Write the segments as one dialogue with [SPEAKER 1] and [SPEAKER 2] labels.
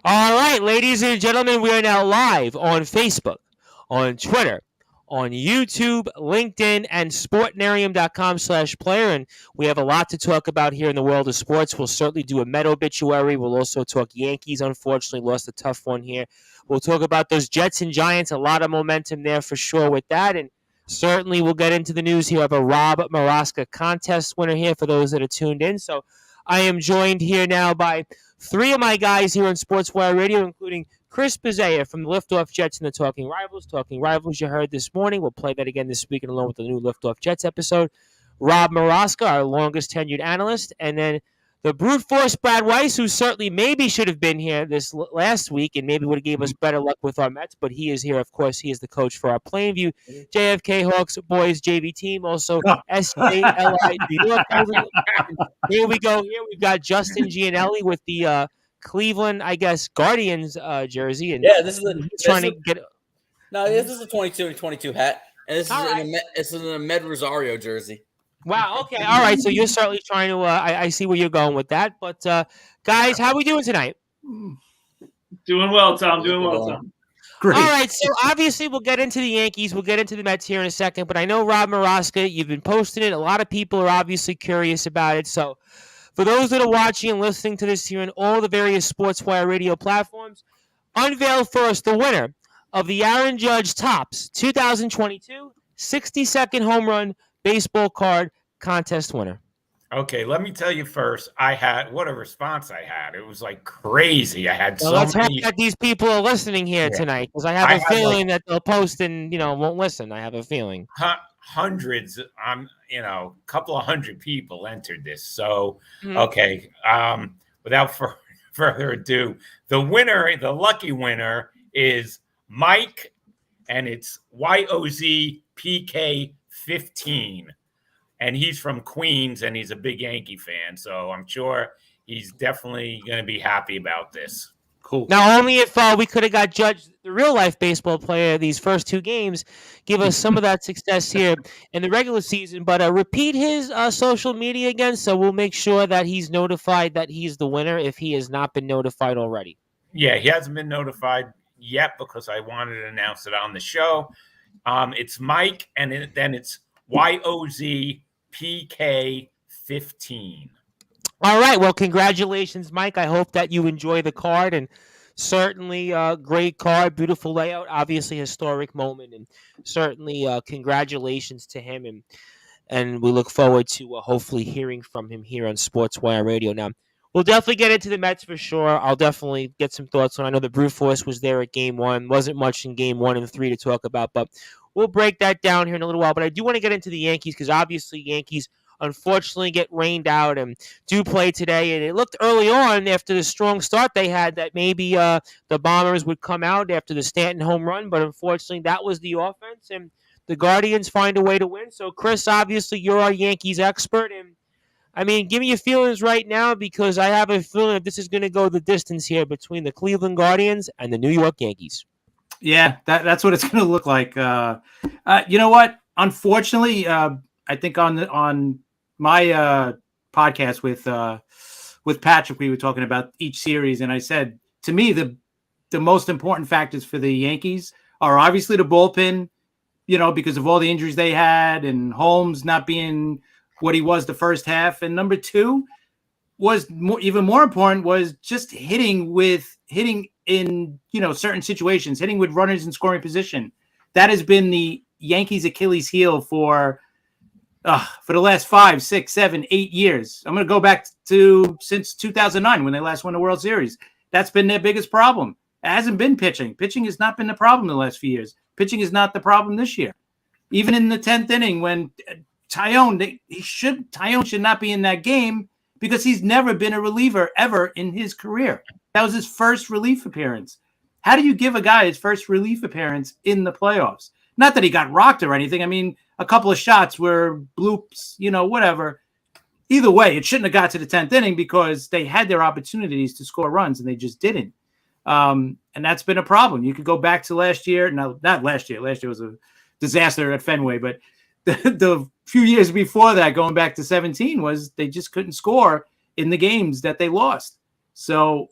[SPEAKER 1] All right, ladies and gentlemen, we are now live on Facebook, on Twitter, on YouTube, LinkedIn, and sportnarium.com/player. And we have a lot to talk about here in the world of sports. We'll certainly do a Met obituary. We'll also talk Yankees, unfortunately, lost a tough one here. We'll talk about those Jets and Giants. A lot of momentum there for sure with that. And certainly we'll get into the news here of a Rob Maraska contest winner here for those that are tuned in. So I am joined here now by three of my guys here on Sportswire Radio, including Chris Bizea from the Liftoff Jets and the Talking Rivals. Talking Rivals, you heard this morning. We'll play that again this week, and along with the new Liftoff Jets episode. Rob Maraska, our longest tenured analyst, and then the brute force Brad Weiss, who certainly maybe should have been here this last week and maybe would have gave us better luck with our Mets, but he is here. Of course, he is the coach for our Plainview JFK Hawks boys JV team, also SJLI New York. Here we go. Here we've got Justin Gianelli with the Cleveland, I guess, Guardians jersey, and
[SPEAKER 2] Yeah, this is
[SPEAKER 1] he's trying to get.
[SPEAKER 2] No, this is a 22 and 22 hat, and this is
[SPEAKER 1] All right.
[SPEAKER 2] it's in a Med Rosario jersey.
[SPEAKER 1] Wow. Okay. All right. So you're certainly trying to. I see where you're going with that. But guys, how are we doing tonight?
[SPEAKER 3] Doing well, Tom. Doing well, Tom.
[SPEAKER 1] Great. All right. So obviously we'll get into the Yankees. We'll get into the Mets here in a second. But I know Rob Maraska, you've been posting it. A lot of people are obviously curious about it. So for those that are watching and listening to this here on all the various Sportswire radio platforms, unveil for us the winner of the Aaron Judge Topps 2022 60-second home run baseball card contest winner.
[SPEAKER 4] Okay, let me tell you first. What a response I had. It was like crazy. I had
[SPEAKER 1] Well,
[SPEAKER 4] so
[SPEAKER 1] let's
[SPEAKER 4] many.
[SPEAKER 1] hope that these people are listening here tonight, because I have a feeling that they'll post and won't listen. I have a feeling.
[SPEAKER 4] Hundreds. A couple of hundred people entered this. So okay. Without further ado, the winner, the lucky winner, is Mike, and it's YOZPK15. And he's from Queens, and he's a big Yankee fan. So I'm sure he's definitely going to be happy about this.
[SPEAKER 1] Cool. Now, only if we could have got Judge, the real-life baseball player, these first two games, give us some of that success here in the regular season. But repeat his social media again, so we'll make sure that he's notified that he's the winner if he has not been notified already.
[SPEAKER 4] Yeah, he hasn't been notified yet because I wanted to announce it on the show. It's Mike, and then it's YOZPK15.
[SPEAKER 1] All right. Well, congratulations, Mike. I hope that you enjoy the card, and certainly a great card, beautiful layout, obviously historic moment, and certainly congratulations to him. And we look forward to hopefully hearing from him here on Sportswire Radio. Now, we'll definitely get into the Mets for sure. I'll definitely get some thoughts on. I know the brute force was there at Game 1. Wasn't much in Game 1 and 3 to talk about, but we'll break that down here in a little while. But I do want to get into the Yankees because obviously Yankees unfortunately get rained out and do play today. And it looked early on after the strong start they had that maybe the Bombers would come out after the Stanton home run. But unfortunately, that was the offense. And the Guardians find a way to win. So, Chris, obviously, you're our Yankees expert. And, I mean, give me your feelings right now because I have a feeling that this is going to go the distance here between the Cleveland Guardians and the New York Yankees.
[SPEAKER 5] Yeah, that's what it's going to look like. You know what? Unfortunately, I think on my podcast with Patrick, we were talking about each series, and I said to me the most important factors for the Yankees are obviously the bullpen, because of all the injuries they had, and Holmes not being what he was the first half, and number two was even more important was just hitting in certain situations, hitting with runners in scoring position. That has been the Yankees' Achilles heel for the last 5, 6, 7, 8 years. I'm going to go back to since 2009 when they last won the World Series. That's been their biggest problem. It hasn't been pitching. Pitching has not been the problem the last few years. Pitching is not the problem this year. Even in the 10th inning when Tyone should not be in that game because he's never been a reliever ever in his career. That was his first relief appearance. How do you give a guy his first relief appearance in the playoffs? Not that he got rocked or anything. I mean, a couple of shots were bloops, whatever. Either way, it shouldn't have got to the 10th inning because they had their opportunities to score runs and they just didn't. And that's been a problem. You could go back to last year. No, not last year. Last year was a disaster at Fenway, but the few years before that, going back to 17, was they just couldn't score in the games that they lost. So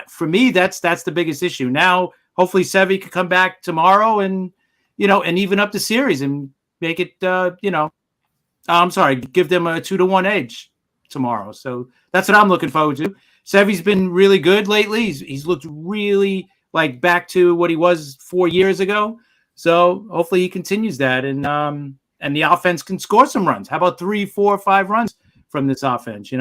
[SPEAKER 5] for me, that's the biggest issue. Now, hopefully, Sevy could come back tomorrow and and even up the series and make it I'm sorry, give them a 2-1 edge tomorrow. So that's what I'm looking forward to. Sevy's been really good lately. He's looked really like back to what he was 4 years ago. So hopefully he continues that, and the offense can score some runs. How about 3, 4, 5 runs from this offense?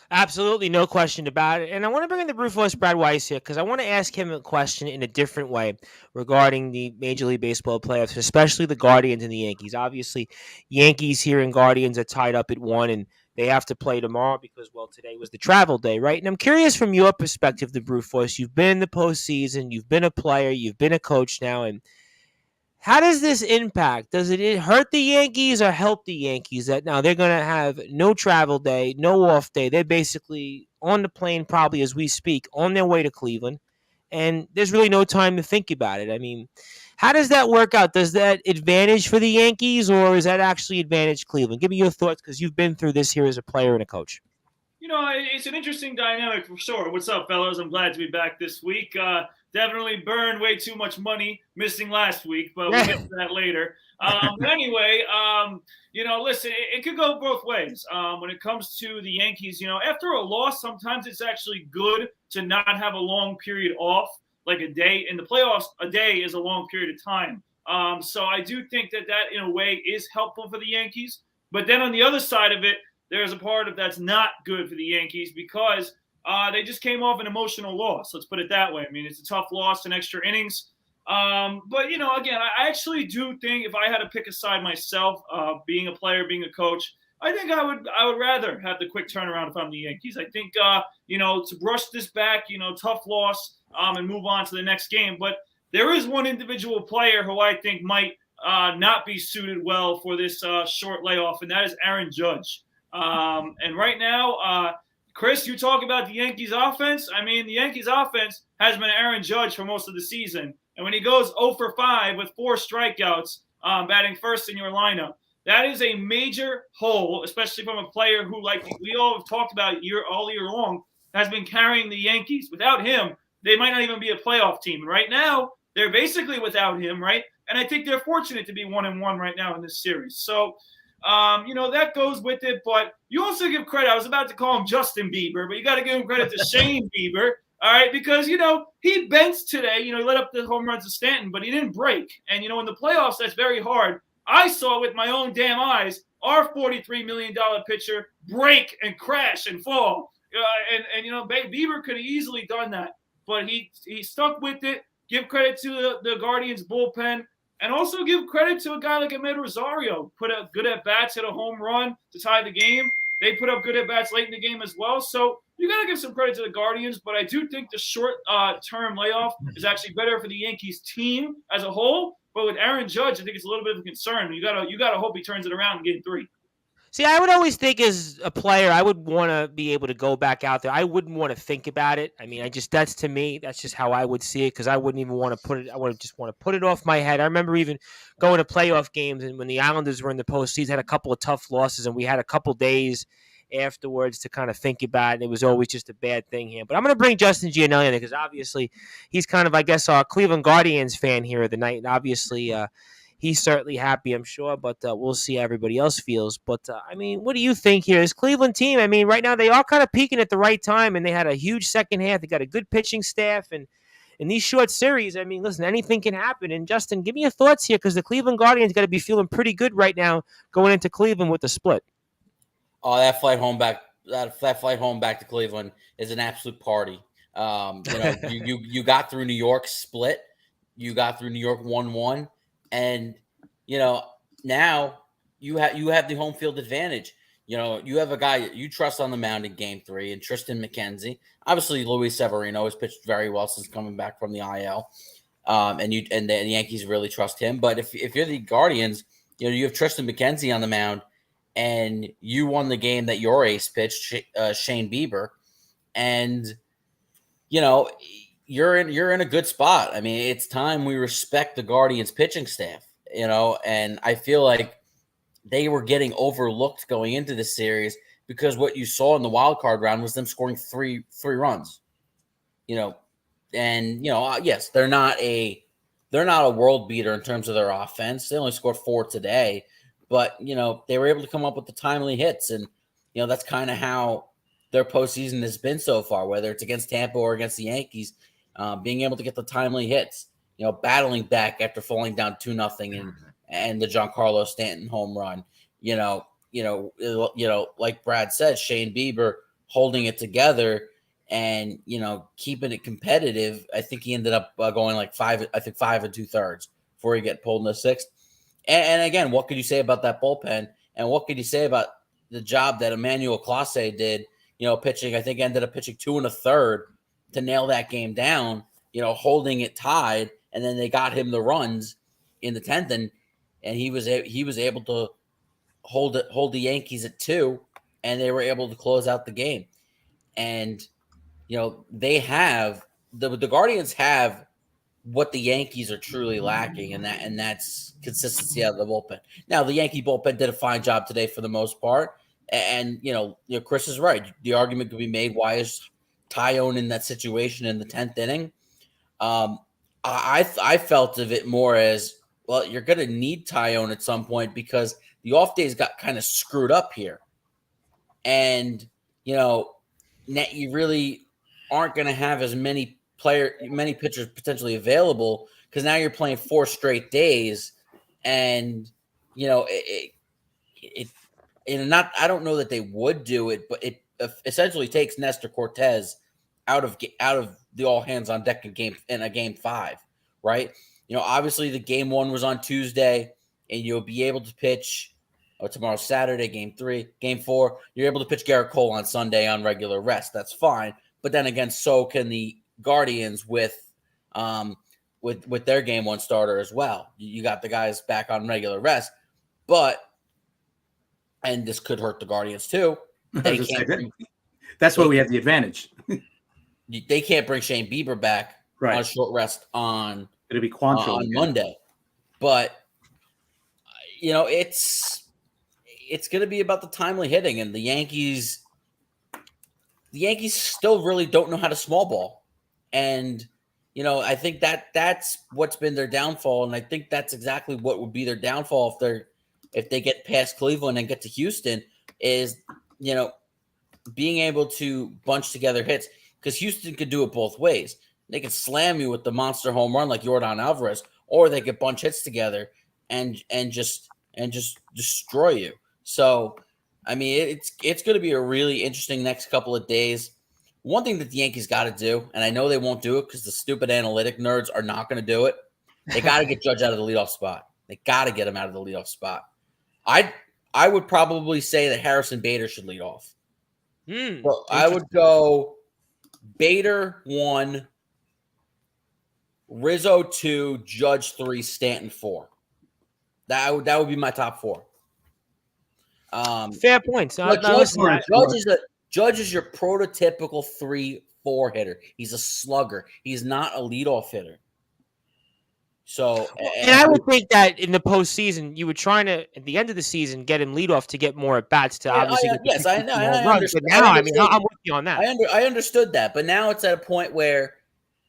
[SPEAKER 1] Absolutely, no question about it. And I want to bring in the Brute Force Brad Weiss here because I want to ask him a question in a different way regarding the Major League Baseball playoffs, especially the Guardians and the Yankees. Obviously, Yankees here and Guardians are tied up at 1, and they have to play tomorrow because, well, today was the travel day, right? And I'm curious from your perspective, the Brute Force, you've been in the postseason, you've been a player, you've been a coach now, and how does this impact? Does it hurt the Yankees or help the Yankees that now they're going to have no travel day, no off day? They're basically on the plane probably as we speak on their way to Cleveland, and there's really no time to think about it. I mean, how does that work out? Does that advantage for the Yankees or is that actually advantage Cleveland? Give me your thoughts because you've been through this here as a player and a coach.
[SPEAKER 3] It's an interesting dynamic for sure. What's up, fellas? I'm glad to be back this week. Definitely burned way too much money missing last week, but we'll get to that later. But anyway, listen, it could go both ways. When it comes to the Yankees, after a loss, sometimes it's actually good to not have a long period off, like a day. In the playoffs, a day is a long period of time. So I do think that in a way is helpful for the Yankees. But then on the other side of it, there's a part of that's not good for the Yankees because they just came off an emotional loss. Let's put it that way. I mean, it's a tough loss in extra innings. But, again, I actually do think if I had to pick a side myself, being a player, being a coach, I think I would rather have the quick turnaround if I'm the Yankees. I think, to brush this back, tough loss and move on to the next game. But there is one individual player who I think might not be suited well for this short layoff, and that is Aaron Judge. And right now, Chris, you talk about the Yankees offense. I mean, the Yankees offense has been Aaron Judge for most of the season. And when he goes 0 for 5 with 4 strikeouts, batting first in your lineup, that is a major hole, especially from a player who, like we all have talked about all year long, has been carrying the Yankees. Without him, they might not even be a playoff team. And right now, they're basically without him, right? And I think they're fortunate to be 1-1 right now in this series. So, that goes with it. But you also give credit. I was about to call him Justin Bieber, but you got to give him credit to Shane Bieber, all right? Because, he bent today. He let up the home runs to Stanton, but he didn't break. And, in the playoffs, that's very hard. I saw with my own damn eyes our $43 million pitcher break and crash and fall. Bieber could have easily done that. But he stuck with it. Give credit to the Guardians bullpen. And also give credit to a guy like Ahmed Rosario. Put up good at-bats, hit a home run to tie the game. They put up good at-bats late in the game as well. So you got to give some credit to the Guardians. But I do think the short-term layoff is actually better for the Yankees team as a whole. But with Aaron Judge, I think it's a little bit of a concern. You gotta hope he turns it around in Game 3.
[SPEAKER 1] See, I would always think as a player, I would want to be able to go back out there. I wouldn't want to think about it. I mean, that's to me, that's just how I would see it because I wouldn't even want to put it. I would just want to put it off my head. I remember even going to playoff games and when the Islanders were in the postseason, had a couple of tough losses and we had a couple days afterwards to kind of think about it. It was always just a bad thing here. But I'm going to bring Justin Gianelli in because obviously he's kind of, I guess, our Cleveland Guardians fan here of the night. And obviously, he's certainly happy, I'm sure, but we'll see how everybody else feels. But, I mean, what do you think here? This Cleveland team, I mean, right now they are kind of peaking at the right time, and they had a huge second half. They got a good pitching staff, and in these short series, I mean, listen, anything can happen. And, Justin, give me your thoughts here because the Cleveland Guardians got to be feeling pretty good right now going into Cleveland with the split.
[SPEAKER 2] Oh, that flight home back to Cleveland is an absolute party. You got through New York split. You got through New York 1-1. And, now you have the home field advantage. You have a guy you trust on the mound in Game 3 and Tristan McKenzie. Obviously, Luis Severino has pitched very well since coming back from the IL. And the Yankees really trust him. But if you're the Guardians, you have Tristan McKenzie on the mound and you won the game that your ace pitched, Shane Bieber. And, you're in a good spot. I mean, it's time we respect the Guardians pitching staff, and I feel like they were getting overlooked going into this series because what you saw in the wild card round was them scoring three runs. And yes, they're not a world beater in terms of their offense. They only scored 4 today, but they were able to come up with the timely hits, and that's kind of how their postseason has been so far, whether it's against Tampa or against the Yankees, being able to get the timely hits, battling back after falling down 2-0 and the Giancarlo Stanton home run, like Brad said, Shane Bieber holding it together and, keeping it competitive. I think he ended up going like 5 2/3 before he get pulled in the 6th. And again, what could you say about that bullpen? And what could you say about the job that Emmanuel Clase did, pitching? I think ended up pitching 2 1/3 to nail that game down, holding it tied. And then they got him the runs in the 10th, and he was able to hold the Yankees at 2, and they were able to close out the game. And they have the Guardians have what the Yankees are truly lacking, and that's consistency out of the bullpen. Now, the Yankee bullpen did a fine job today for the most part, and Chris is right. The argument could be made: why is Tyone in that situation in the 10th inning? I felt of it more as, well, you're going to need Tyone at some point because the off days got kind of screwed up here, and you really aren't going to have as many pitchers potentially available because now you're playing 4 straight days, and I don't know that they would do it, but it essentially takes Nestor Cortez out of the all hands on deck in a game 5, right? Obviously the game 1 was on Tuesday, and you'll be able to pitch tomorrow, Saturday, game 3, game 4. You're able to pitch Garrett Cole on Sunday on regular rest. That's fine. But then again, so can the Guardians with their game 1 starter as well. You got the guys back on regular rest, and this could hurt the Guardians too.
[SPEAKER 5] That's why we have the advantage.
[SPEAKER 2] They can't bring Shane Bieber back on a short rest on
[SPEAKER 5] it'll be Quantrill
[SPEAKER 2] on Monday, but it's going to be about the timely hitting, and the Yankees still really don't know how to small ball, and I think that's what's been their downfall, and I think that's exactly what would be their downfall if they get past Cleveland and get to Houston is being able to bunch together hits, because Houston could do it both ways. They could slam you with the monster home run like Yordan Alvarez, or they could bunch hits together and just destroy you. So, I mean, it's going to be a really interesting next couple of days. One thing that the Yankees got to do, and I know they won't do it because the stupid analytic nerds are not going to do it, they got to get Judge out of the leadoff spot. They got to get him out of the leadoff spot. I would probably say that Harrison Bader should lead off. So I would go Bader 1, Rizzo 2, Judge 3, Stanton 4. That would be my top 4.
[SPEAKER 1] Fair points.
[SPEAKER 2] Judge is your prototypical 3-4 hitter. He's a slugger. He's not a leadoff hitter. So,
[SPEAKER 1] and I would think that in the postseason, you were trying to, at the end of the season, get him leadoff to get more at bats to obviously.
[SPEAKER 2] Yes, I know. I understand.
[SPEAKER 1] But now, I'm with you on that.
[SPEAKER 2] I understood that, but now it's at a point where,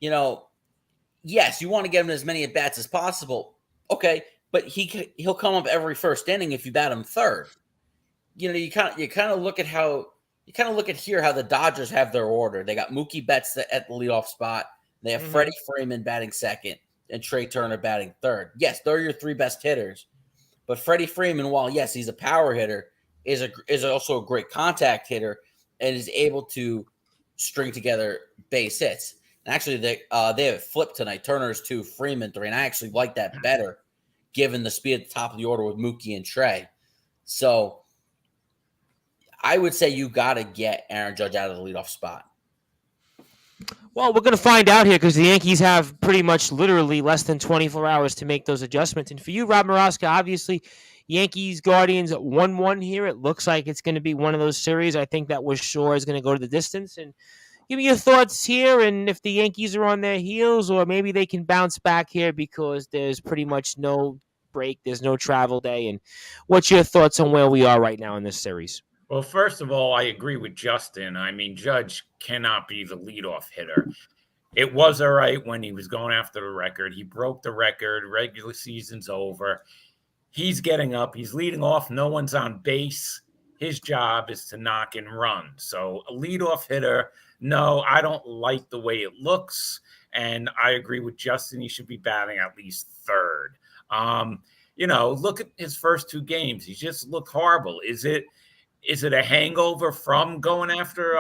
[SPEAKER 2] yes, you want to get him as many at bats as possible. Okay, but he'll come up every first inning if you bat him third. You kind of look at how the Dodgers have their order. They got Mookie Betts at the leadoff spot. They have Freddie Freeman batting second and Trey Turner batting third. Yes, they're your 3 best hitters. But Freddie Freeman, while yes, he's a power hitter, is also a great contact hitter and is able to string together base hits. And actually, they have it flipped tonight. Turner's 2, Freeman 3, and I actually like that better, given the speed at the top of the order with Mookie and Trey. So I would say you got to get Aaron Judge out of the leadoff spot.
[SPEAKER 1] Well, we're going to find out here because the Yankees have pretty much literally less than 24 hours to make those adjustments. And for you, Rob Maraska, obviously, Yankees, Guardians 1-1 here. It looks like it's going to be one of those series. I think that was sure is going to go to the distance. And give me your thoughts here, and if the Yankees are on their heels or maybe they can bounce back here because there's pretty much no break. There's no travel day. And what's your thoughts on where we are right now in this series?
[SPEAKER 4] Well, first of all, I agree with Justin. I mean, Judge cannot be the leadoff hitter. It was all right when he was going after the record. He broke the record. Regular season's over. He's getting up. He's leading off. No one's on base. His job is to knock and run. So a leadoff hitter, no, I don't like the way it looks. And I agree with Justin. He should be batting at least third. Look at his first 2 games. He just looked horrible. Is it a hangover from going after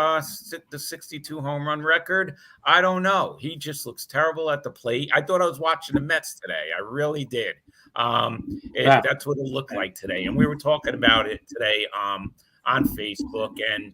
[SPEAKER 4] the 62 home run record? I don't know. He just looks terrible at the plate. I thought I was watching the Mets today. I really did. That's what it looked like today. And we were talking about it today on Facebook. And,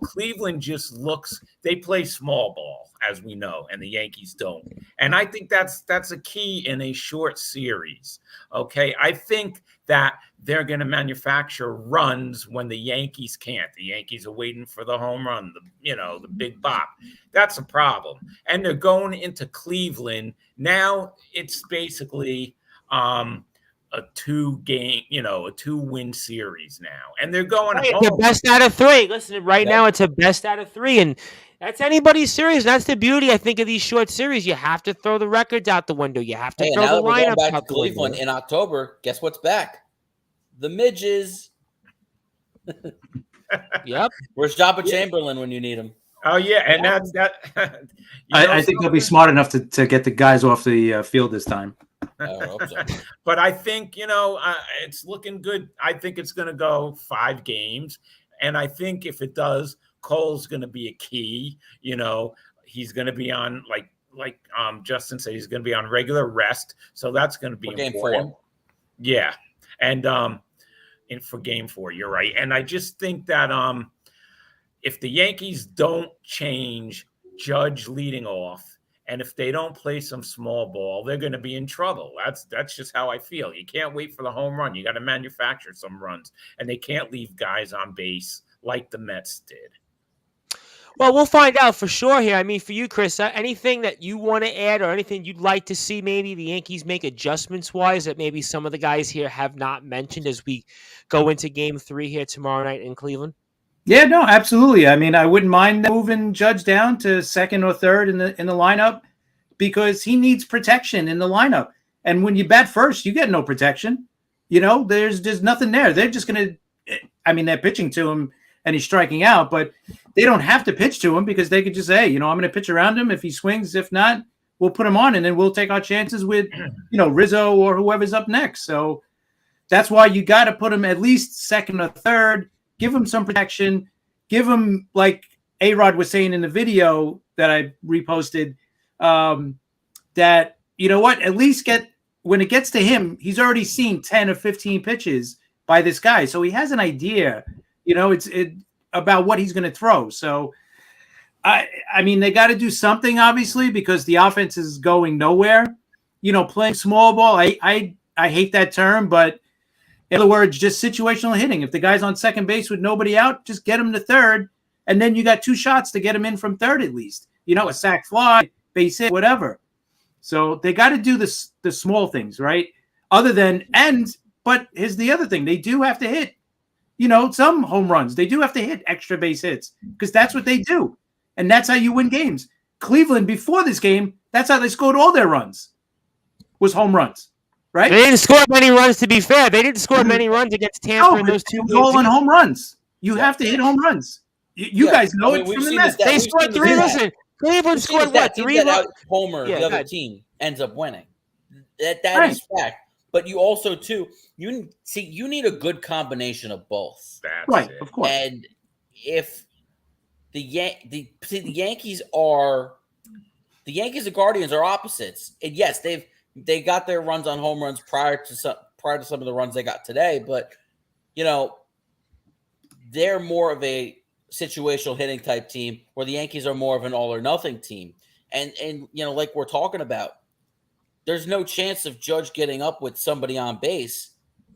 [SPEAKER 4] Cleveland just looks – they play small ball, as we know, and the Yankees don't. And I think that's a key in a short series, okay? I think that they're going to manufacture runs when the Yankees can't. The Yankees are waiting for the home run, the big bop. That's a problem. And they're going into Cleveland. Now it's basically a 2-win series now. And they're going
[SPEAKER 1] It's the best out of 3. Listen, now it's a best out of 3. And that's anybody's series. That's the beauty, I think, of these short series. You have to throw the records out the window. You have to throw the lineup
[SPEAKER 2] back
[SPEAKER 1] out
[SPEAKER 2] to
[SPEAKER 1] the
[SPEAKER 2] Cleveland
[SPEAKER 1] window.
[SPEAKER 2] in October. Guess what's back? The midges.
[SPEAKER 1] Yep.
[SPEAKER 2] Where's Jabba Chamberlain when you need him?
[SPEAKER 4] Oh, yeah. And that's that.
[SPEAKER 5] I think they'll be smart enough to get the guys off the field this time.
[SPEAKER 2] I hope so.
[SPEAKER 4] But I think, it's looking good. I think it's going to go 5 games. And I think if it does, Cole's going to be a key. He's going to be on, like Justin said, he's going to be on regular rest. So that's going to be
[SPEAKER 2] game
[SPEAKER 4] important.
[SPEAKER 2] 4.
[SPEAKER 4] Yeah. And for game 4, you're right. And I just think that if the Yankees don't change Judge leading off, and if they don't play some small ball, they're going to be in trouble. That's just how I feel. You can't wait for the home run. You got to manufacture some runs, and they can't leave guys on base like the Mets did.
[SPEAKER 1] Well, we'll find out for sure here. I mean, for you, Chris, anything that you want to add or anything you'd like to see maybe the Yankees make adjustments-wise that maybe some of the guys here have not mentioned as we go into Game 3 here tomorrow night in Cleveland?
[SPEAKER 5] Yeah, no, absolutely. I mean, I wouldn't mind moving Judge down to second or third in the lineup because he needs protection in the lineup. And when you bat first, you get no protection. There's nothing there. They're just going to – I mean, they're pitching to him and he's striking out, but they don't have to pitch to him because they could just say, I'm going to pitch around him. If he swings, if not, we'll put him on and then we'll take our chances with, Rizzo or whoever's up next. So that's why you got to put him at least second or third. Give him some protection. Give him, like A-Rod was saying in the video that I reposted, that, at least when it gets to him, he's already seen 10 or 15 pitches by this guy. So he has an idea, it's about what he's going to throw. So, I mean, they got to do something, obviously, because the offense is going nowhere. Playing small ball, I hate that term, but in other words, just situational hitting. If the guy's on second base with nobody out, just get him to third, and then you got 2 shots to get him in from third at least. A sac fly, base hit, whatever. So they got to do the small things, right? But here's the other thing. They do have to hit, some home runs. They do have to hit extra base hits because that's what they do. And that's how you win games. Cleveland, before this game, that's how they scored all their runs, was home runs. Right?
[SPEAKER 1] They didn't score many runs, to be fair. They didn't score many runs against Tampa in those 2 games.
[SPEAKER 5] All on home runs. You have to hit home runs. You guys know it from the Mets.
[SPEAKER 1] They scored 3. Listen, Cleveland scored what? 3 runs?
[SPEAKER 2] Homer, the other team, ends up winning. That is fact. But you also, too, you need a good combination of both.
[SPEAKER 5] Right, of course.
[SPEAKER 2] And if the Yankees and Guardians are opposites, and yes, they got their runs on home runs prior to some of the runs they got today, but they're more of a situational hitting type team where the Yankees are more of an all or nothing team. And like we're talking about, there's no chance of Judge getting up with somebody on base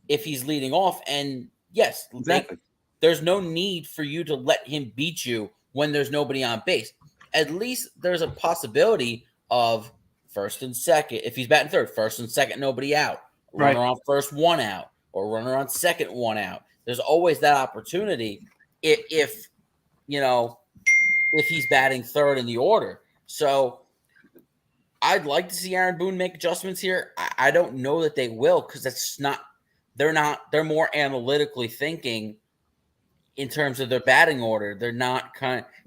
[SPEAKER 2] if he's leading off. And yes,
[SPEAKER 5] exactly.
[SPEAKER 2] There's no need for you to let him beat you when there's nobody on base. At least there's a possibility of first and second. If he's batting third, first and second, nobody out. Runner on first, 1 out, or runner on second, 1 out. There's always that opportunity if he's batting third in the order. So I'd like to see Aaron Boone make adjustments here. I don't know that they will, because they're more analytically thinking in terms of their batting order. They're not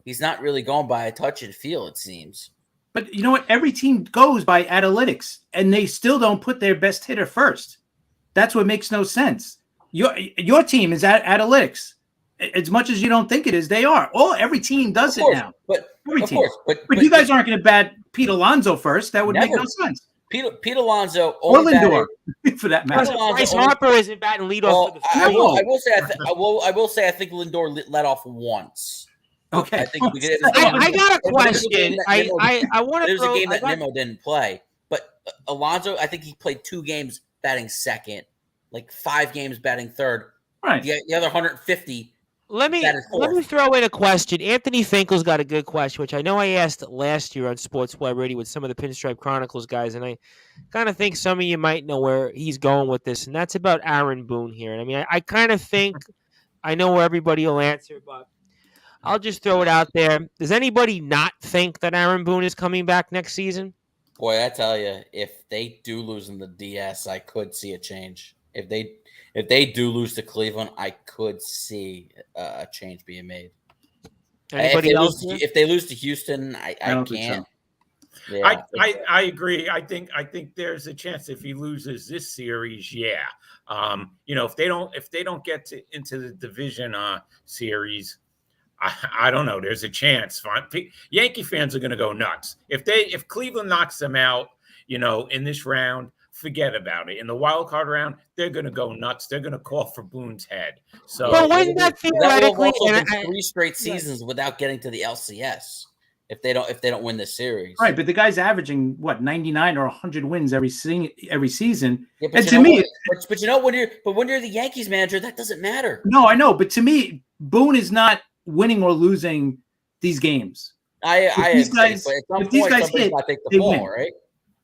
[SPEAKER 2] he's not really going by a touch and feel, it seems.
[SPEAKER 5] But you know what? Every team goes by analytics, and they still don't put their best hitter first. That's what makes no sense. Your team is at analytics. As much as you don't think it is, they are. Every team does it now.
[SPEAKER 2] But
[SPEAKER 5] you guys aren't going to bat Pete Alonso first. That would make no sense.
[SPEAKER 2] Pete Alonso
[SPEAKER 5] or Lindor, for that matter.
[SPEAKER 1] Bryce Harper isn't batting leadoff.
[SPEAKER 2] I will say I think Lindor let off once.
[SPEAKER 5] Okay.
[SPEAKER 1] I got a question. I want to.
[SPEAKER 2] There's a game that Nimmo didn't play, but Alonso, I think he played 2 games batting second, like 5 games batting third.
[SPEAKER 5] Right.
[SPEAKER 2] The other 150.
[SPEAKER 1] Let me throw in a question. Anthony Finkel's got a good question, which I know I asked last year on Sportswire Radio with some of the Pinstripe Chronicles guys, and I kind of think some of you might know where he's going with this, and that's about Aaron Boone here. And I mean, I kind of think I know where everybody will answer, but I'll just throw it out there. Does anybody not think that Aaron Boone is coming back next season?
[SPEAKER 2] Boy, I tell you, if they do lose in the DS, I could see a change. If they do lose to Cleveland, I could see a change being made. If they lose to Houston, I can't.
[SPEAKER 4] So. Yeah. I agree. I think there's a chance if he loses this series, if they don't get into the division series, I don't know. There's a chance. Yankee fans are going to go nuts if Cleveland knocks them out. In this round, forget about it. In the wild card round, they're going to go nuts. They're going to call for Boone's head. So,
[SPEAKER 1] but wouldn't that theoretically
[SPEAKER 2] been 3 straight seasons without getting to the LCS if they don't win this series?
[SPEAKER 5] Right, but the guy's averaging 99 or 100 wins every season.
[SPEAKER 2] Yeah,
[SPEAKER 5] and to me,
[SPEAKER 2] when you're the Yankees manager, that doesn't matter.
[SPEAKER 5] No, I know, but to me, Boone is not winning or losing these games.
[SPEAKER 2] If these guys hit, they win, right?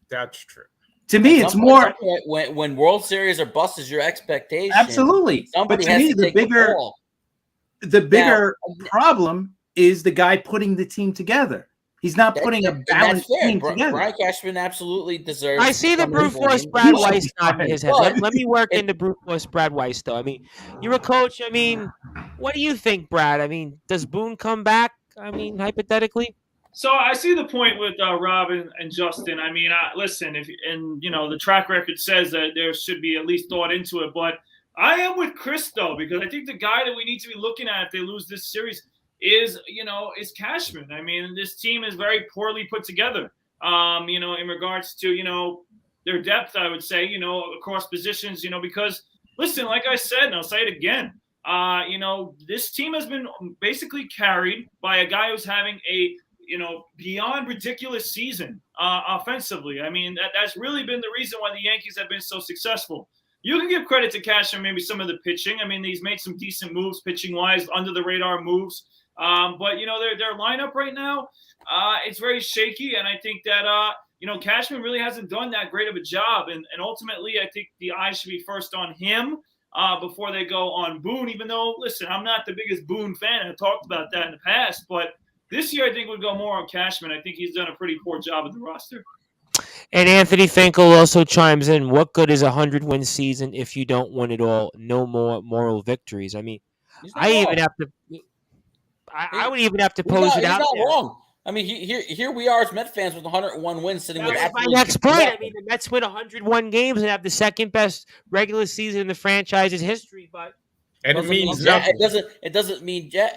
[SPEAKER 4] That's true.
[SPEAKER 5] To me, it's more
[SPEAKER 2] when World Series or bust is your expectation.
[SPEAKER 5] Absolutely, but to me, the bigger problem is the guy putting the team together. He's not putting a balanced team together.
[SPEAKER 2] Brian Cashman absolutely deserves.
[SPEAKER 1] I see the brute force Brad Weiss nodding his head. Let me work into brute force Brad Weiss, though. I mean, you're a coach. I mean, what do you think, Brad? I mean, does Boone come back? I mean, hypothetically.
[SPEAKER 3] So I see the point with Rob and Justin. I mean, listen, the track record says that there should be at least thought into it. But I am with Chris, though, because I think the guy that we need to be looking at if they lose this series is Cashman. I mean, this team is very poorly put together, in regards to, their depth, I would say, across positions, because, listen, like I said, and I'll say it again, this team has been basically carried by a guy who's having a beyond ridiculous season offensively. I mean, that's really been the reason why the Yankees have been so successful. You can give credit to Cashman, maybe some of the pitching. I mean, he's made some decent moves pitching-wise, under-the-radar moves. But, their lineup right now, it's very shaky. And I think that, Cashman really hasn't done that great of a job. And ultimately, I think the eye should be first on him before they go on Boone, even though, listen, I'm not the biggest Boone fan. I've talked about that in the past. But this year, I think would go more on Cashman. I think he's done a pretty poor job with the roster.
[SPEAKER 1] And Anthony Finkel also chimes in, what good is a 100-win season if you don't win it all? No more moral victories. I mean, I would even have to pose it out there. He's not
[SPEAKER 2] wrong. I mean, here we are as Met fans with 101 wins sitting with
[SPEAKER 1] my next point. I mean, the Mets win 101 games and have the second best regular season in the franchise's history. But
[SPEAKER 4] it means nothing.
[SPEAKER 2] It doesn't mean jack.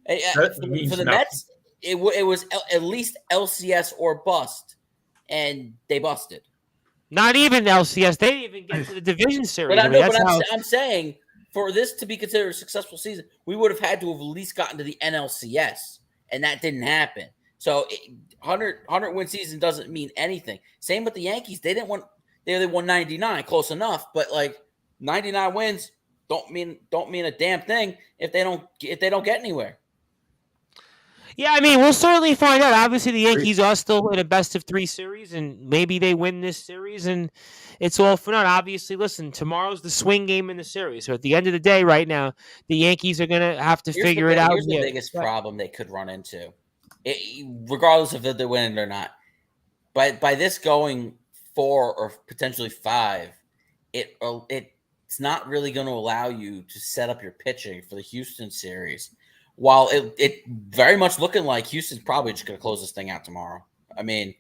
[SPEAKER 2] For the Mets, it was at least LCS or bust, and they busted.
[SPEAKER 1] Not even LCS. They didn't even get to the division series.
[SPEAKER 2] I'm saying for this to be considered a successful season, we would have had to have at least gotten to the NLCS, and that didn't happen. So 100-win season doesn't mean anything. Same with the Yankees. They only won 99, close enough, but 99 wins don't mean a damn thing if they don't get anywhere.
[SPEAKER 1] Yeah, I mean, we'll certainly find out. Obviously, the Yankees are still in a best-of-3 series, and maybe they win this series, and it's all for naught. Obviously, listen, tomorrow's the swing game in the series. So at the end of the day, right now, the Yankees are going to have to figure it out.
[SPEAKER 2] Here's the biggest problem they could run into, regardless of if they're winning or not. By this going 4 or potentially 5, it's not really going to allow you to set up your pitching for the Houston series. While it very much looking like Houston's probably just going to close this thing out tomorrow. I mean,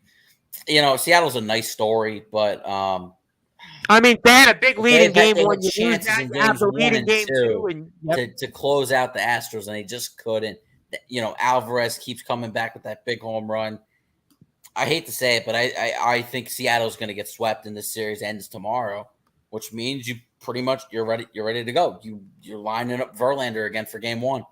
[SPEAKER 2] Seattle's a nice story, but
[SPEAKER 1] I mean, they had a big lead in game 1.
[SPEAKER 2] You lose that,
[SPEAKER 1] you have the lead in game 2
[SPEAKER 2] to close out the Astros, and they just couldn't. Alvarez keeps coming back with that big home run. I hate to say it, but I think Seattle's going to get swept in this series. Ends tomorrow, which means you pretty much you're ready to go. You're lining up Verlander again for game 1.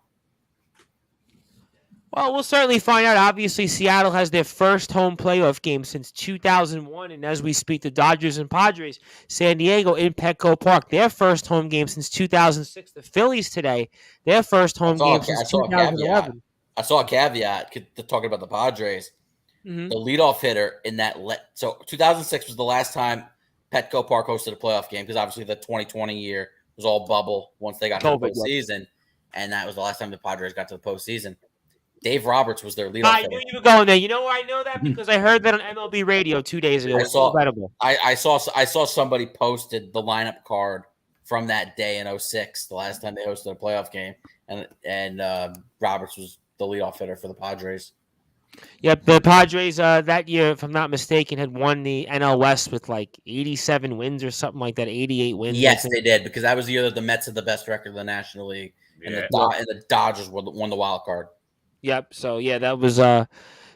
[SPEAKER 1] Well, we'll certainly find out. Obviously, Seattle has their first home playoff game since 2001. And as we speak, the Dodgers and Padres, San Diego in Petco Park, their first home game since 2006. The Phillies today, their first home game since 2011.
[SPEAKER 2] I saw a caveat talking about the Padres. Mm-hmm. The leadoff hitter in that so 2006 was the last time Petco Park hosted a playoff game, because obviously the 2020 year was all bubble once they got to the postseason. And that was the last time the Padres got to the postseason. Dave Roberts was their leadoff hitter.
[SPEAKER 1] I knew you were going there. You know why I know that? Because I heard that on MLB radio 2 days ago.
[SPEAKER 2] I saw somebody posted the lineup card from that day in 06, the last time they hosted a playoff game, and Roberts was the leadoff hitter for the Padres.
[SPEAKER 1] Yep, the Padres that year, if I'm not mistaken, had won the NL West with like 87 wins or something like that, 88 wins.
[SPEAKER 2] Yes, they did, because that was the year that the Mets had the best record of the National League, and the Dodgers won the wild card.
[SPEAKER 1] Yep. So yeah, that was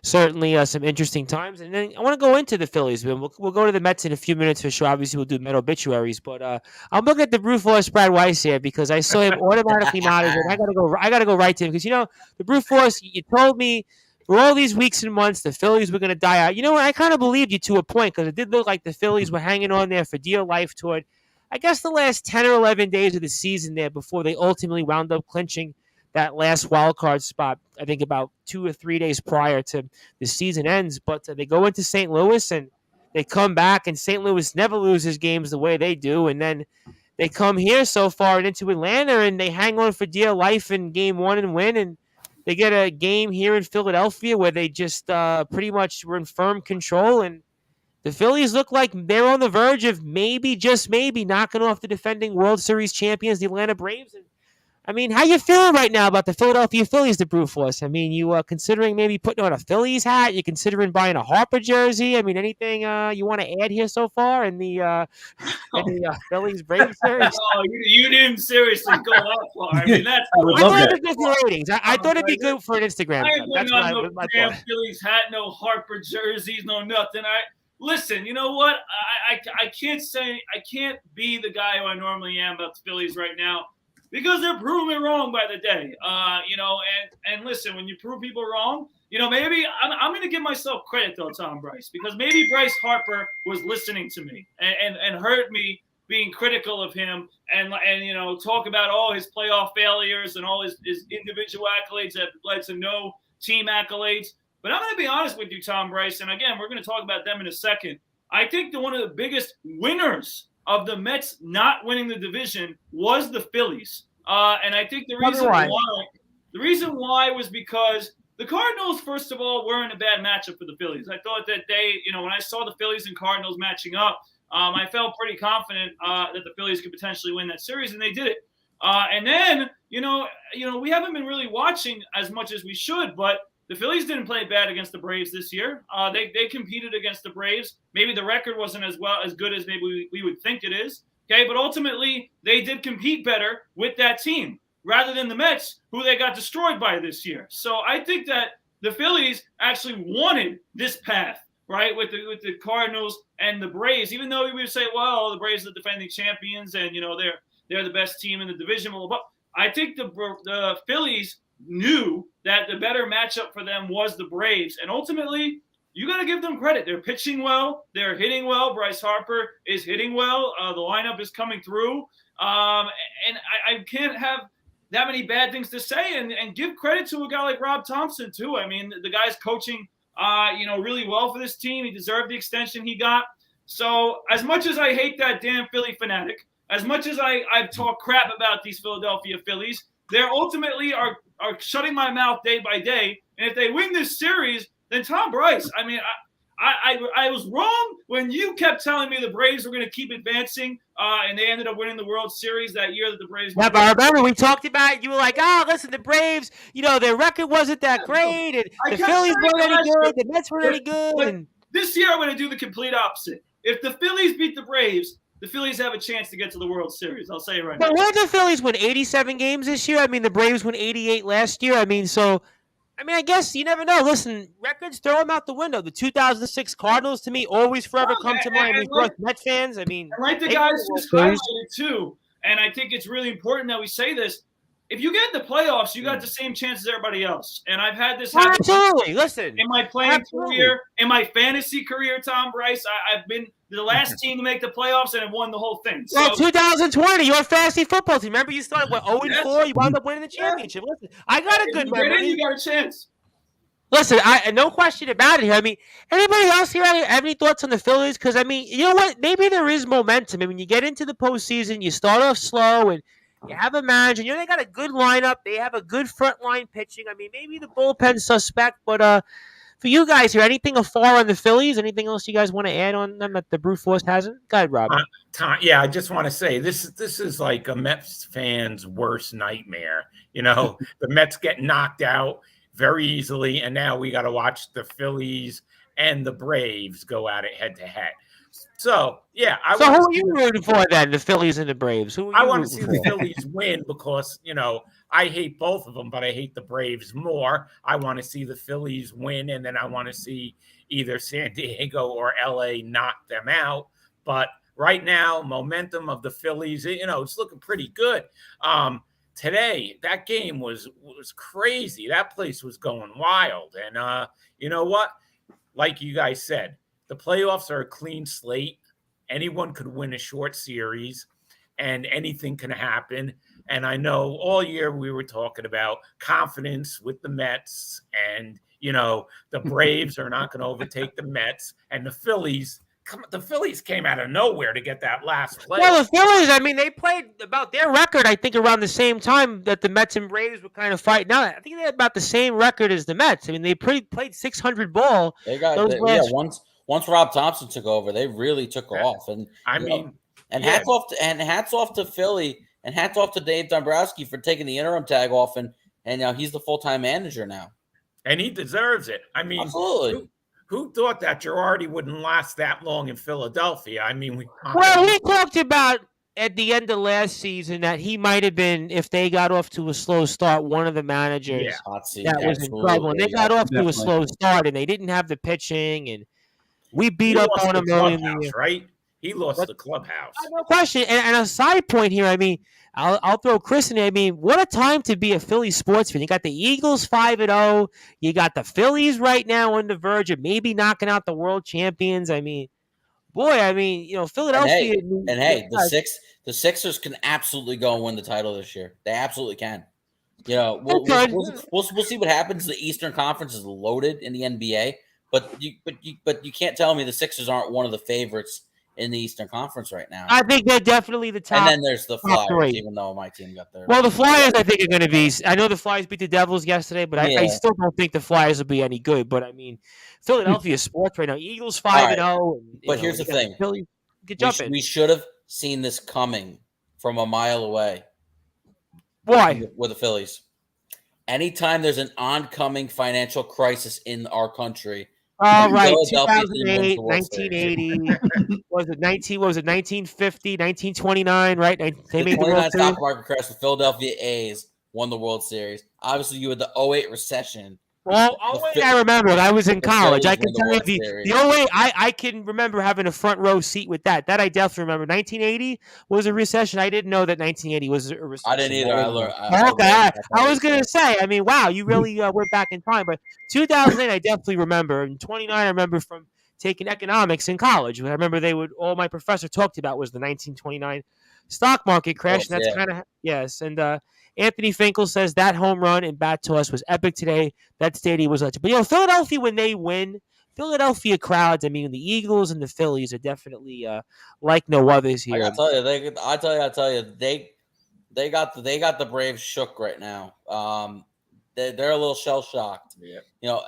[SPEAKER 1] certainly some interesting times. And then I want to go into the Phillies. We'll go to the Mets in a few minutes for sure. Obviously, we'll do Met obituaries, but I'm looking at the Brute Force Brad Weiss here because I saw him automatically nodded. I gotta go right to him because the Brute Force. You told me for all these weeks and months the Phillies were going to die out. You know what? I kind of believed you to a point because it did look like the Phillies were hanging on there for dear life toward, I guess, the last 10 or 11 days of the season there before they ultimately wound up clinching that last wild card spot, I think about 2 or 3 days prior to the season ends. But they go into St. Louis and they come back, and St. Louis never loses games the way they do. And then they come here so far and into Atlanta, and they hang on for dear life in game 1 and win. And they get a game here in Philadelphia where they just pretty much were in firm control. And the Phillies look like they're on the verge of maybe, just maybe, knocking off the defending World Series champions, the Atlanta Braves. And I mean, how you feeling right now about the Philadelphia Phillies, the Brute Force? I mean, you considering maybe putting on a Phillies hat? You considering buying a Harper jersey? I mean, anything you want to add here so far in the Phillies Braves series?
[SPEAKER 3] Oh, you didn't seriously go that far. I mean, that's
[SPEAKER 5] I would love that.
[SPEAKER 1] Ratings. I thought it'd be good for an Instagram.
[SPEAKER 3] I ain't putting on no damn Phillies hat, no Harper jerseys, no nothing. Listen, you know what? I can't be the guy who I normally am about the Phillies right now, because they're proving me wrong by the day. And listen, when you prove people wrong, maybe I'm going to give myself credit though, Tom Bryce, because maybe Bryce Harper was listening to me and heard me being critical of him and talk about all his playoff failures and all his individual accolades that led to no team accolades. But I'm going to be honest with you, Tom Bryce, and again, we're going to talk about them in a second. I think that one of the biggest winners of the Mets not winning the division was the Phillies. And I think the reason why was because the Cardinals, first of all, weren't a bad matchup for the Phillies. I thought that when I saw the Phillies and Cardinals matching up, I felt pretty confident that the Phillies could potentially win that series, and they did it. And then, we haven't been really watching as much as we should, but the Phillies didn't play bad against the Braves this year. They competed against the Braves. Maybe the record wasn't as good as maybe we would think it is. Okay, but ultimately they did compete better with that team rather than the Mets, who they got destroyed by this year. So I think that the Phillies actually wanted this path, right, with the Cardinals and the Braves. Even though we would say, well, the Braves are the defending champions, and they're the best team in the division. But I think the Phillies knew that the better matchup for them was the Braves. And ultimately, you got to give them credit. They're pitching well. They're hitting well. Bryce Harper is hitting well. The lineup is coming through. And I can't have that many bad things to say, and give credit to a guy like Rob Thompson too. I mean, the guy's coaching, really well for this team. He deserved the extension he got. So as much as I hate that damn Philly fanatic, as much as I've talked crap about these Philadelphia Phillies, they're ultimately are shutting my mouth day by day. And if they win this series, then Tom Bryce, I mean, I was wrong when you kept telling me the Braves were going to keep advancing, and they ended up winning the World Series that year that the Braves.
[SPEAKER 1] Yeah, but I remember we talked about it. You were like, listen, the Braves, their record wasn't that great, and the Phillies weren't any good, the Mets weren't any good. And
[SPEAKER 3] this year I'm going to do the complete opposite. If the Phillies beat the Braves, the Phillies have a chance to get to the World Series. I'll say it right now.
[SPEAKER 1] But won't the Phillies win 87 games this year? I mean, the Braves won 88 last year. I mean, I guess you never know. Listen, records, throw them out the window. The 2006 Cardinals, to me, always forever come to mind. Mets fans, I mean.
[SPEAKER 3] And like the guys just highlighted, too, and I think it's really important that we say this. If you get in the playoffs, you got the same chance as everybody else. And I've had this happen.
[SPEAKER 1] Absolutely. Listen.
[SPEAKER 3] In my playing career, in my fantasy career, Tom Bryce, I've been the last team to make the playoffs and have won the whole thing. So,
[SPEAKER 1] well, 2020, your fantasy football team. Remember, you started, 0-4? You wound up winning the championship. Listen, I got a good memory.
[SPEAKER 3] You got a chance.
[SPEAKER 1] Listen, no question about it here. I mean, anybody else here have any thoughts on the Phillies? Because, I mean, you know what? Maybe there is momentum. I mean, you get into the postseason, you start off slow, and you have a manager. They got a good lineup. They have a good front line pitching. I mean, maybe the bullpen's suspect, but for you guys here, anything afar on the Phillies? Anything else you guys want to add on them that the brute force hasn't? Go ahead, Rob.
[SPEAKER 4] Yeah, I just want to say this is like a Mets fan's worst nightmare. The Mets get knocked out very easily, and now we got to watch the Phillies and the Braves go at it head to head. So, yeah.
[SPEAKER 1] Who are you rooting for then, the Phillies and the Braves?
[SPEAKER 4] I want to see the Phillies win because, I hate both of them, but I hate the Braves more. I want to see the Phillies win, and then I want to see either San Diego or L.A. knock them out. But right now, momentum of the Phillies, it's looking pretty good. Today, that game was crazy. That place was going wild. And you know what? Like you guys said, the playoffs are a clean slate. Anyone could win a short series, and anything can happen. And I know all year we were talking about confidence with the Mets, and, the Braves are not going to overtake the Mets, and the Phillies came out of nowhere to get that last play.
[SPEAKER 1] Well, the Phillies, I mean, they played about their record, I think, around the same time that the Mets and Braves were kind of fighting out. I think they had about the same record as the Mets. I mean, they played 600 ball.
[SPEAKER 2] Once Rob Thompson took over, they really took off. And hats off to Philly, and hats off to Dave Dombrowski for taking the interim tag off, and now he's the full-time manager now.
[SPEAKER 4] And he deserves it. I mean,
[SPEAKER 2] absolutely.
[SPEAKER 4] Who thought that Girardi wouldn't last that long in Philadelphia? I mean, we
[SPEAKER 1] talked about at the end of last season that he might have been, if they got off to a slow start, one of the managers that was in trouble. And they got off to a slow start, and they didn't have the pitching, and we beat up on him early in the year.
[SPEAKER 4] Right? He lost the clubhouse.
[SPEAKER 1] No question. And a side point here, I mean, I'll throw Chris in there. I mean, what a time to be a Philly sports fan. You got the Eagles 5-0. You got the Phillies right now on the verge of maybe knocking out the world champions. I mean, Philadelphia.
[SPEAKER 2] The Sixers can absolutely go and win the title this year. They absolutely can. We'll see what happens. The Eastern Conference is loaded in the NBA, but you can't tell me the Sixers aren't one of the favorites in the Eastern Conference right now.
[SPEAKER 1] I think they're definitely the top.
[SPEAKER 2] And then there's the Flyers, even though my team got there.
[SPEAKER 1] Well, the Flyers, I think, are going to be. I know the Flyers beat the Devils yesterday, but I still don't think the Flyers will be any good. But I mean, Philadelphia sports right now. Eagles 5-0.
[SPEAKER 2] But here's the thing:
[SPEAKER 1] Philly,
[SPEAKER 2] we should have seen this coming from a mile away.
[SPEAKER 1] Why?
[SPEAKER 2] With the Phillies. Anytime there's an oncoming financial crisis in our country.
[SPEAKER 1] All right, 2008, 1980. Was it 1950, 1929, right? They made the
[SPEAKER 2] 29 stock market crash. The Philadelphia A's won the World Series. Obviously, you had the 08 recession.
[SPEAKER 1] Well, 08 I remember when I was in college. I can tell you the 08, I can remember having a front row seat with that. That I definitely remember. 1980 was a recession. I didn't know that 1980 was a recession.
[SPEAKER 2] I didn't either.
[SPEAKER 1] I was going to say, I mean, wow, you really went back in time. But 2008, I definitely remember. And 29, I remember from taking economics in college. I remember all my professor talked about was the 1929 stock market crash. And that's kind of, yes. And Anthony Finkel says that home run in bat toss was epic today. That stadium was legend. But Philadelphia, when they win, Philadelphia crowds. I mean, the Eagles and the Phillies are definitely like no others here.
[SPEAKER 2] I tell you, they got the Braves shook right now. They're a little shell shocked.
[SPEAKER 4] Yeah.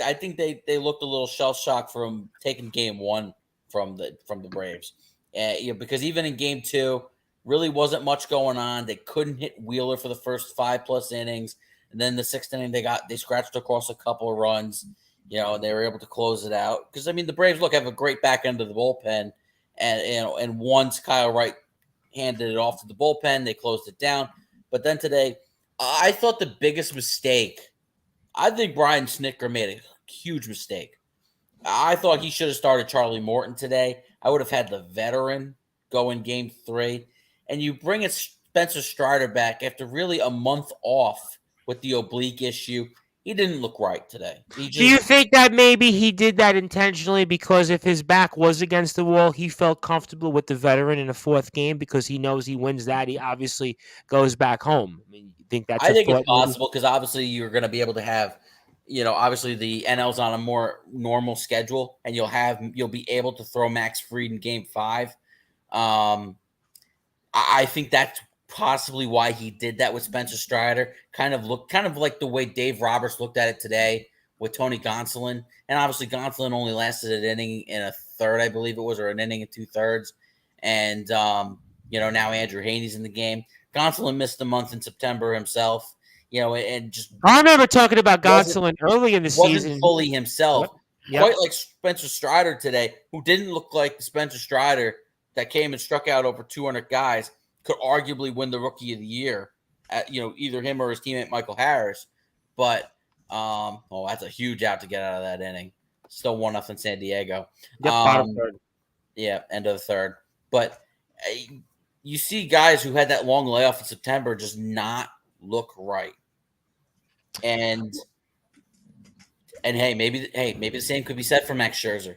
[SPEAKER 2] I think they looked a little shell shocked from taking game 1 from the Braves. Because even in game 2, really wasn't much going on. They couldn't hit Wheeler for the first 5+ innings, and then the 6th inning they scratched across a couple of runs. They were able to close it out because the Braves have a great back end of the bullpen, and once Kyle Wright handed it off to the bullpen, they closed it down. But then today, I thought the biggest mistake, I think Brian Snitker made a huge mistake. I thought he should have started Charlie Morton today. I would have had the veteran go in game 3. And you bring a Spencer Strider back after really a month off with the oblique issue. He didn't look right today.
[SPEAKER 1] Do you think that maybe he did that intentionally because if his back was against the wall, he felt comfortable with the veteran in a 4th game because he knows he wins that, he obviously goes back home? I mean, you think that's
[SPEAKER 2] I think it's possible because obviously you're going to be able to have, obviously the NL's on a more normal schedule, and you'll be able to throw Max Fried in game 5. I think that's possibly why he did that with Spencer Strider. Kind of like the way Dave Roberts looked at it today with Tony Gonsolin. And obviously Gonsolin only lasted an inning and a third, I believe it was, or an inning and 2/3. And, now Andrew Haney's in the game. Gonsolin missed a month in September himself, and just.
[SPEAKER 1] I remember talking about Gonsolin early in the season.
[SPEAKER 2] Wasn't fully himself.
[SPEAKER 1] Yep.
[SPEAKER 2] Quite like Spencer Strider today, who didn't look like the Spencer Strider that came and struck out over 200 guys, could arguably win the Rookie of the Year, either him or his teammate Michael Harris. But that's a huge out to get out of that inning. Still 1-0 San Diego.
[SPEAKER 1] Yep, bottom third.
[SPEAKER 2] Yeah, end of the third. But you see guys who had that long layoff in September just not look right. And maybe the same could be said for Max Scherzer.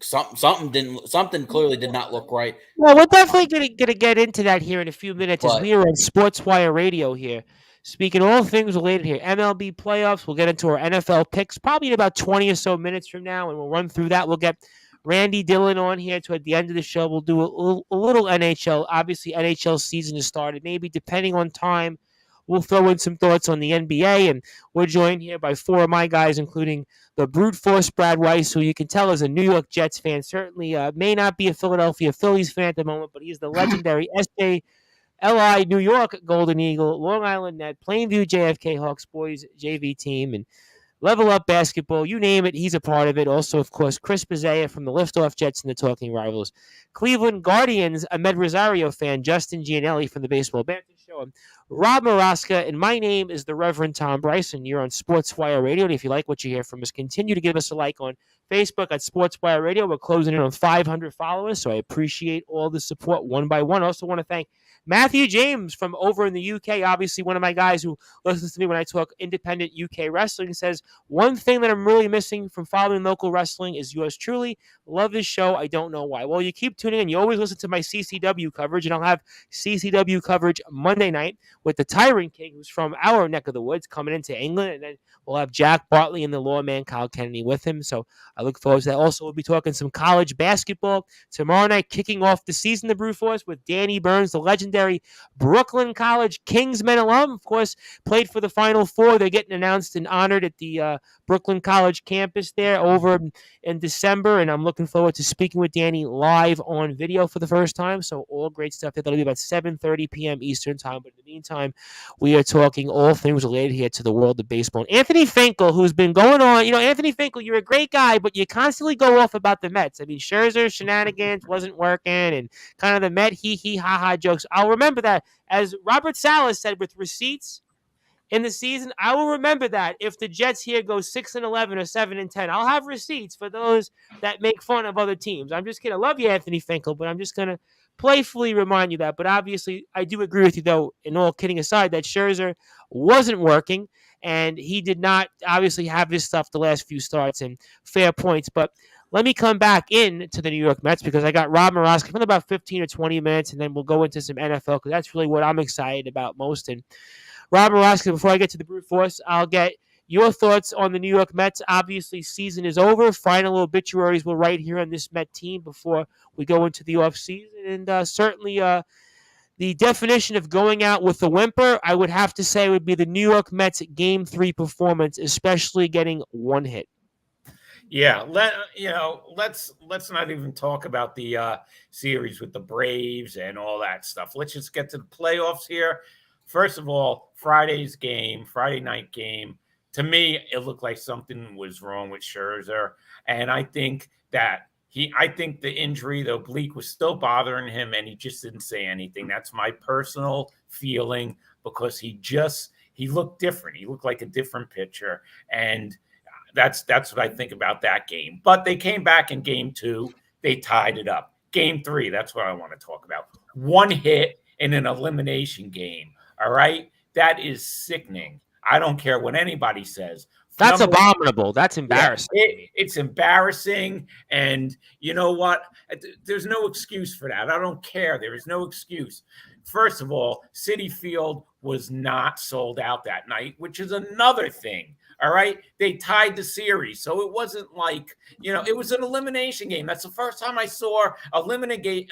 [SPEAKER 2] Something clearly did not look right.
[SPEAKER 1] Well, we're definitely gonna get into that here in a few minutes as we are on Sportswire Radio here. Speaking all things related here, MLB playoffs. We'll get into our NFL picks probably in about 20 or so minutes from now, and we'll run through that. We'll get Randy Dillon on here toward the end of the show. We'll do a little NHL. Obviously, NHL season has started. Maybe depending on time, we'll throw in some thoughts on the NBA, and we're joined here by 4 of my guys, including the brute force Brad Weiss, who you can tell is a New York Jets fan. Certainly may not be a Philadelphia Phillies fan at the moment, but he's the legendary SJLI New York Golden Eagle, Long Island Net, Plainview JFK Hawks boys JV team, and Level Up Basketball. You name it, he's a part of it. Also, of course, Chris Bezea from the Liftoff Jets and the Talking Rivals. Cleveland Guardians, Ahmed Rosario fan, Justin Gianelli from the Baseball Banter Show, and Rob Maraska, and my name is the Reverend Tom Bryson. You're on Sportswire Radio, and if you like what you hear from us, continue to give us a like on Facebook at Sportswire Radio. We're closing in on 500 followers, so I appreciate all the support one by one. I also want to thank Matthew James from over in the UK, obviously one of my guys who listens to me when I talk independent UK wrestling, says, one thing that I'm really missing from following local wrestling is yours truly. Love this show. I don't know why. Well, you keep tuning in. You always listen to my CCW coverage, and I'll have CCW coverage Monday night with the Tyrant King, who's from our neck of the woods, coming into England, and then we'll have Jack Bartley and the lawman Kyle Kennedy with him. So I look forward to that. Also, we'll be talking some college basketball tomorrow night, kicking off the season, the Brute Force, with Danny Burns, the legendary Brooklyn College Kingsmen alum. Of course, played for the Final Four. They're getting announced and honored at the Brooklyn College campus there over in December, and I'm looking forward to speaking with Danny live on video for the first time. So all great stuff there. That'll be about 7:30 p.m. Eastern time. But in the meantime, we are talking all things related here to the world of baseball. And Anthony Finkel, who's been going on, Anthony Finkel, you're a great guy, but you constantly go off about the Mets. I mean, Scherzer shenanigans wasn't working, and kind of the Met hee ha ha jokes. I'll remember that. As Robert Salas said, with receipts in the season, I will remember that if the Jets here go 6-11 or 7-10. I'll have receipts for those that make fun of other teams. I'm just kidding. I love you, Anthony Finkel, but I'm just going to playfully remind you that. But obviously, I do agree with you, though, and all kidding aside, that Scherzer wasn't working, and he did not obviously have his stuff the last few starts, and fair points. But let me come back in to the New York Mets because I got Rob Morosky for about 15 or 20 minutes, and then we'll go into some NFL because that's really what I'm excited about most. And Rob Morosky, before I get to the brute force, I'll get your thoughts on the New York Mets. Obviously, season is over. Final obituaries will write here on this Met team before we go into the offseason. And certainly the definition of going out with a whimper, I would have to say, would be the New York Mets Game 3 performance, especially getting one hit.
[SPEAKER 4] Yeah, let's not even talk about the series with the Braves and all that stuff. Let's just get to the playoffs here. First of all, Friday night game, to me, it looked like something was wrong with Scherzer. And I think that I think the injury, the oblique, was still bothering him, and he just didn't say anything. That's my personal feeling because he looked different. He looked like a different pitcher. And that's what I think about that game. But they came back in game 2. They tied it up. Game 3, that's what I want to talk about. One hit in an elimination game. All right? That is sickening. I don't care what anybody says.
[SPEAKER 1] That's abominable. That's embarrassing.
[SPEAKER 4] Yeah, it's embarrassing. And you know what? There's no excuse for that. I don't care. There is no excuse. First of all, Citi Field was not sold out that night, which is another thing. All right. They tied the series. So it wasn't like, it was an elimination game. That's the first time I saw an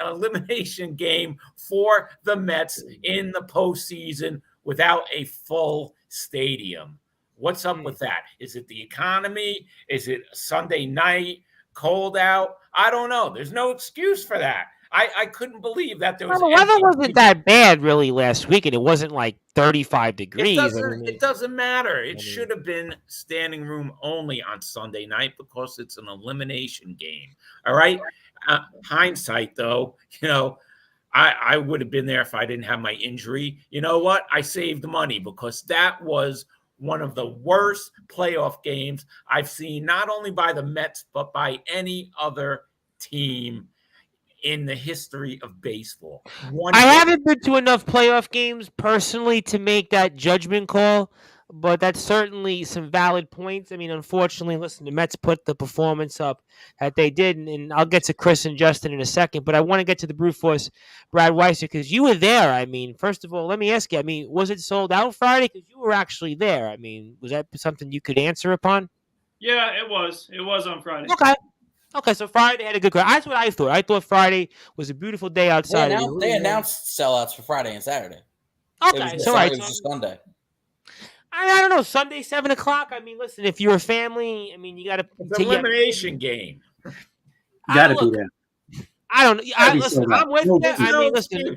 [SPEAKER 4] elimination game for the Mets in the postseason without a full stadium. What's up with that? Is it the economy? Is it Sunday night, cold out? I don't know. There's no excuse for that. I couldn't believe that there was.
[SPEAKER 1] Well, the weather wasn't that bad really last week, and it wasn't like 35 degrees.
[SPEAKER 4] It doesn't matter. It should have been standing room only on Sunday night because it's an elimination game. All right. Hindsight, though, I would have been there if I didn't have my injury. You know what? I saved money because that was one of the worst playoff games I've seen, not only by the Mets, but by any other team in the history of baseball.
[SPEAKER 1] I haven't been to enough playoff games personally to make that judgment call, but that's certainly some valid points. I mean, unfortunately, listen, the Mets put the performance up that they did, and I'll get to Chris and Justin in a second, but I want to get to the brute force, Brad Weiser, because you were there. I mean, first of all, let me ask you, was it sold out Friday? Because you were actually there. I mean, was that something you could answer upon?
[SPEAKER 3] Yeah, it was. It was on Friday.
[SPEAKER 1] Okay, so Friday had a good crowd. That's what I thought. I thought Friday was a beautiful day outside.
[SPEAKER 2] They announced sellouts for Friday and Saturday.
[SPEAKER 1] Okay, so
[SPEAKER 2] it was just Sunday.
[SPEAKER 1] I don't know. Sunday, 7:00. I mean, listen, if you're a family, you got to.
[SPEAKER 4] It's an elimination game.
[SPEAKER 5] You got to be there.
[SPEAKER 1] I don't. Listen, I'm with you. Listen,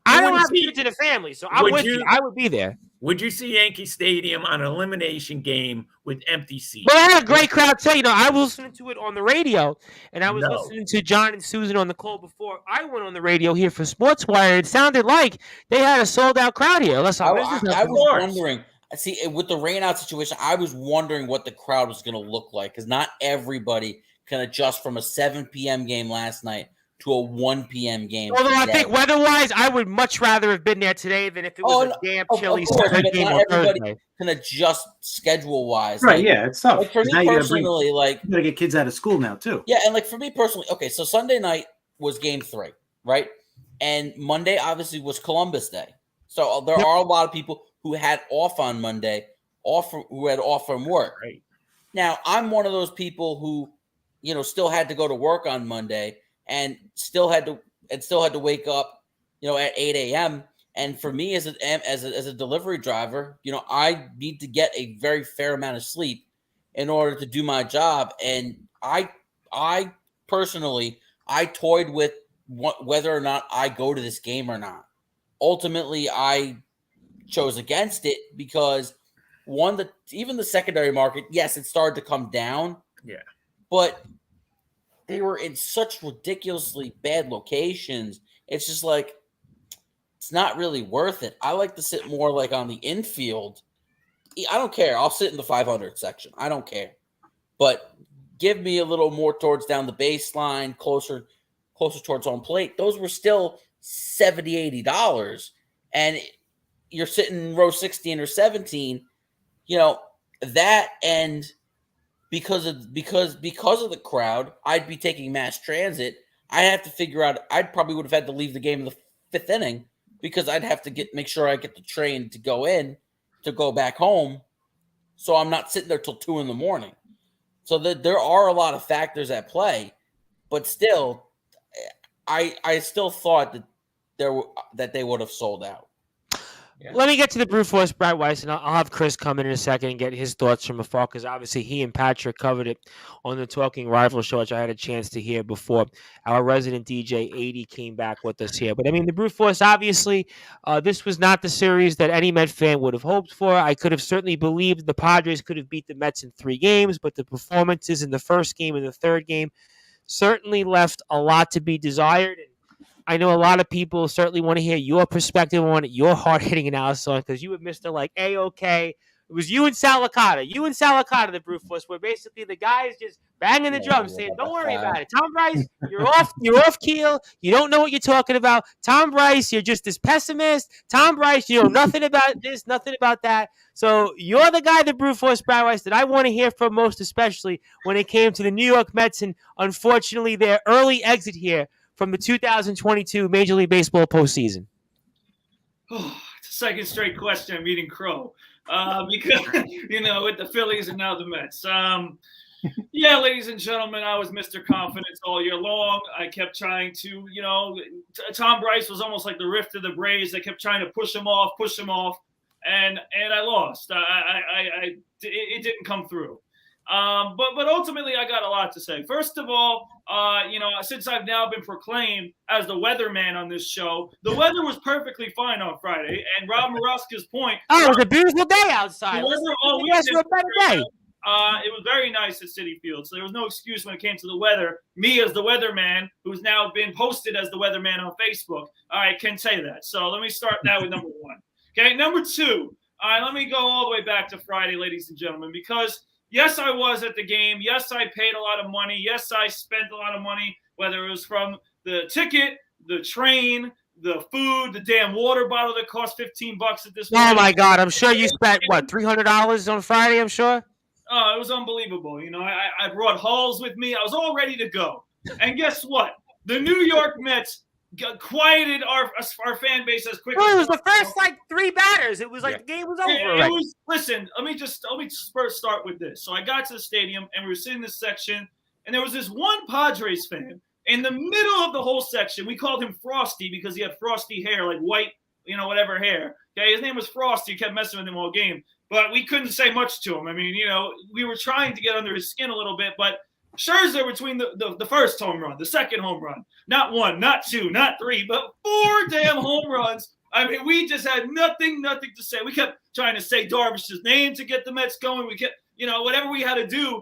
[SPEAKER 1] I don't have kids in the family, so I'm with you. I would be there.
[SPEAKER 4] Would you see Yankee Stadium on an elimination game with empty seats?
[SPEAKER 1] Well, I had a great crowd too. I was listening to it on the radio, and I was listening to John and Susan on the call before I went on the radio here for Sportswire. It sounded like they had a sold-out crowd here.
[SPEAKER 2] I was wondering. See, with the rain-out situation, I was wondering what the crowd was going to look like because not everybody can adjust from a 7 p.m. game last night to a 1 p.m. game.
[SPEAKER 1] Although today. I think weather-wise, I would much rather have been there today than if it was a damn chilly Sunday game on Thursday.
[SPEAKER 2] Can adjust schedule-wise.
[SPEAKER 5] Right, yeah, it's tough.
[SPEAKER 2] For me personally,
[SPEAKER 5] you got to get kids out of school now, too.
[SPEAKER 2] Yeah, and for me personally, okay, so Sunday night was game 3, right? And Monday, obviously, was Columbus Day. So there are a lot of people who had off on Monday, who had off from work.
[SPEAKER 4] Right.
[SPEAKER 2] Now, I'm one of those people who, still had to go to work on Monday and still had to wake up, at 8 a.m. And for me as a delivery driver, I need to get a very fair amount of sleep in order to do my job. And I personally, I toyed with whether or not I go to this game or not. Ultimately, I chose against it because even the secondary market, yes, it started to come down.
[SPEAKER 4] Yeah.
[SPEAKER 2] But they were in such ridiculously bad locations. It's just like, it's not really worth it. I like to sit more like on the infield. I don't care. I'll sit in the 500 section. I don't care. But give me a little more towards down the baseline, closer towards home plate. Those were still $70, $80. And you're sitting row 16 or 17, that and because of the crowd, I'd be taking mass transit. I have to figure out. I probably would have had to leave the game in the 5th inning because I'd have to make sure I get the train to go back home, so I'm not sitting there till 2 a.m. So there are a lot of factors at play, but still, I still thought that they would have sold out.
[SPEAKER 1] Yeah. Let me get to the Brute Force Brad Weiss, and I'll have Chris come in a second and get his thoughts from afar, because obviously he and Patrick covered it on the Talking Rival show, which I had a chance to hear before our resident DJ 80 came back with us here. But I mean, the Brute Force, obviously, this was not the series that any Met fan would have hoped for. I could have certainly believed the Padres could have beat the Mets in 3 games, but the performances in the first game and the third game certainly left a lot to be desired. I know a lot of people certainly want to hear your perspective on it, your hard-hitting analysis on it, because you and Mr. like A-OK. It was you and Salicata, the Brute Force, where basically the guys just banging the drums saying, don't worry about it. Tom Bryce, you're off keel. You don't know what you're talking about. Tom Bryce, you're just this pessimist. Tom Bryce, you know nothing about this, nothing about that. So you're the guy, the Brute Force Brad Weiss, that I want to hear from most, especially when it came to the New York Mets and, unfortunately, their early exit here from the 2022 Major League Baseball postseason.
[SPEAKER 3] Oh, it's a second straight question I'm eating crow. Because, with the Phillies and now the Mets. Yeah, ladies and gentlemen, I was Mr. Confidence all year long. I kept trying to, Tom Bryce was almost like the rift of the Braves. I kept trying to push him off, and I lost. It didn't come through. But ultimately, I got a lot to say. First of all, since I've now been proclaimed as the weatherman on this show, the weather was perfectly fine on Friday. And Rob Moroska's point.
[SPEAKER 1] Oh, it was a beautiful day outside.
[SPEAKER 3] The weather all weekend, a better day. It was very nice at Citi Field, so there was no excuse when it came to the weather. Me as the weatherman, who's now been posted as the weatherman on Facebook, I can say that. So let me start that with number 1. Okay, number 2. All right, let me go all the way back to Friday, ladies and gentlemen, because yes, I was at the game. Yes, I paid a lot of money. Yes, I spent a lot of money, whether it was from the ticket, the train, the food, the damn water bottle that cost $15 at this point.
[SPEAKER 1] Oh, my God. I'm sure you spent, $300 on Friday, I'm sure?
[SPEAKER 3] Oh, it was unbelievable. I brought Halls with me. I was all ready to go. And guess what? The New York Mets quieted our fan base as quickly.
[SPEAKER 1] Well, it was the first 3 batters. It was the game was over.
[SPEAKER 3] Listen, let me first start with this. So I got to the stadium and we were sitting in this section, and there was this one Padres fan in the middle of the whole section. We called him Frosty because he had frosty hair, like white, whatever hair. Okay, his name was Frosty. We kept messing with him all game, but we couldn't say much to him. I mean, we were trying to get under his skin a little bit, but Scherzer between the first home run, the second home run, not 1, not 2, not 3, but 4 damn home runs. I mean, we just had nothing to say. We kept trying to say Darvish's name to get the Mets going. We kept, whatever we had to do,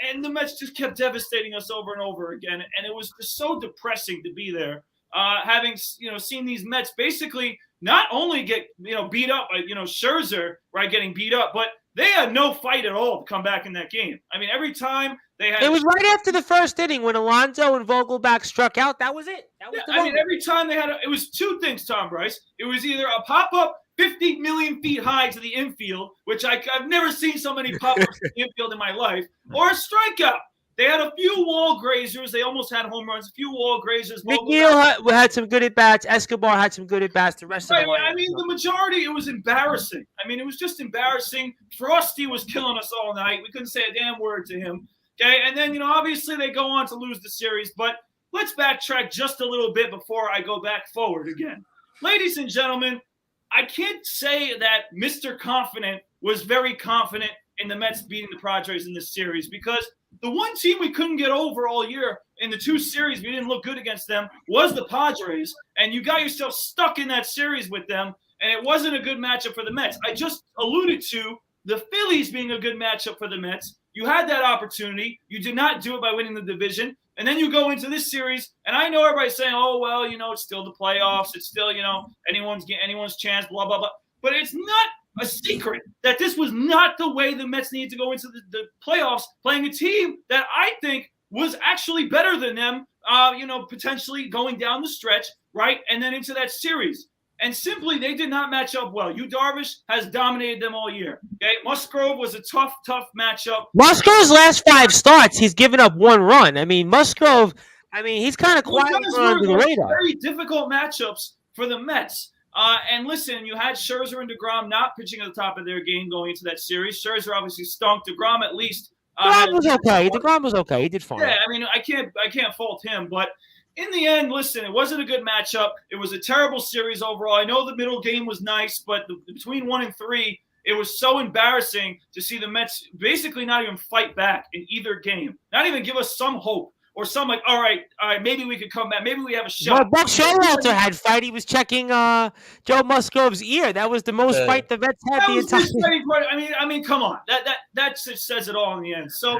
[SPEAKER 3] and the Mets just kept devastating us over and over again. And it was just so depressing to be there, having seen these Mets basically not only get beat up by Scherzer, right, getting beat up, but they had no fight at all to come back in that game. I mean, every time they had.
[SPEAKER 1] It was right after the first inning when Alonso and Vogelbach struck out. That was it. That was the moment.
[SPEAKER 3] Every time they had. It was 2 things, Tom Bryce. It was either a pop up 50 million feet high to the infield, which I've never seen so many pop ups to the infield in my life, or a strikeout. They had a few wall grazers. They almost had home runs. A few wall grazers.
[SPEAKER 1] McNeil had some good at-bats. Escobar had some good at-bats. The rest of the
[SPEAKER 3] I mean, the majority, it was embarrassing. I mean, it was just embarrassing. Frosty was killing us all night. We couldn't say a damn word to him. Okay, and then, obviously they go on to lose the series. But let's backtrack just a little bit before I go back forward again. Ladies and gentlemen, I can't say that Mr. Confident was very confident in the Mets beating the Padres in this series, because the one team we couldn't get over all year in the 2 series, we didn't look good against them, was the Padres. And you got yourself stuck in that series with them, and it wasn't a good matchup for the Mets. I just alluded to the Phillies being a good matchup for the Mets. You had that opportunity. You did not do it by winning the division. And then you go into this series, and I know everybody's saying, oh, well, it's still the playoffs. It's still, anyone's chance, blah, blah, blah. But it's not a secret that this was not the way the Mets needed to go into the playoffs, playing a team that I think was actually better than them, potentially going down the stretch, right? And then into that series. And simply, they did not match up well. Yu Darvish has dominated them all year. Okay, Musgrove was a tough matchup.
[SPEAKER 1] Musgrove's last 5 starts, he's given up 1 run. I mean, Musgrove, he's kind of quietly going under the radar.
[SPEAKER 3] Very difficult matchups for the Mets. And listen, you had Scherzer and DeGrom not pitching at the top of their game going into that series. Scherzer obviously stunk. DeGrom at least.
[SPEAKER 1] DeGrom was okay. DeGrom was okay. He did fine.
[SPEAKER 3] Yeah, I mean, I can't fault him, but in the end, listen, it wasn't a good matchup. It was a terrible series overall. I know the middle game was nice, but between 1 and 3, it was so embarrassing to see the Mets basically not even fight back in either game, not even give us some hope or some like, all right, maybe we could come back. Maybe we have a shot.
[SPEAKER 1] Well, Buck Showalter had fight. He was checking Joe Musgrove's ear. That was the most fight the Mets had the entire.
[SPEAKER 3] I mean, come on. That says it all in the end. So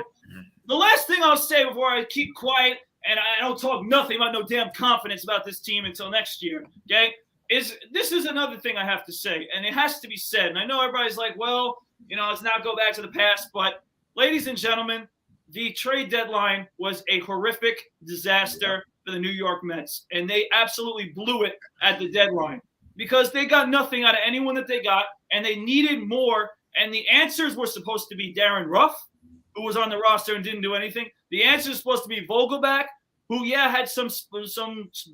[SPEAKER 3] the last thing I'll say before I keep quiet and I don't talk nothing about no damn confidence about this team until next year, okay, this is another thing I have to say, and it has to be said. And I know everybody's like, well, let's not go back to the past. But ladies and gentlemen, the trade deadline was a horrific disaster for the New York Mets, and they absolutely blew it at the deadline because they got nothing out of anyone that they got, and they needed more. And the answers were supposed to be Darren Ruff, who was on the roster and didn't do anything. The answer is supposed to be Vogelback, who, had some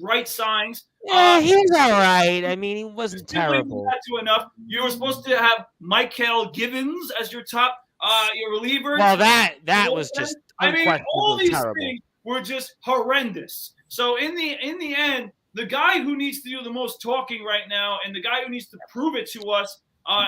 [SPEAKER 3] bright signs.
[SPEAKER 1] Yeah, he was all right. I mean, he wasn't terrible.
[SPEAKER 3] Not to enough. You were supposed to have Michael Givens as your top your reliever.
[SPEAKER 1] Well, that was just
[SPEAKER 3] all these
[SPEAKER 1] terrible.
[SPEAKER 3] things were just horrendous. So in the end, the guy who needs to do the most talking right now and the guy who needs to prove it to us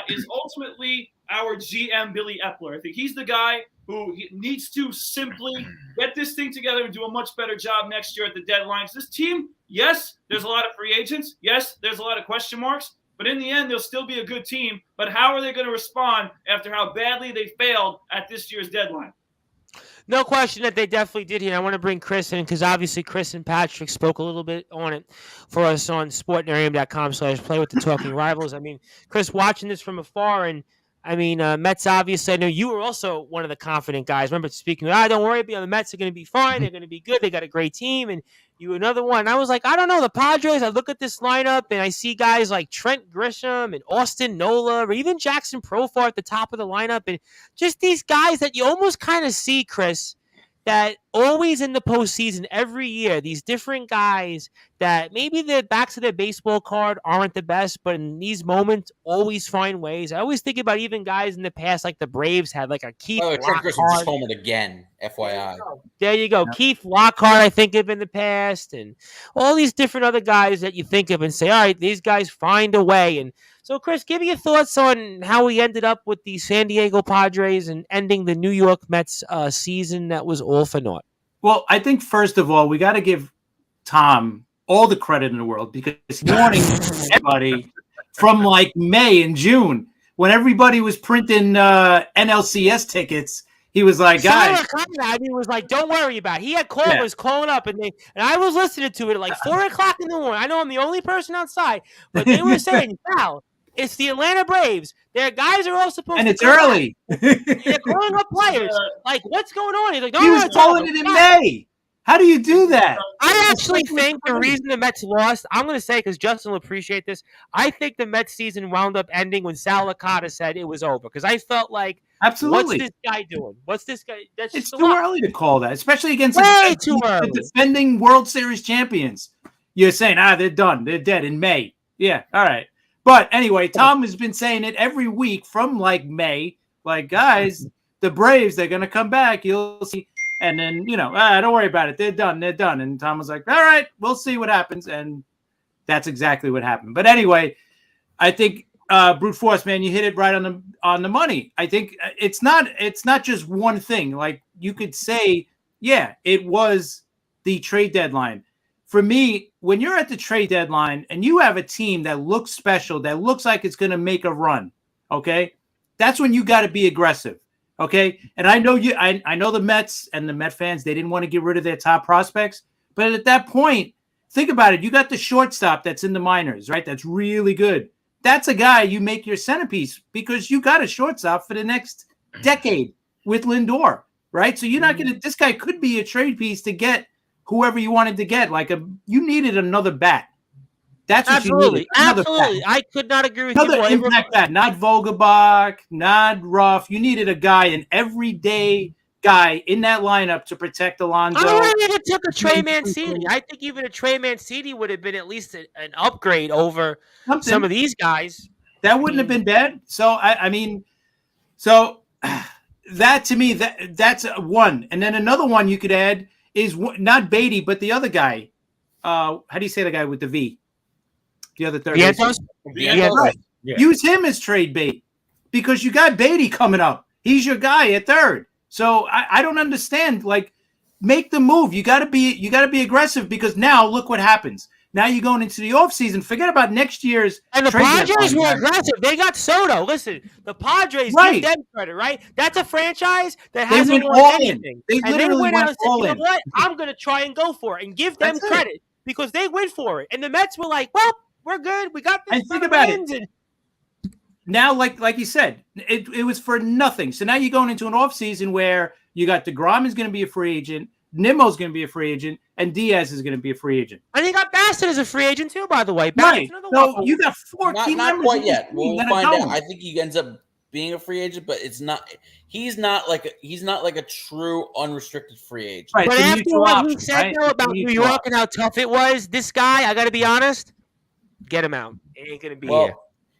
[SPEAKER 3] is ultimately our GM, Billy Epler. I think he's the guy who needs to simply get this thing together and do a much better job next year at the deadlines. This team, yes, there's a lot of free agents. Yes, there's a lot of question marks. But in the end, they'll still be a good team. But how are they going to respond after how badly they failed at this year's deadline?
[SPEAKER 1] No question that they definitely did here. I want to bring Chris in because obviously Chris and Patrick spoke a little bit on it for us on sportnarium.com/play with the Talking Rivals. I mean, Chris, watching this from afar, and Mets obviously, I know you were also one of the confident guys. Remember speaking, don't worry, the Mets are going to be fine. They're going to be good. They got a great team. And you another one. And I was like, I don't know. The Padres, I look at this lineup and I see guys like Trent Grisham and Austin Nola or even Jackson Profar at the top of the lineup. And just these guys that you almost kind of see, Chris, that always in the postseason every year, these different guys that maybe their backs of their baseball card aren't the best, but in these moments always find ways. I always think about even guys in the past, like the Braves had like a Keith
[SPEAKER 2] Trent Grisham just homered again, FYI.
[SPEAKER 1] There you go. Yeah. Keith Lockhart, I think of in the past, and all these different other guys that you think of and say, all right, these guys find a way. And so, Chris, give me your thoughts on how we ended up with the San Diego Padres and ending the New York Mets season that was all for naught.
[SPEAKER 5] Well, I think, first of all, we got to give Tom all the credit in the world because he's warning everybody from like May and June when everybody was printing NLCS tickets. He was like, guys.
[SPEAKER 1] He was like, don't worry about it. He had callers calling up, and I was listening to it at like 4 o'clock in the morning. I know I'm the only person outside, but they were saying, Val, it's the Atlanta Braves. Their guys are all supposed
[SPEAKER 5] and
[SPEAKER 1] to.
[SPEAKER 5] And it's early.
[SPEAKER 1] They're calling up players. Like, what's going on? He's like,
[SPEAKER 5] he was calling it in May. How do you do that?
[SPEAKER 1] I actually think the reason the Mets lost, I'm going to say, because Justin will appreciate this, I think the Mets season wound up ending when Sal Licata said it was over. Because I felt like,
[SPEAKER 5] absolutely,
[SPEAKER 1] what's this guy doing? What's this guy?
[SPEAKER 5] It's too early to call that, especially against
[SPEAKER 1] the
[SPEAKER 5] defending World Series champions. You're saying, they're done. They're dead in May. Yeah, all right. But anyway, Tom has been saying it every week from like May. Like, guys, the Braves, they're going to come back. You'll see. And then, don't worry about it. They're done. They're done. And Tom was like, all right, we'll see what happens. And that's exactly what happened. But anyway, I think brute force, man, you hit it right on the money. I think it's not just one thing. Like you could say, yeah, it was the trade deadline. For me, when you're at the trade deadline and you have a team that looks special, that looks like it's going to make a run, okay, that's when you got to be aggressive. Okay, and I know I know the Mets and the Met fans, they didn't want to get rid of their top prospects. But at that point, think about it. You got the shortstop that's in the minors, right? That's really good. That's a guy you make your centerpiece because you got a shortstop for the next decade with Lindor, right? So you're not going to – this guy could be a trade piece to get whoever you wanted to get. You needed another bat. That's what you needed.
[SPEAKER 1] Absolutely. I could not agree with you
[SPEAKER 5] Another
[SPEAKER 1] more.
[SPEAKER 5] impact bat, not Vogelbach, not Ruff. You needed a guy, an everyday guy in that lineup to protect Alonso.
[SPEAKER 1] I don't even took a Trey Mancini. I think even a Trey Mancini would have been at least an upgrade over some of these guys.
[SPEAKER 5] That wouldn't have been bad. So I mean, so that to me that's one. And then another one you could add is not Beatty, but the other guy. How do you say the guy with the V? The other third.
[SPEAKER 1] Right.
[SPEAKER 4] Yeah.
[SPEAKER 5] Use him as trade bait because you got Beatty coming up. He's your guy at third. So I don't understand. Like, make the move. You got to be aggressive because now look what happens. Now you're going into the offseason. Forget about next year's.
[SPEAKER 1] And the Padres were aggressive. They got Soto. Listen, the Padres give them credit, right? That's a franchise that hasn't won anything.
[SPEAKER 5] They literally went all in.
[SPEAKER 1] You know what? I'm going to try and go for it and give them credit because they went for it. And the Mets were like, well, we're good. We got this.
[SPEAKER 5] And think about it. Now, like you said, it was for nothing. So now you're going into an offseason where you got DeGrom is going to be a free agent, Nimmo's going to be a free agent, and Diaz is going to be a free agent.
[SPEAKER 1] And you got Bassett as a free agent too, by the way.
[SPEAKER 5] Right. So you got 14
[SPEAKER 2] not
[SPEAKER 5] members.
[SPEAKER 2] Quite yet. We'll find out. I think he ends up being a free agent, but it's not. He's not like a true unrestricted free agent.
[SPEAKER 1] Right. But after what he said though about New York and how tough it was, this guy, I got to be honest, get him out. It ain't going to be here.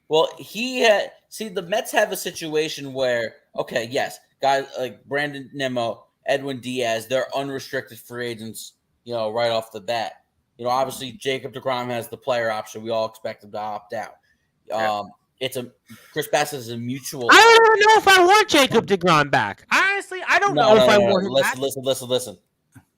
[SPEAKER 2] Well, the Mets have a situation where, okay, yes, guys like Brandon Nimmo, Edwin Diaz, they're unrestricted free agents, right off the bat. Obviously Jacob deGrom has the player option. We all expect him to opt out. Chris Bassett is a mutual.
[SPEAKER 1] I don't even know if I want Jacob deGrom back. Honestly, I don't know if I want him back.
[SPEAKER 2] Listen.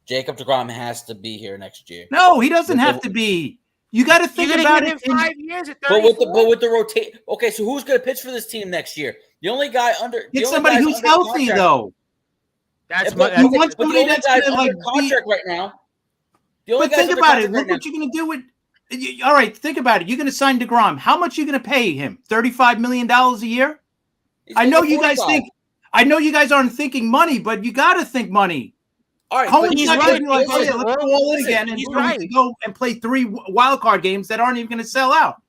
[SPEAKER 2] Jacob deGrom has to be here next year.
[SPEAKER 5] No, he doesn't have to be. You got to think about it.
[SPEAKER 1] 5 years at 34?
[SPEAKER 2] But with the rotate. Okay, so who's going to pitch for this team next year? The only guy under.
[SPEAKER 5] Get somebody who's healthy, though.
[SPEAKER 2] You want somebody that's under contract right now.
[SPEAKER 5] But think about it. Look what you're going to do with. All right, think about it. You're going to sign DeGrom. How much are you going to pay him? $35 million a year? I know you guys think. I know you guys aren't thinking money, but you got to think money.
[SPEAKER 2] All right,
[SPEAKER 5] Cohen's not going to be like, let's go all in again and go and play 3 wild card games that aren't even going to sell out.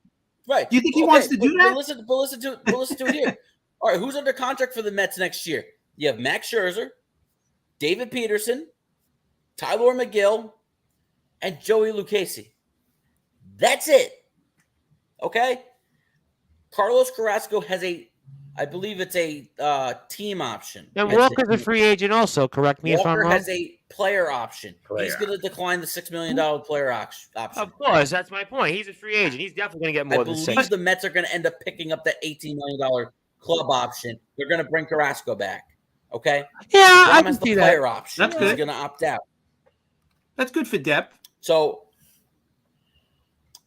[SPEAKER 2] Right?
[SPEAKER 5] Do you think he wants to do that?
[SPEAKER 2] But listen to it here. All right, who's under contract for the Mets next year? You have Max Scherzer, David Peterson, Tyler McGill, and Joey Lucchesi. That's it. Okay. Carlos Carrasco has I believe it's a team option.
[SPEAKER 1] And Walker's a free agent also, correct me if I'm wrong.
[SPEAKER 2] Walker has a player option. He's going to decline the $6 million player option.
[SPEAKER 1] Of course, that's my point. He's a free agent. He's definitely going to get more than 6.
[SPEAKER 2] I believe the Mets are going to end up picking up that $18 million club option. They're going to bring Carrasco back. Okay?
[SPEAKER 1] Yeah, I can see that.
[SPEAKER 2] Player option.
[SPEAKER 5] That's good.
[SPEAKER 2] He's going to opt out.
[SPEAKER 5] That's good for depth.
[SPEAKER 2] So,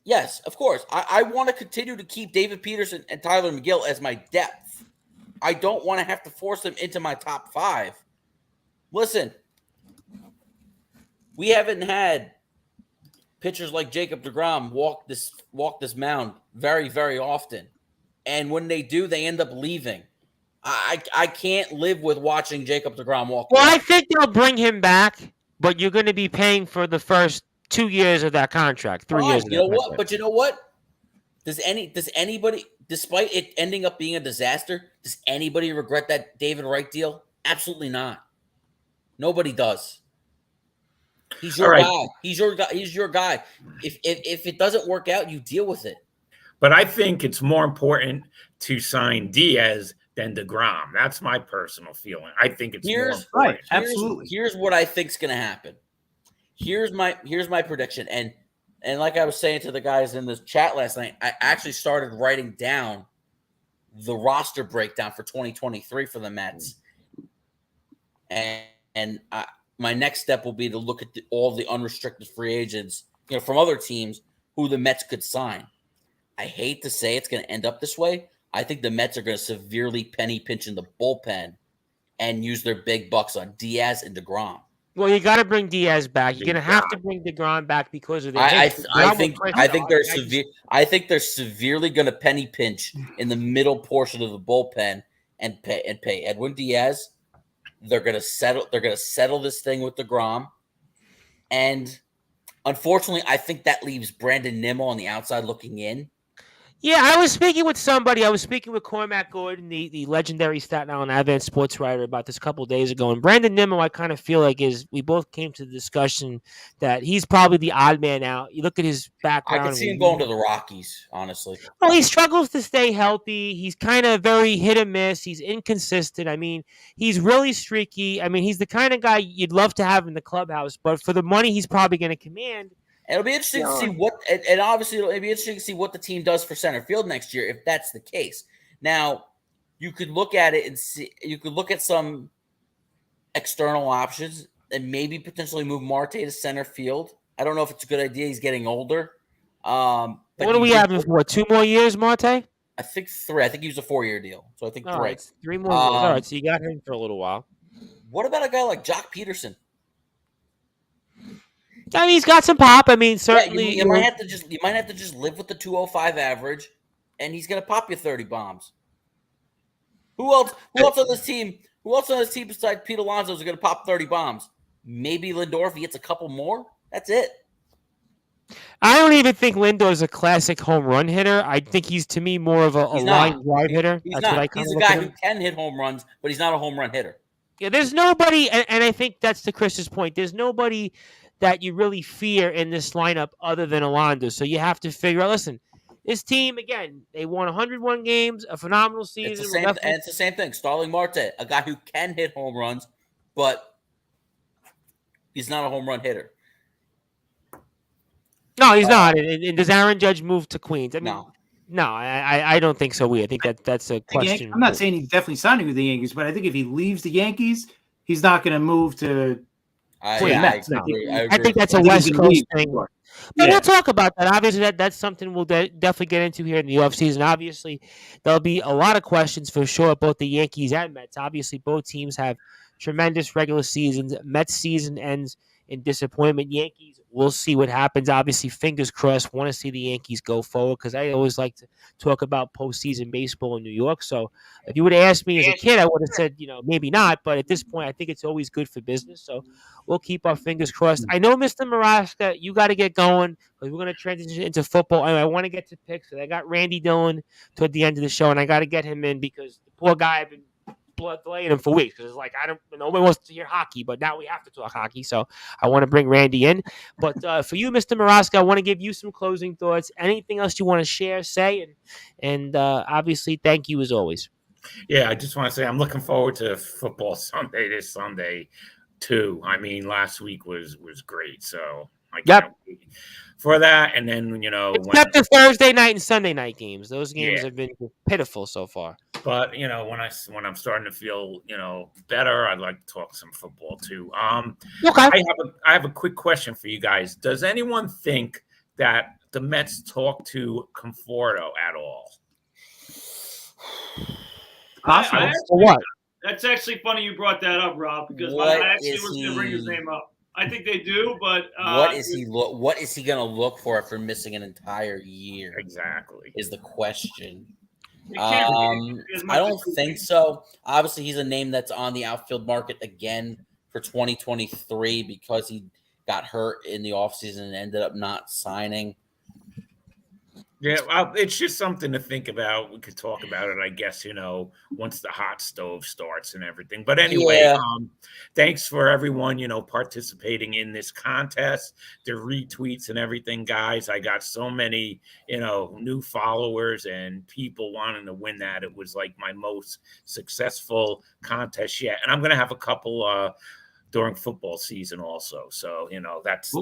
[SPEAKER 2] yes, of course. I want to continue to keep David Peterson and Tyler McGill as my depth. I don't want to have to force them into my top 5. Listen, we haven't had pitchers like Jacob deGrom walk this mound very, very often. And when they do, they end up leaving. I can't live with watching Jacob deGrom walk.
[SPEAKER 1] Well, I think they'll bring him back, but you're going to be paying for the first 2 years of that contract, 3 years.
[SPEAKER 2] You know what? But you know what? Does anybody, despite it ending up being a disaster, does anybody regret that David Wright deal? Absolutely not. Nobody does. He's your guy. He's your guy. He's your guy. If it doesn't work out, you deal with it.
[SPEAKER 4] But I think it's more important to sign Diaz than DeGrom. That's my personal feeling. I think it's more important.
[SPEAKER 5] Right. Absolutely.
[SPEAKER 2] Here's what I think's going to happen. Here's my prediction. And like I was saying to the guys in the chat last night, I actually started writing down the roster breakdown for 2023 for the Mets. And my next step will be to look at all the unrestricted free agents, from other teams who the Mets could sign. I hate to say it's going to end up this way. I think the Mets are going to severely penny pinch in the bullpen and use their big bucks on Diaz and DeGrom.
[SPEAKER 1] Well, you got to bring Diaz back. You're going to have to bring DeGrom back because of the.
[SPEAKER 2] I think they're severely going to penny pinch in the middle portion of the bullpen and pay Edwin Diaz. They're going to settle this thing with DeGrom, and Unfortunately, I think that leaves Brandon Nimmo on the outside looking in.
[SPEAKER 1] Yeah, I was speaking with somebody. I was speaking with Cormac Gordon, the legendary Staten Island Advent sports writer, about this a couple of days ago. And Brandon Nimmo, I kind of feel like we both came to the discussion that he's probably the odd man out. You look at his
[SPEAKER 2] I could
[SPEAKER 1] background.
[SPEAKER 2] see him going to the Rockies, honestly.
[SPEAKER 1] Well, he struggles to stay healthy. He's kind of very hit or miss. He's inconsistent. I mean, he's really streaky. I mean, he's the kind of guy you'd love to have in the clubhouse, but for the money he's probably going to command.
[SPEAKER 2] It'll be interesting to see what, and obviously it'll be interesting to see what the team does for center field next year if that's the case. Now, you could look at it and see. You could look at some external options and maybe potentially move Marte to center field. I don't know if it's a good idea. He's getting older.
[SPEAKER 1] What do we have him for? 2 more years, Marte?
[SPEAKER 2] I think 3. I think he was a 4-year deal. So I think 3.
[SPEAKER 1] Right, 3 more years. All right, so you got him for a little while.
[SPEAKER 2] What about a guy like Jock Peterson?
[SPEAKER 1] I mean, he's got some pop. I mean, certainly
[SPEAKER 2] you might have to just live with the 205 average, and he's gonna pop you 30 bombs. Who else on this team? Who else on this team besides Pete Alonso is gonna pop 30 bombs? Maybe Lindor if he hits a couple more. That's it.
[SPEAKER 1] I don't even think Lindor's a classic home run hitter. I think he's, to me, more of a line drive hitter.
[SPEAKER 2] He's
[SPEAKER 1] That's
[SPEAKER 2] not.
[SPEAKER 1] what I
[SPEAKER 2] He's a guy who can hit home runs, but he's not a home run hitter.
[SPEAKER 1] Yeah, there's nobody, and I think that's to Chris's point. There's nobody that you really fear in this lineup other than Alonso. So you have to figure out, listen, this team, again, they won 101 games, a phenomenal season.
[SPEAKER 2] It's the same thing. Starling Marte, a guy who can hit home runs, but he's not a home run hitter.
[SPEAKER 1] No, he's not. And does Aaron Judge move to Queens? I mean,
[SPEAKER 2] No.
[SPEAKER 1] I don't think so. I think that's a question.
[SPEAKER 5] I'm not saying he's definitely signing with the Yankees, but I think if he leaves the Yankees, he's not going to move to
[SPEAKER 2] I agree.
[SPEAKER 1] I think that's a West Coast thing. But we'll talk about that. Obviously, that's something we'll definitely get into here in the offseason. Obviously, there'll be a lot of questions for sure, both the Yankees and Mets. Obviously, both teams have tremendous regular seasons. Mets season ends in disappointment. Yankees, we'll see what happens. Obviously, fingers crossed. Want to see the Yankees go forward because I always like to talk about postseason baseball in New York. So if you would have asked me as a kid, I would have said, maybe not. But at this point, I think it's always good for business. So we'll keep our fingers crossed. I know, Mr. Maraska, you got to get going because we're going to transition into football. I want to get to picks. I got Randy Dillon toward the end of the show, and I got to get him in because the poor guy, I've been delaying him for weeks because it's like nobody wants to hear hockey, but now we have to talk hockey, so I want to bring Randy in. But for you, Mr. Maraska, I want to give you some closing thoughts. Anything else you want to share, say, and obviously, thank you as always.
[SPEAKER 4] Yeah, I just want to say I'm looking forward to football Sunday this Sunday too. I mean, last week was great, so I can't wait for that. And then
[SPEAKER 1] except the Thursday night and Sunday night games, those games have been pitiful so far.
[SPEAKER 4] But when I'm starting to feel better, I'd like to talk some football too.
[SPEAKER 1] Okay.
[SPEAKER 4] I have a quick question for you guys. Does anyone think that the Mets talk to Conforto at all?
[SPEAKER 5] Possible.
[SPEAKER 1] What?
[SPEAKER 3] That's actually funny you brought that up, Rob, because I actually was going to bring his name up. I think they do, but
[SPEAKER 2] what is he going to look for after missing an entire year?
[SPEAKER 4] Exactly
[SPEAKER 2] is the question.
[SPEAKER 3] I
[SPEAKER 2] don't think so. Obviously, he's a name that's on the outfield market again for 2023 because he got hurt in the offseason and ended up not signing.
[SPEAKER 4] Yeah, well, it's just something to think about. We could talk about it, I guess, once the hot stove starts and everything. But anyway, thanks for everyone, participating in this contest, the retweets and everything, guys. I got so many, new followers and people wanting to win that. It was like my most successful contest yet. And I'm going to have a couple during football season also. So, that's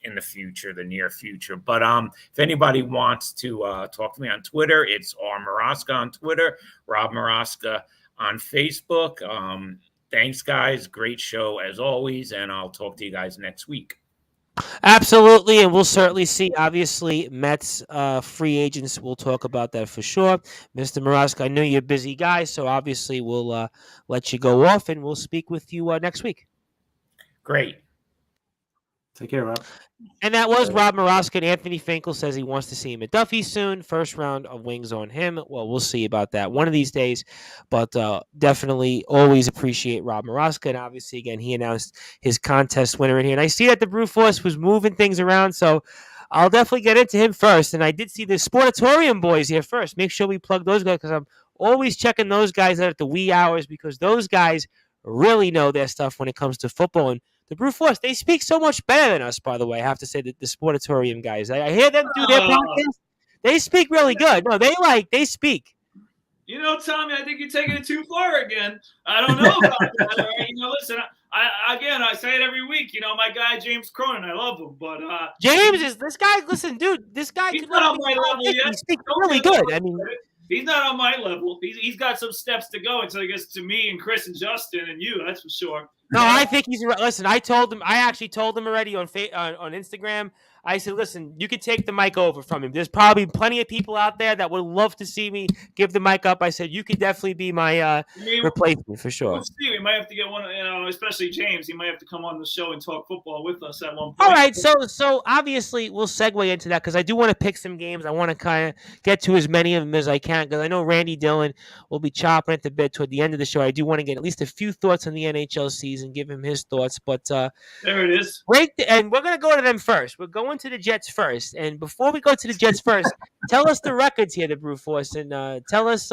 [SPEAKER 4] in the future, the near future. But if anybody wants to talk to me on Twitter, it's R Maraska on Twitter, Rob Maraska on Facebook. Thanks, guys. Great show as always. And I'll talk to you guys next week.
[SPEAKER 1] Absolutely. And we'll certainly see, obviously, Mets free agents. We'll talk about that for sure. Mr. Maraska, I know you're a busy guy, so obviously we'll let you go off and we'll speak with you next week.
[SPEAKER 4] Great.
[SPEAKER 5] Take care, Rob.
[SPEAKER 1] And that was Rob Moroska. And Anthony Finkel says he wants to see him at Duffy soon. First round of wings on him. Well, we'll see about that one of these days. But definitely always appreciate Rob Moroska. And obviously, again, he announced his contest winner in here. And I see that the Brew Force was moving things around. So I'll definitely get into him first. And I did see the Sportatorium boys here first. Make sure we plug those guys because I'm always checking those guys out at the wee hours because those guys really know their stuff when it comes to football. And the Brew Force, they speak so much better than us, by the way. I have to say that the Sportatorium guys. I hear them do their podcast. They speak really good. No, they speak.
[SPEAKER 3] You know, Tommy, I think you're taking it too far again. I don't know about that. Right? You know, listen, I say it every week. You know, my guy James Cronin, I love him, but
[SPEAKER 1] James is this guy. Listen, dude, this guy.
[SPEAKER 3] He's not on my level yet.
[SPEAKER 1] He speaks really good. I mean,
[SPEAKER 3] he's not on my level. He's got some steps to go until he gets to me and Chris and Justin and you. That's for sure.
[SPEAKER 1] No, I think he's. Listen, I actually told him already on Instagram. I said, listen, you could take the mic over from him. There's probably plenty of people out there that would love to see me give the mic up. I said, you could definitely be my replacement for sure.
[SPEAKER 3] We'll see. We might have to get one, you know, especially James. He might have to come on the show and talk football with us at one point.
[SPEAKER 1] All right, so obviously we'll segue into that because I do want to pick some games. I want to kind of get to as many of them as I can because I know Randy Dillon will be chopping at the bit toward the end of the show. I do want to get at least a few thoughts on the NHL season, give him his thoughts. But
[SPEAKER 3] there it is.
[SPEAKER 1] And we're going to go to them first. We're going to the Jets first. And before we go to the Jets first, tell us the records here, the Brew Force, and tell us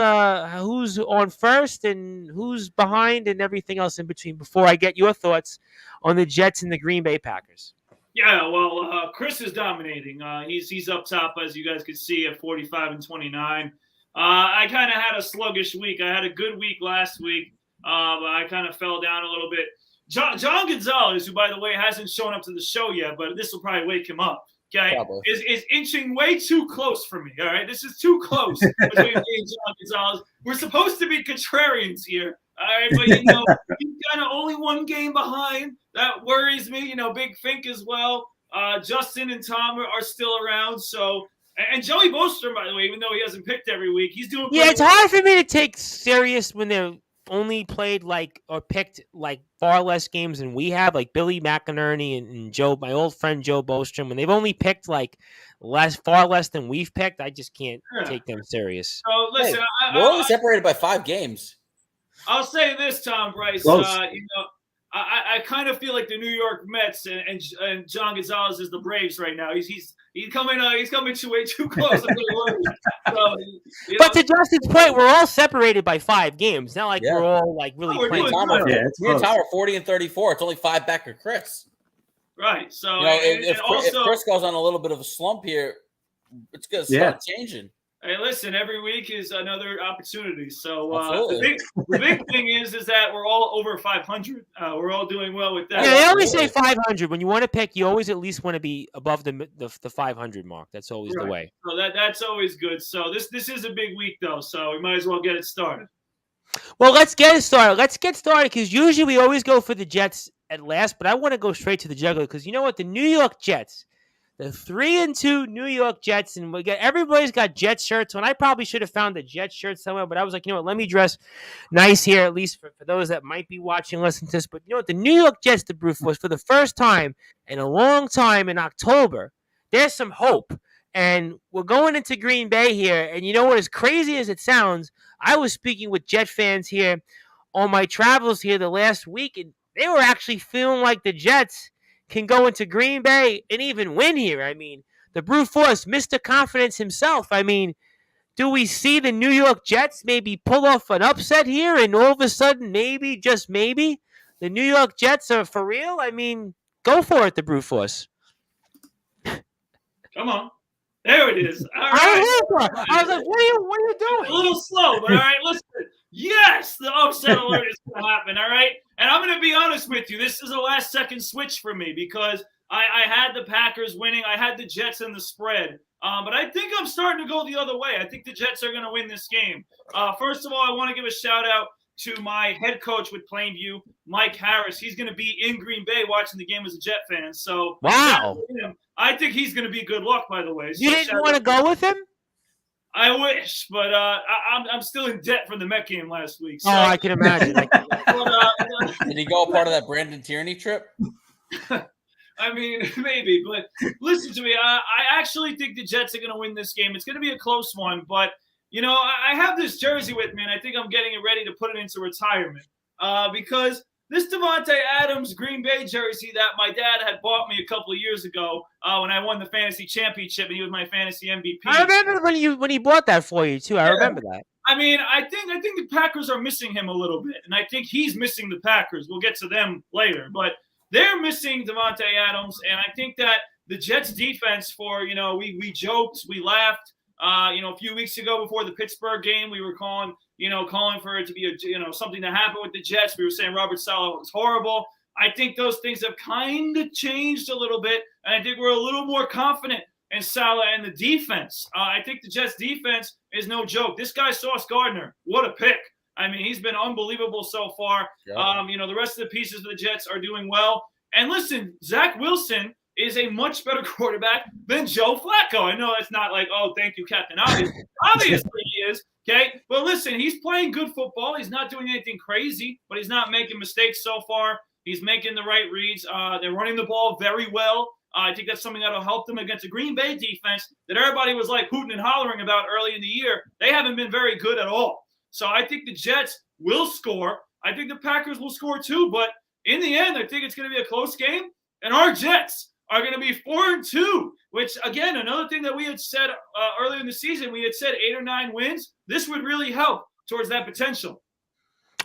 [SPEAKER 1] who's on first and who's behind and everything else in between before I get your thoughts on the Jets and the Green Bay Packers.
[SPEAKER 3] Yeah, well, Chris is dominating. He's up top, as you guys can see, at 45-29. I kind of had a sluggish week. I had a good week last week, but I kind of fell down a little bit. John Gonzalez, who, by the way, hasn't shown up to the show yet, but this will probably wake him up, okay, is inching way too close for me, all right? This is too close between me and John Gonzalez. We're supposed to be contrarians here, all right? But, you know, he's kind of only one game behind. That worries me. You know, Big Fink as well. Justin and Tom are still around, so – and Joey Bostrom, by the way, even though he hasn't picked every week, he's doing
[SPEAKER 1] pretty it's hard for me to take serious when they're only played or picked far less games than we have, like Billy McInerney and Joe, my old friend Joe Bostrom, when they've only picked far less than we've picked. I just can't take them serious.
[SPEAKER 3] So listen,
[SPEAKER 2] we're only separated by 5 games.
[SPEAKER 3] I'll say this, Tom Bryce. You know, I kind of feel like the New York Mets and John Gonzalez is the Braves right now. He's coming way too close.
[SPEAKER 1] But to Justin's point, we're all separated by 5 games. Not like we're all really playing.
[SPEAKER 2] Me and Tom are 40 and 34. It's only 5 back of Chris.
[SPEAKER 3] Right. So
[SPEAKER 2] you know, if Chris goes on a little bit of a slump here, it's going to start changing.
[SPEAKER 3] Hey, listen, every week is another opportunity. So the big thing is that we're all over 500. We're all doing well with that.
[SPEAKER 1] Yeah, they always say 500. When you want to pick, you always at least want to be above the 500 mark. That's always the way.
[SPEAKER 3] So that's always good. So this is a big week, though, so we might as well get it started.
[SPEAKER 1] Well, let's get it started. Let's get started because usually we always go for the Jets at last, but I want to go straight to the juggler because you know what? The New York Jets. The 3-2 New York Jets, and everybody's got Jets shirts on. I probably should have found a Jets shirt somewhere, but I was like, you know what, let me dress nice here, at least for those that might be watching and listening to this. But you know what, the New York Jets, the Brew Force, for the first time in a long time in October, there's some hope. And we're going into Green Bay here, and you know what, as crazy as it sounds, I was speaking with Jet fans here on my travels here the last week, and they were actually feeling like the Jets can go into Green Bay and even win here. I mean, the Brew Force, Mr. Confidence himself. I mean, do we see the New York Jets maybe pull off an upset here and all of a sudden, maybe, just maybe, the New York Jets are for real? I mean, go for it, the Brew Force.
[SPEAKER 3] Come on. There it is. All right.
[SPEAKER 1] I was like, what are you doing?
[SPEAKER 3] A little slow, but all right, listen. Yes, the upset alert is going to happen, all right? And I'm going to be honest with you. This is a last-second switch for me because I had the Packers winning. I had the Jets in the spread. But I think I'm starting to go the other way. I think the Jets are going to win this game. First of all, I want to give a shout-out to my head coach with Plainview, Mike Harris. He's going to be in Green Bay watching the game as a Jet fan. So,
[SPEAKER 1] wow.
[SPEAKER 3] I think he's going to be good luck, by the way. So
[SPEAKER 1] you didn't want to go with him?
[SPEAKER 3] I wish, but I'm still in debt from the Met game last week. So.
[SPEAKER 1] Oh, I can imagine.
[SPEAKER 2] Did he go a part of that Brandon Tierney trip?
[SPEAKER 3] I mean, maybe. But listen to me. I actually think the Jets are going to win this game. It's going to be a close one. But, I have this jersey with me, and I think I'm getting it ready to put it into retirement because this Davante Adams Green Bay jersey that my dad had bought me a couple of years ago when I won the fantasy championship, and he was my fantasy MVP.
[SPEAKER 1] I remember when he bought that for you, too. I remember that.
[SPEAKER 3] I mean, I think the Packers are missing him a little bit, and I think he's missing the Packers. We'll get to them later, but they're missing Davante Adams, and I think that the Jets defense we joked, we laughed, a few weeks ago before the Pittsburgh game, we were calling for it to be something to happen with the Jets. We were saying Robert Saleh was horrible. I think those things have kind of changed a little bit, and I think we're a little more confident in Saleh and the defense. I think the Jets defense is no joke. This guy, Sauce Gardner, what a pick. I mean, he's been unbelievable so far. Yeah. The rest of the pieces of the Jets are doing well. And listen, Zach Wilson is a much better quarterback than Joe Flacco. I know it's not like, oh, thank you, Captain Obvious. Obviously he is, okay? But listen, he's playing good football. He's not doing anything crazy, but he's not making mistakes so far. He's making the right reads. They're running the ball very well. I think that's something that will help them against a Green Bay defense that everybody was like hooting and hollering about early in the year. They haven't been very good at all. So I think the Jets will score. I think the Packers will score too. But in the end, I think it's going to be a close game. And our Jets are going to be 4-2, which, again, another thing that we had said earlier in the season, we had said 8 or 9 wins. This would really help towards that potential.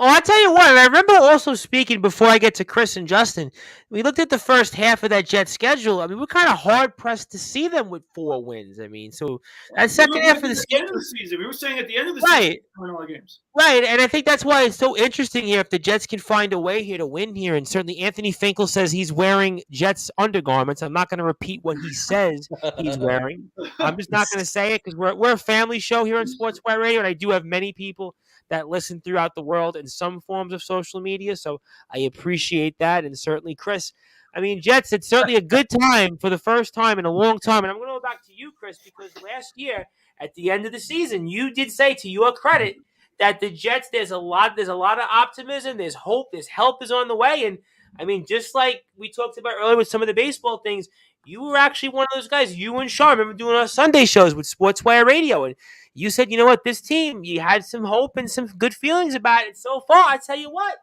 [SPEAKER 1] Oh, I'll tell you what, I remember also speaking before I get to Chris and Justin, we looked at the first half of that Jets schedule. I mean, we're kind of hard-pressed to see them with 4 wins. I mean, so that second half of the schedule.
[SPEAKER 3] End of the season. We were saying at the end of the season, win all the games.
[SPEAKER 1] Right, and I think that's why it's so interesting here if the Jets can find a way here to win here. And certainly Anthony Finkel says he's wearing Jets undergarments. I'm not going to repeat what he says he's wearing. I'm just not going to say it because we're a family show here on Sportswire Radio, and I do have many people that listen throughout the world in some forms of social media. So I appreciate that. And certainly, Chris, I mean, Jets, it's certainly a good time for the first time in a long time. And I'm going to go back to you, Chris, because last year at the end of the season, you did say to your credit that the Jets, there's a lot of optimism. There's hope. There's help is on the way. And I mean, just like we talked about earlier with some of the baseball things, you were actually one of those guys, you and Sean, remember doing our Sunday shows with Sportswire Radio. And you said, you know what, this team, you had some hope and some good feelings about it so far. I tell you what,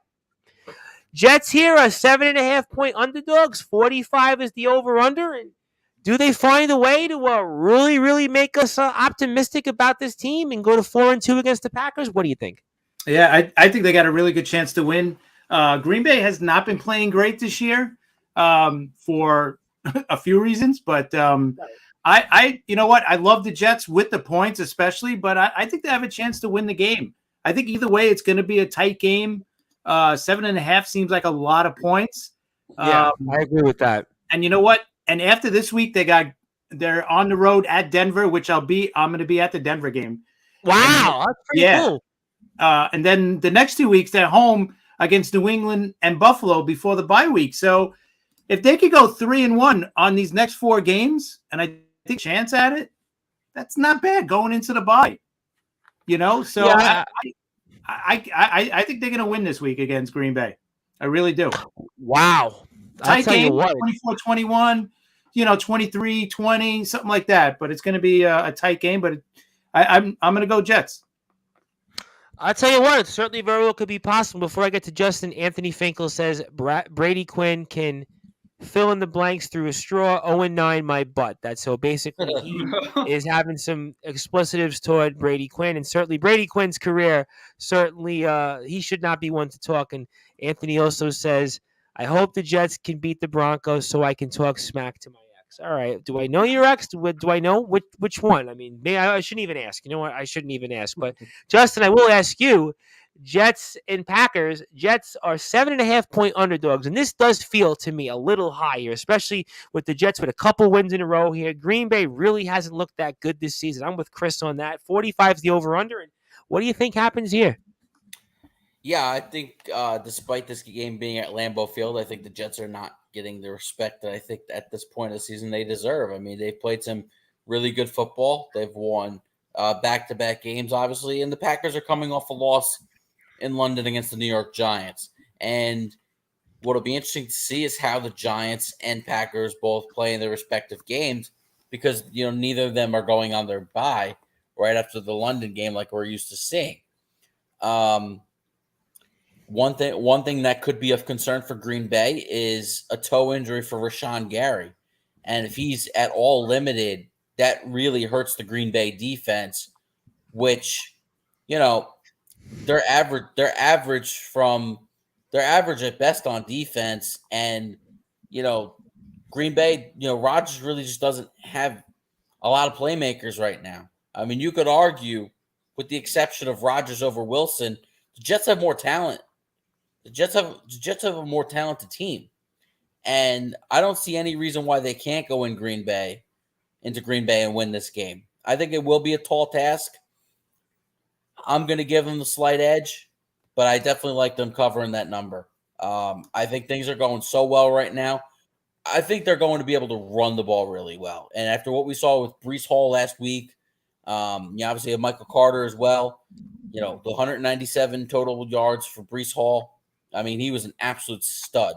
[SPEAKER 1] Jets here are 7.5-point underdogs. 45 is the over-under. And do they find a way to really, really make us optimistic about this team and go to 4-2 against the Packers? What do you think?
[SPEAKER 5] Yeah, I think they got a really good chance to win. Green Bay has not been playing great this year for a few reasons, but I you know what? I love the Jets with the points especially, but I think they have a chance to win the game. I think either way, it's going to be a tight game. 7.5 seems like a lot of points.
[SPEAKER 1] Yeah, I agree with that.
[SPEAKER 5] And you know what? And after this week, they're on the road at Denver, which I'm going to be at the Denver game.
[SPEAKER 1] Wow, that's pretty cool.
[SPEAKER 5] And then the next 2 weeks, they're home against New England and Buffalo before the bye week. So if they could go 3-1 on these next 4 games, and I think chance at it, that's not bad going into the bye. So yeah. I think they're going to win this week against Green Bay. I really do.
[SPEAKER 1] Wow.
[SPEAKER 5] Tight game, 24-21, 23-20, something like that. But it's going to be a tight game. But I'm going to go Jets.
[SPEAKER 1] I'll tell you what, it certainly very well could be possible. Before I get to Justin, Anthony Finkel says Brady Quinn can fill in the blanks through a straw. 0-9, my butt. That's so basically he is having some explicitives toward Brady Quinn, and certainly Brady Quinn's career, certainly he should not be one to talk. And Anthony also says, I hope the Jets can beat the Broncos so I can talk smack to my ex. All right. Do I know your ex? Do I know which one? I mean, maybe I shouldn't even ask. You know what? I shouldn't even ask. But Justin, I will ask you, Jets and Packers. Jets are 7.5-point underdogs, and this does feel to me a little higher, especially with the Jets with a couple wins in a row here. Green Bay really hasn't looked that good this season. I'm with Chris on that. 45 is the over-under. And what do you think happens here?
[SPEAKER 2] Yeah, I think despite this game being at Lambeau Field, I think the Jets are not getting the respect that I think at this point of the season they deserve. I mean, they've played some really good football. They've won back-to-back games, obviously, and the Packers are coming off a loss in London against the New York Giants. And what'll be interesting to see is how the Giants and Packers both play in their respective games, because neither of them are going on their bye right after the London game like we're used to seeing. One thing that could be of concern for Green Bay is a toe injury for Rashawn Gary. And if he's at all limited, that really hurts the Green Bay defense, which, they're average at best on defense. And, Green Bay, Rodgers really just doesn't have a lot of playmakers right now. I mean, you could argue, with the exception of Rodgers over Wilson, the Jets have more talent. The Jets have a more talented team. And I don't see any reason why they can't go into Green Bay and win this game. I think it will be a tall task. I'm going to give them the slight edge, but I definitely like them covering that number. I think things are going so well right now. I think they're going to be able to run the ball really well. And after what we saw with Breece Hall last week, obviously Michael Carter as well, the 197 total yards for Breece Hall. I mean, he was an absolute stud.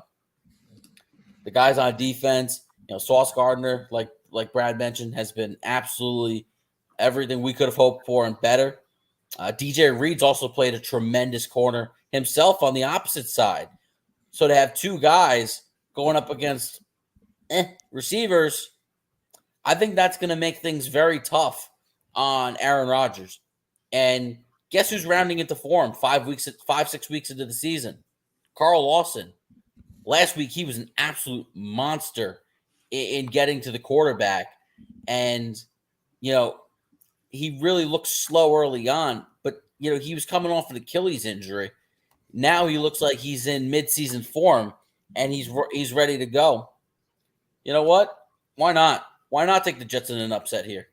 [SPEAKER 2] The guys on defense, Sauce Gardner, like Brad mentioned, has been absolutely everything we could have hoped for and better. DJ Reed's also played a tremendous corner himself on the opposite side. So to have two guys going up against receivers, I think that's going to make things very tough on Aaron Rodgers. And guess who's rounding into form 5-6 weeks into the season? Carl Lawson. Last week, he was an absolute monster in getting to the quarterback. And, he really looked slow early on. But, he was coming off an Achilles injury. Now he looks like he's in midseason form, and he's ready to go. You know what? Why not? Why not take the Jets in an upset here?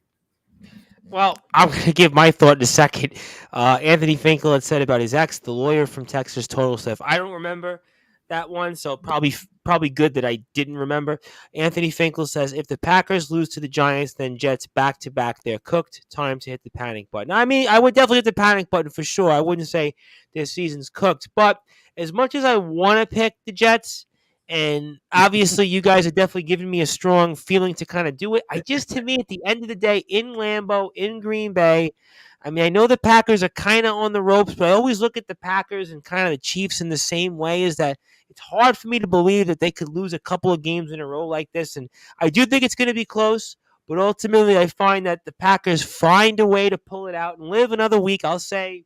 [SPEAKER 1] Well, I'm going to give my thought in a second. Anthony Finkel had said about his ex, the lawyer from Texas Total Stuff. I don't remember that one, so probably good that I didn't remember. Anthony Finkel says, if the Packers lose to the Giants, then Jets back-to-back, they're cooked. Time to hit the panic button. I mean, I would definitely hit the panic button for sure. I wouldn't say their season's cooked. But as much as I want to pick the Jets, and obviously you guys are definitely giving me a strong feeling to kind of do it, to me, at the end of the day, in Lambeau, in Green Bay, I mean, I know the Packers are kind of on the ropes, but I always look at the Packers and kind of the Chiefs in the same way, is that it's hard for me to believe that they could lose a couple of games in a row like this. And I do think it's going to be close, but ultimately I find that the Packers find a way to pull it out and live another week. I'll say,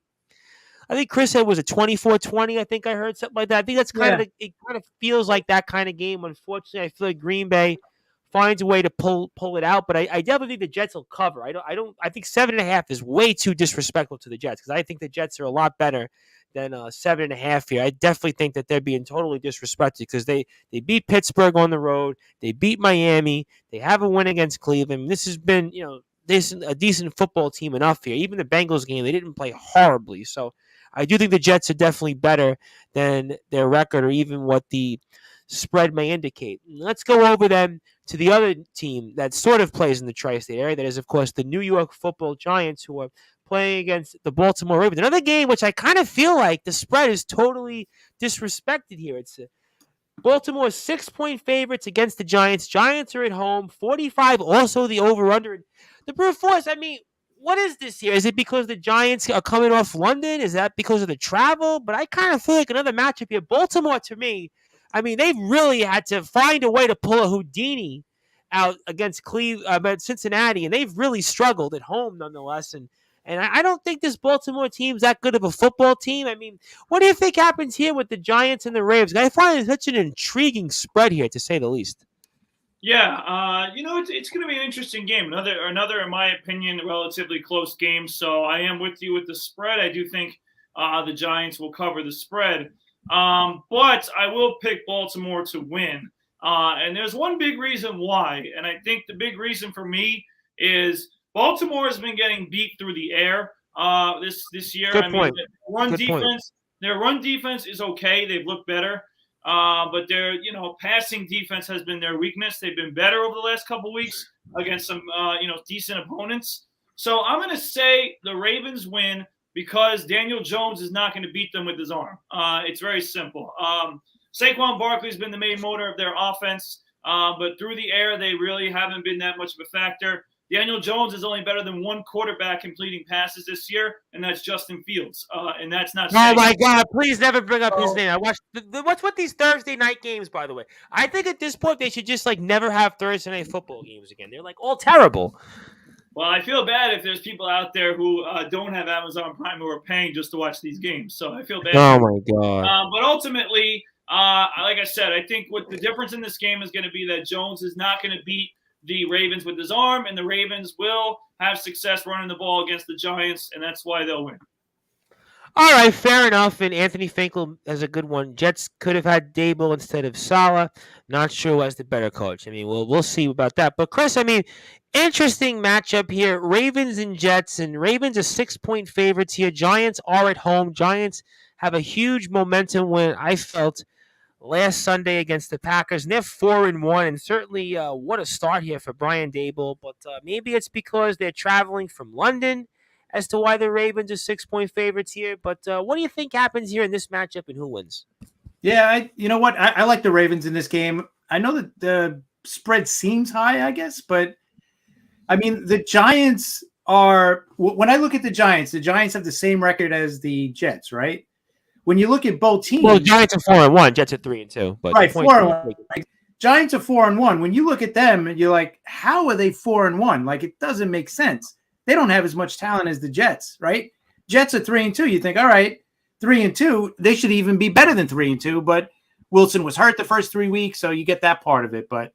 [SPEAKER 1] I think Chris said, was it 24-20? I think I heard something like that. I think that's it kind of feels like that kind of game. Unfortunately, I feel like Green Bay finds a way to pull it out, but I definitely think the Jets will cover. I think 7.5 is way too disrespectful to the Jets, because I think the Jets are a lot better than 7.5 here. I definitely think that they're being totally disrespected, because they beat Pittsburgh on the road, they beat Miami, they have a win against Cleveland. This has been a decent football team enough here. Even the Bengals game, they didn't play horribly. So I do think the Jets are definitely better than their record, or even what the spread may indicate. Let's go over then to the other team that sort of plays in the tri-state area. That is, of course, the New York Football Giants, who are playing against the Baltimore Ravens. Another game which I kind of feel like the spread is totally disrespected here. It's Baltimore 6-point favorites against the Giants. Giants are at home. 45 also the over-under. The brute force, I mean, what is this here? Is it because the Giants are coming off London? Is that because of the travel? But I kind of feel like another matchup here. Baltimore, to me, I mean, they've really had to find a way to pull a Houdini out against Cincinnati, and they've really struggled at home nonetheless. And I don't think this Baltimore team's that good of a football team. I mean, what do you think happens here with the Giants and the Ravens? I find it such an intriguing spread here, to say the least.
[SPEAKER 3] Yeah, it's going to be an interesting game. Another, in my opinion, relatively close game. So I am with you with the spread. I do think the Giants will cover the spread. But I will pick Baltimore to win. And there's one big reason why. And I think the big reason for me is Baltimore has been getting beat through the air this year.
[SPEAKER 1] Good point.
[SPEAKER 3] Their run defense is okay. They've looked better. But their, passing defense has been their weakness. They've been better over the last couple of weeks against some, decent opponents. So I'm going to say the Ravens win, because Daniel Jones is not going to beat them with his arm. It's very simple. Saquon Barkley's been the main motor of their offense, but through the air, they really haven't been that much of a factor. Daniel Jones is only better than one quarterback completing passes this year, and that's Justin Fields. And that's not
[SPEAKER 1] Oh my God! Please never bring up his name. I watched. What's with these Thursday night games? By the way, I think at this point they should just never have Thursday night football games again. They're all terrible.
[SPEAKER 3] Well, I feel bad if there's people out there who don't have Amazon Prime who are paying just to watch these games. So I feel bad.
[SPEAKER 1] Oh my God!
[SPEAKER 3] But ultimately, like I said, I think what the difference in this game is going to be that Jones is not going to beat the Ravens with his arm, and the Ravens will have success running the ball against the Giants, and that's why they'll win.
[SPEAKER 1] All right, fair enough. And Anthony Finkel has a good one. Jets could have had Dable instead of Saleh. Not sure who has the better coach. I mean, we'll see about that. But Chris, I mean, interesting matchup here. Ravens and Jets, and Ravens are 6-point favorites here. Giants are at home. Giants have a huge momentum win, I felt, last Sunday against the Packers. And they're 4-1, and certainly what a start here for Brian Dable. But maybe it's because they're traveling from London as to why the Ravens are 6-point favorites here. But what do you think happens here in this matchup, and who wins?
[SPEAKER 5] Yeah, you know what? I like the Ravens in this game. I know that the spread seems high, I guess, but I mean, the Giants are, when I look at the Giants have the same record as the Jets, right? When you look at both teams.
[SPEAKER 1] Well, Giants are 4-1, Jets are 3-2. But
[SPEAKER 5] right, 4-1. Giants are 4-1. When you look at them, you're like, how are they 4-1? Like, it doesn't make sense. They don't have as much talent as the Jets, right? Jets are 3-2. You think, all right, 3-2, they should even be better than 3-2. But Wilson was hurt the first 3 weeks, so you get that part of it. But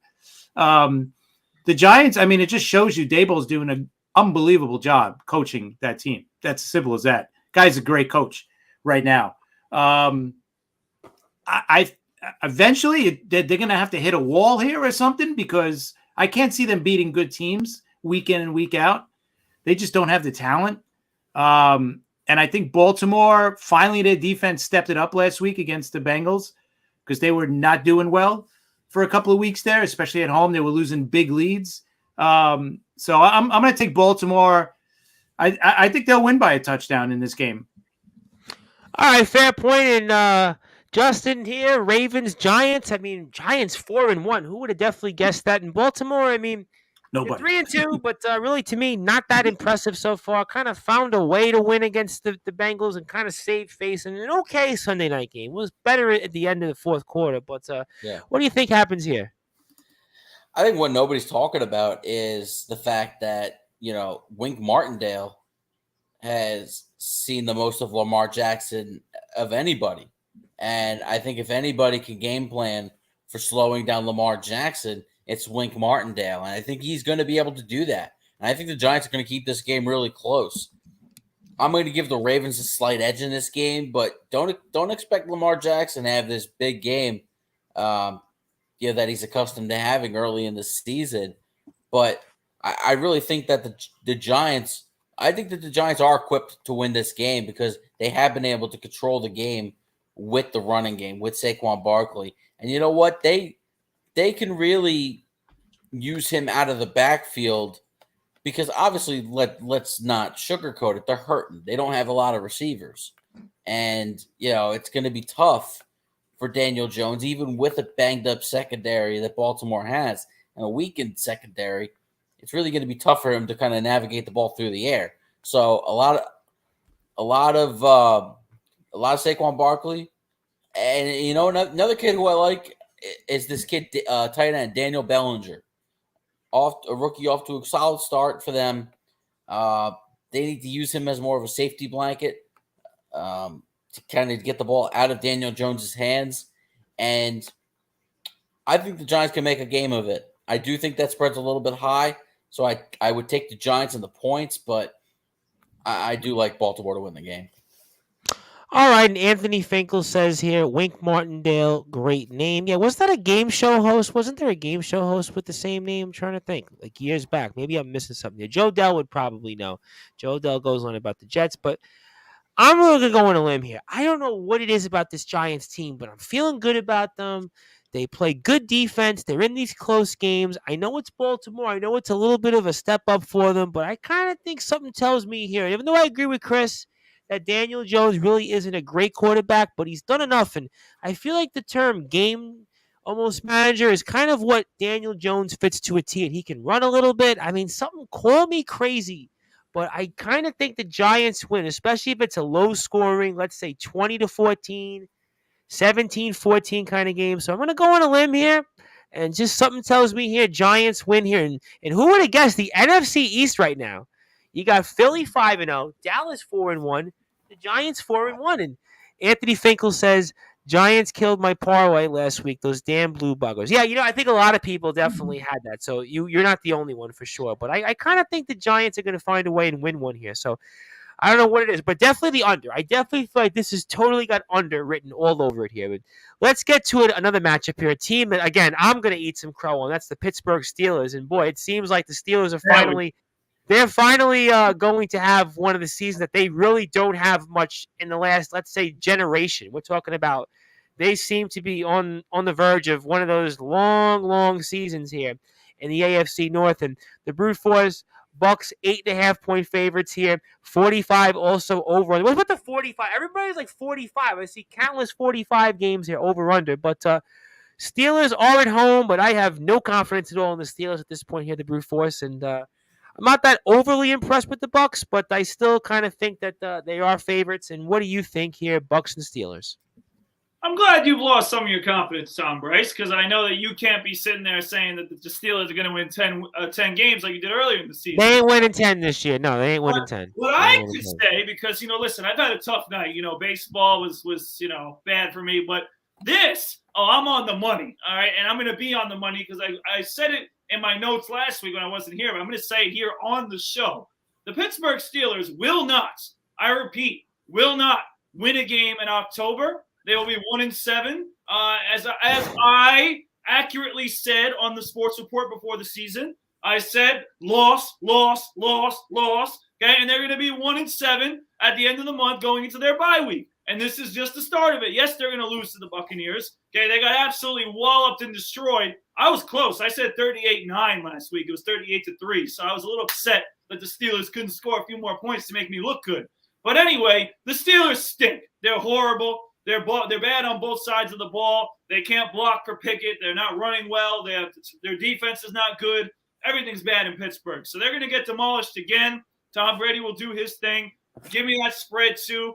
[SPEAKER 5] the Giants, I mean, it just shows you Dable's doing an unbelievable job coaching that team. That's as simple as that. Guy's a great coach right now. I eventually they're going to have to hit a wall here or something, because I can't see them beating good teams week in and week out. They just don't have the talent. And I think Baltimore, finally their defense stepped it up last week against the Bengals, because they were not doing well for a couple of weeks there, especially at home. They were losing big leads. So I'm going to take Baltimore. I think they'll win by a touchdown in this game.
[SPEAKER 1] All right, fair point. And Justin here, Ravens, Giants. I mean, Giants 4-1. Who would have definitely guessed that? In Baltimore, I mean,
[SPEAKER 5] nobody.
[SPEAKER 1] 3-2, but really, to me, not that impressive so far. Kind of found a way to win against the Bengals and kind of saved face in an okay Sunday night game. It was better at the end of the fourth quarter. But what do you think happens here?
[SPEAKER 2] I think what nobody's talking about is the fact that, Wink Martindale has seen the most of Lamar Jackson of anybody. And I think if anybody can game plan for slowing down Lamar Jackson, it's Wink Martindale. And I think he's going to be able to do that. And I think the Giants are going to keep this game really close. I'm going to give the Ravens a slight edge in this game, but don't expect Lamar Jackson to have this big game that he's accustomed to having early in the season. But I really think that the Giants – I think that the Giants are equipped to win this game, because they have been able to control the game with the running game, with Saquon Barkley. And you know what? They can really use him out of the backfield, because obviously, let's not sugarcoat it. They're hurting. They don't have a lot of receivers. And, it's going to be tough for Daniel Jones, even with a banged-up secondary that Baltimore has and a weakened secondary. It's really going to be tough for him to kind of navigate the ball through the air. So a lot of Saquon Barkley, and another kid who I like is this kid, tight end Daniel Bellinger, a rookie off to a solid start for them. They need to use him as more of a safety blanket to kind of get the ball out of Daniel Jones's hands, and I think the Giants can make a game of it. I do think that spread's a little bit high. So I would take the Giants and the points, but I do like Baltimore to win the game.
[SPEAKER 1] All right, and Anthony Finkel says here, Wink Martindale, great name. Yeah, was that a game show host? Wasn't there a game show host with the same name? I'm trying to think, like years back. Maybe I'm missing something here. Joe Dell would probably know. Joe Dell goes on about the Jets, but I'm really going to go on a limb here. I don't know what it is about this Giants team, but I'm feeling good about them. They play good defense. They're in these close games. I know it's Baltimore. I know it's a little bit of a step up for them, but I kind of think something tells me here, even though I agree with Chris, that Daniel Jones really isn't a great quarterback, but he's done enough. And I feel like the term game almost manager is kind of what Daniel Jones fits to a T. And he can run a little bit. I mean, call me crazy, but I kind of think the Giants win, especially if it's a low scoring, let's say 20-14, 17-14 kind of game. So I'm going to go on a limb here. And just something tells me here, Giants win here. And who would have guessed the NFC East right now? You got Philly 5-0, Dallas 4-1, the Giants 4-1. And Anthony Finkel says, Giants killed my parlay last week, those damn blue buggers. Yeah, I think a lot of people definitely had that. So you're not the only one for sure. But I kind of think the Giants are going to find a way and win one here. So I don't know what it is, but definitely the under. I definitely feel like this has totally got under written all over it here. But let's get to it. Another matchup here. A team that, again, I'm going to eat some crow on. That's the Pittsburgh Steelers. And, boy, it seems like the Steelers are finally going to have one of the seasons that they really don't have much in the last, let's say, generation. We're talking about they seem to be on the verge of one of those long, long seasons here in the AFC North. And the Brute Force Bucks 8.5-point favorites here. 45 also over. What about the 45? Everybody's like 45. I see countless 45 games here over under. But Steelers are at home, but I have no confidence at all in the Steelers at this point here, the Brute Force. And I'm not that overly impressed with the Bucks, but I still kind of think that they are favorites. And what do you think here, Bucks and Steelers?
[SPEAKER 3] I'm glad you've lost some of your confidence, Tom Bryce, because I know that you can't be sitting there saying that the Steelers are going to win 10 games like you did earlier in the season.
[SPEAKER 1] They ain't winning 10 this year. No, they ain't winning 10.
[SPEAKER 3] What I could say, because, listen, I've had a tough night. Baseball was bad for me. But I'm on the money, all right? And I'm going to be on the money because I said it in my notes last week when I wasn't here, but I'm going to say it here on the show. The Pittsburgh Steelers will not, I repeat, will not win a game in October. They will be 1-7. As I accurately said on the sports report before the season, I said loss. Okay, and they're going to be 1-7 at the end of the month going into their bye week. And this is just the start of it. Yes, they're going to lose to the Buccaneers. Okay, they got absolutely walloped and destroyed. I was close. I said 38-9 last week. It was 38-3. So I was a little upset that the Steelers couldn't score a few more points to make me look good. But anyway, the Steelers stink. They're horrible. They're bad on both sides of the ball. They can't block for Pickett. They're not running well. Their defense is not good. Everything's bad in Pittsburgh. So they're going to get demolished again. Tom Brady will do his thing. Give me that spread, too,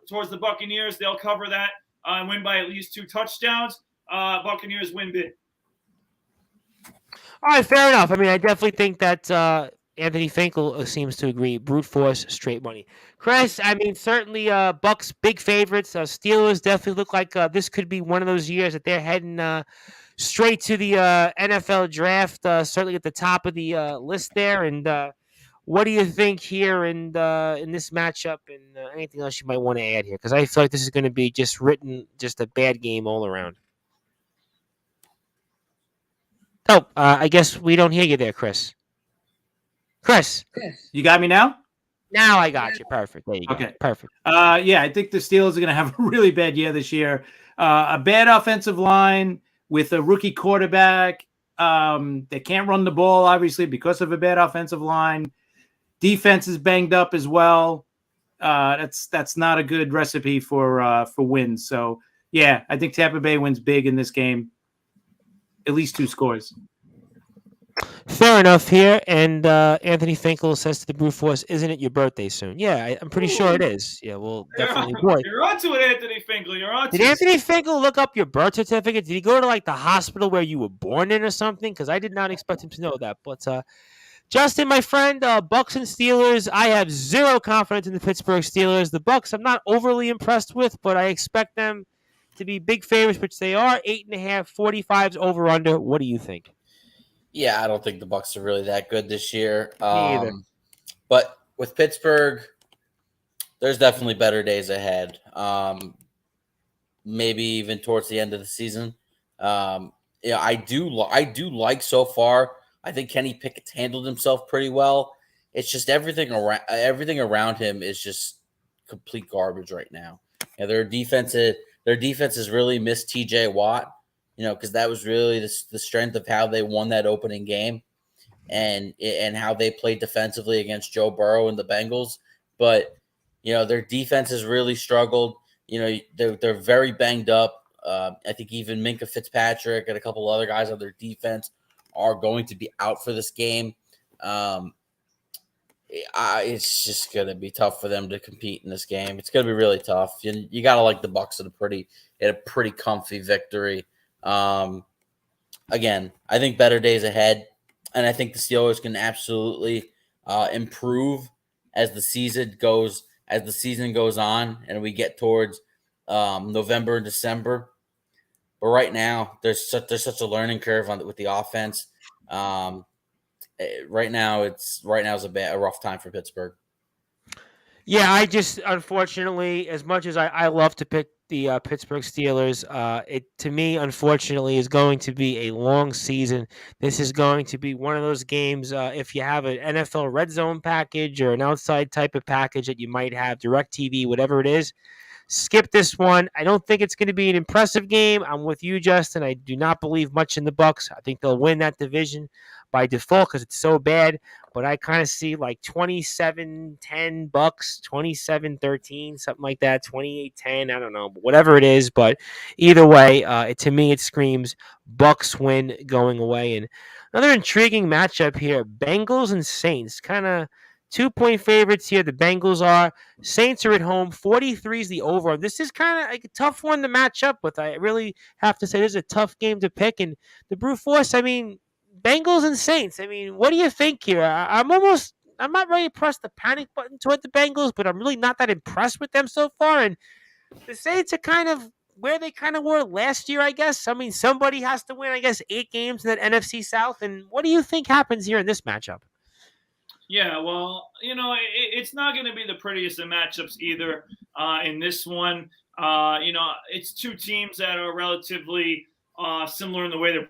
[SPEAKER 3] towards the Buccaneers. They'll cover that and win by at least 2 touchdowns. Buccaneers win big.
[SPEAKER 1] All right, fair enough. I mean, I definitely think that Anthony Finkel seems to agree. Brute force, straight money. Chris, I mean, certainly Bucks big favorites. Steelers definitely look like this could be one of those years that they're heading straight to the NFL draft. Certainly at the top of the list there. And what do you think here in this matchup and anything else you might want to add here? Because I feel like this is going to be just a bad game all around. Oh, I guess we don't hear you there, Chris. Chris.
[SPEAKER 5] You got me now?
[SPEAKER 1] Now I got you. Perfect. There you go.
[SPEAKER 5] Okay.
[SPEAKER 1] Perfect.
[SPEAKER 5] Yeah, I think the Steelers are going to have a really bad year this year. A bad offensive line with a rookie quarterback. They can't run the ball, obviously, because of a bad offensive line. Defense is banged up as well. That's not a good recipe for wins. So, yeah, I think Tampa Bay wins big in this game. At least 2 scores.
[SPEAKER 1] Fair enough here. And Anthony Finkel says to the Brute Force, isn't it your birthday soon? Yeah, I'm pretty sure it is. Yeah, well, definitely.
[SPEAKER 3] You're onto it, Anthony Finkel. You're onto it.
[SPEAKER 1] Did Anthony Finkel look up your birth certificate? Did he go to, like, the hospital where you were born in or something? Because I did not expect him to know that. But, Justin, my friend, Bucks and Steelers, I have zero confidence in the Pittsburgh Steelers. The Bucks I'm not overly impressed with, but I expect them to be big favorites, which they are. 8.5, 45s over under. What do you think?
[SPEAKER 2] Yeah, I don't think the Bucks are really that good this year.
[SPEAKER 1] Me either.
[SPEAKER 2] But with Pittsburgh, there's definitely better days ahead. Maybe even towards the end of the season. I do like so far. I think Kenny Pickett's handled himself pretty well. It's just everything around him is just complete garbage right now. Their defense has really missed T.J. Watt. Because that was really the strength of how they won that opening game and how they played defensively against Joe Burrow and the Bengals. But, Their defense has really struggled. They're very banged up. I think even Minka Fitzpatrick and a couple other guys on their defense are going to be out for this game. It's just going to be tough for them to compete in this game. It's going to be really tough. You got to like the Bucs at a pretty comfy victory. Again, I think better days ahead, and I think the Steelers can absolutely improve as the season goes on, and we get towards November and December. But right now, there's such a learning curve with the offense. Right now is a rough time for Pittsburgh.
[SPEAKER 1] Yeah, I just unfortunately, as much as I love to pick the Pittsburgh Steelers, it to me unfortunately is going to be a long season. This is going to be one of those games. If you have an NFL Red Zone package or an outside type of package that you might have, DirecTV, whatever it is, skip this one. I don't think it's going to be an impressive game. I'm with you, Justin. I do not believe much in the Bucs. I think they'll win that division by default because it's so bad. But I kind of see like 27-10 Bucs, 27-13, something like that, 28-10. I don't know, whatever it is. But either way, to me, it screams Bucs win going away. And another intriguing matchup here: Bengals and Saints. Kind of 2-point favorites here. The Bengals are. Saints are at home. 43 is the over. This is kind of like a tough one to match up with. I really have to say this is a tough game to pick. And the brute force, I mean, Bengals and Saints. I mean, what do you think here? I'm not ready to press the panic button toward the Bengals, but I'm really not that impressed with them so far. And the Saints are kind of where they kind of were last year, I guess. I mean, somebody has to win, I guess, 8 games in that NFC South. And what do you think happens here in this matchup?
[SPEAKER 3] Yeah, well, it's not going to be the prettiest of matchups either in this one. It's two teams that are relatively similar in the way they're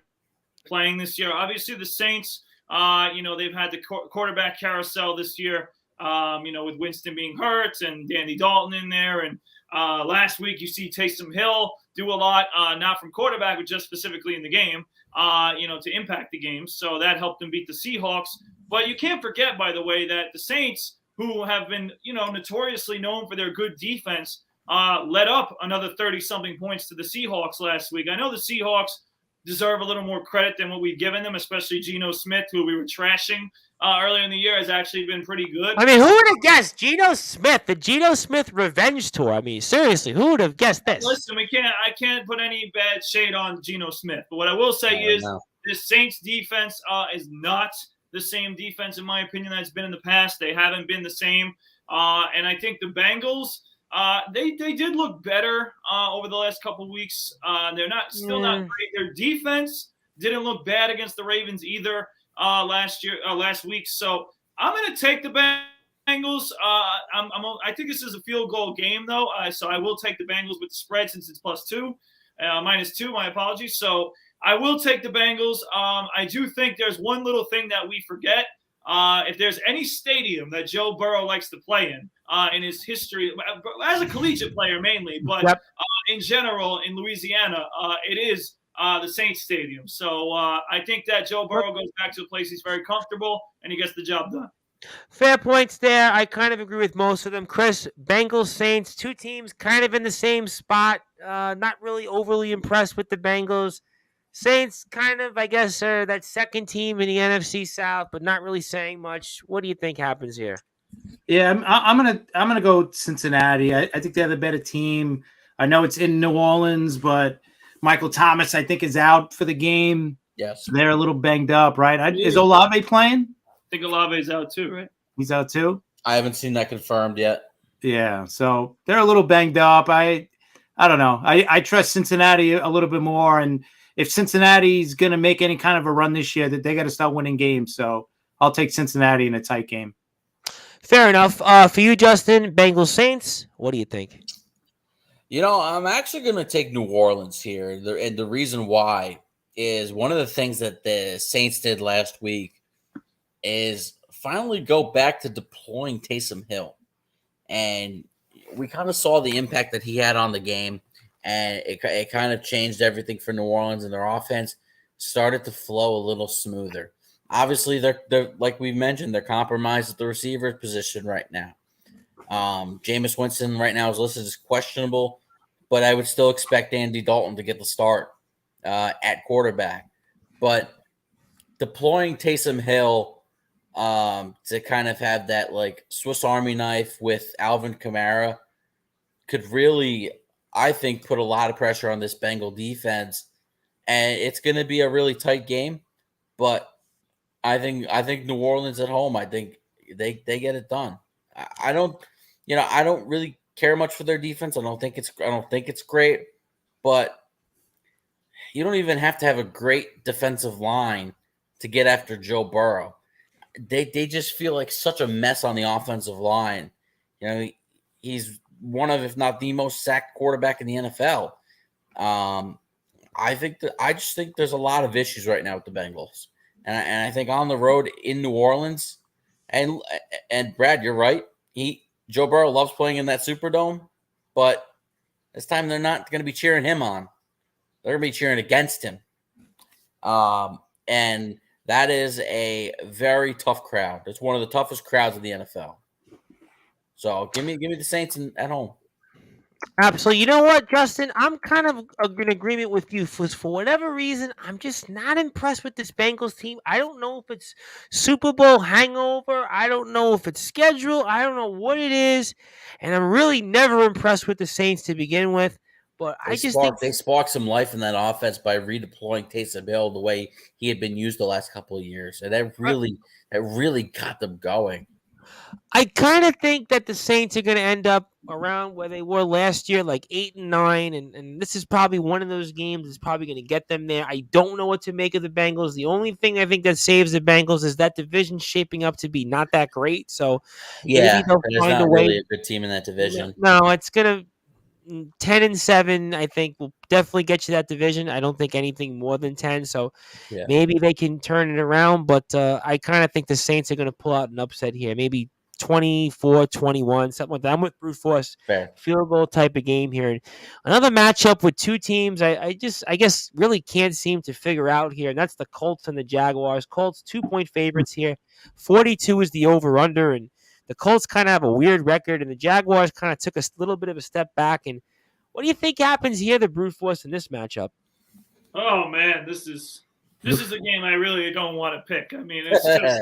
[SPEAKER 3] playing this year. Obviously, the Saints, they've had the quarterback carousel this year, with Winston being hurt and Danny Dalton in there. And last week, you see Taysom Hill do a lot, not from quarterback, but just specifically in the game, to impact the game. So that helped them beat the Seahawks. But you can't forget, by the way, that the Saints, who have been, notoriously known for their good defense, led up another 30-something points to the Seahawks last week. I know the Seahawks deserve a little more credit than what we've given them, especially Geno Smith, who we were trashing earlier in the year, has actually been pretty good.
[SPEAKER 1] I mean, who would have guessed Geno Smith, the Geno Smith revenge tour? I mean, seriously, who would have guessed this?
[SPEAKER 3] Listen, I can't put any bad shade on Geno Smith, but what I will say is the Saints defense is not the same defense, in my opinion, that's been in the past. They haven't been the same. And I think the Bengals, they did look better over the last couple of weeks. They're not great. Their defense didn't look bad against the Ravens either last week. So I'm going to take the Bengals. I think this is a field goal game, though. So I will take the Bengals with the spread since it's -2, my apologies. So I will take the Bengals. I do think there's one little thing that we forget. If there's any stadium that Joe Burrow likes to play in his history, as a collegiate player mainly, but in general in Louisiana, it is the Saints Stadium. So I think that Joe Burrow goes back to a place he's very comfortable, and he gets the job done.
[SPEAKER 1] Fair points there. I kind of agree with most of them. Chris, Bengals, Saints, two teams kind of in the same spot. Not really overly impressed with the Bengals. Saints kind of, I guess, are that second team in the NFC South, but not really saying much. What do you think happens here?
[SPEAKER 5] Yeah, I'm gonna go Cincinnati. I think they're the better team. I know it's in New Orleans, but Michael Thomas, I think, is out for the game.
[SPEAKER 2] Yes,
[SPEAKER 5] they're a little banged up, right? Is Olave playing?
[SPEAKER 3] I think Olave's out too, right?
[SPEAKER 5] He's out too.
[SPEAKER 2] I haven't seen that confirmed yet.
[SPEAKER 5] Yeah, so they're a little banged up. I don't know. I trust Cincinnati a little bit more, and if Cincinnati's going to make any kind of a run this year, that they got to start winning games. So I'll take Cincinnati in a tight game.
[SPEAKER 1] Fair enough. For you, Justin, Bengals Saints, what do you think?
[SPEAKER 2] I'm actually going to take New Orleans here. And the reason why is one of the things that the Saints did last week is finally go back to deploying Taysom Hill. And we kind of saw the impact that he had on the game. And it kind of changed everything for New Orleans, and their offense started to flow a little smoother. Obviously, they're like we mentioned, they're compromised at the receiver position right now. Jameis Winston right now is listed as questionable, but I would still expect Andy Dalton to get the start at quarterback. But deploying Taysom Hill to kind of have that like Swiss Army knife with Alvin Kamara could really, I think, put a lot of pressure on this Bengal defense. And it's going to be a really tight game, but I think New Orleans at home, I think they get it done. I don't really care much for their defense. I don't think it's great, but you don't even have to have a great defensive line to get after Joe Burrow. They just feel like such a mess on the offensive line. You know, he's one of, if not the most sacked quarterback in the NFL. I just think there's a lot of issues right now with the Bengals, and I think on the road in New Orleans, and Brad, you're right. Joe Burrow loves playing in that Superdome, but this time they're not going to be cheering him on. They're going to be cheering against him, and that is a very tough crowd. It's one of the toughest crowds in the NFL. So give me the Saints at home.
[SPEAKER 1] Absolutely. You know what, Justin? I'm kind of in agreement with you. For whatever reason, I'm just not impressed with this Bengals team. I don't know if it's Super Bowl hangover. I don't know if it's schedule. I don't know what it is. And I'm really never impressed with the Saints to begin with. But I just think
[SPEAKER 2] they sparked some life in that offense by redeploying Taysom Hill the way he had been used the last couple of years. And that really got them going.
[SPEAKER 1] I kind of think that the Saints are going to end up around where they were last year, like 8-9, and this is probably one of those games that's probably going to get them there. I don't know what to make of the Bengals. The only thing I think that saves the Bengals is that division shaping up to be not that great. So
[SPEAKER 2] yeah,
[SPEAKER 1] maybe they'll
[SPEAKER 2] there's
[SPEAKER 1] find
[SPEAKER 2] not
[SPEAKER 1] a way.
[SPEAKER 2] really a good team in that division.
[SPEAKER 1] No, it's going to 10-7. I think will definitely get you that division. I don't think anything more than 10. So
[SPEAKER 2] yeah.
[SPEAKER 1] Maybe they can turn it around, but I kind of think the Saints are going to pull out an upset here. Maybe 24-21, something like that. I'm with brute force.
[SPEAKER 2] Fair.
[SPEAKER 1] Field goal type of game here. And another matchup with two teams I guess really can't seem to figure out here, and that's the Colts and the Jaguars. Colts 2-point favorites here. 42 is the over-under, and the Colts kind of have a weird record, and the Jaguars kind of took a little bit of a step back. And what do you think happens here, the brute force, in this matchup?
[SPEAKER 3] Oh man, this is a game I really don't want to pick. I mean, it's just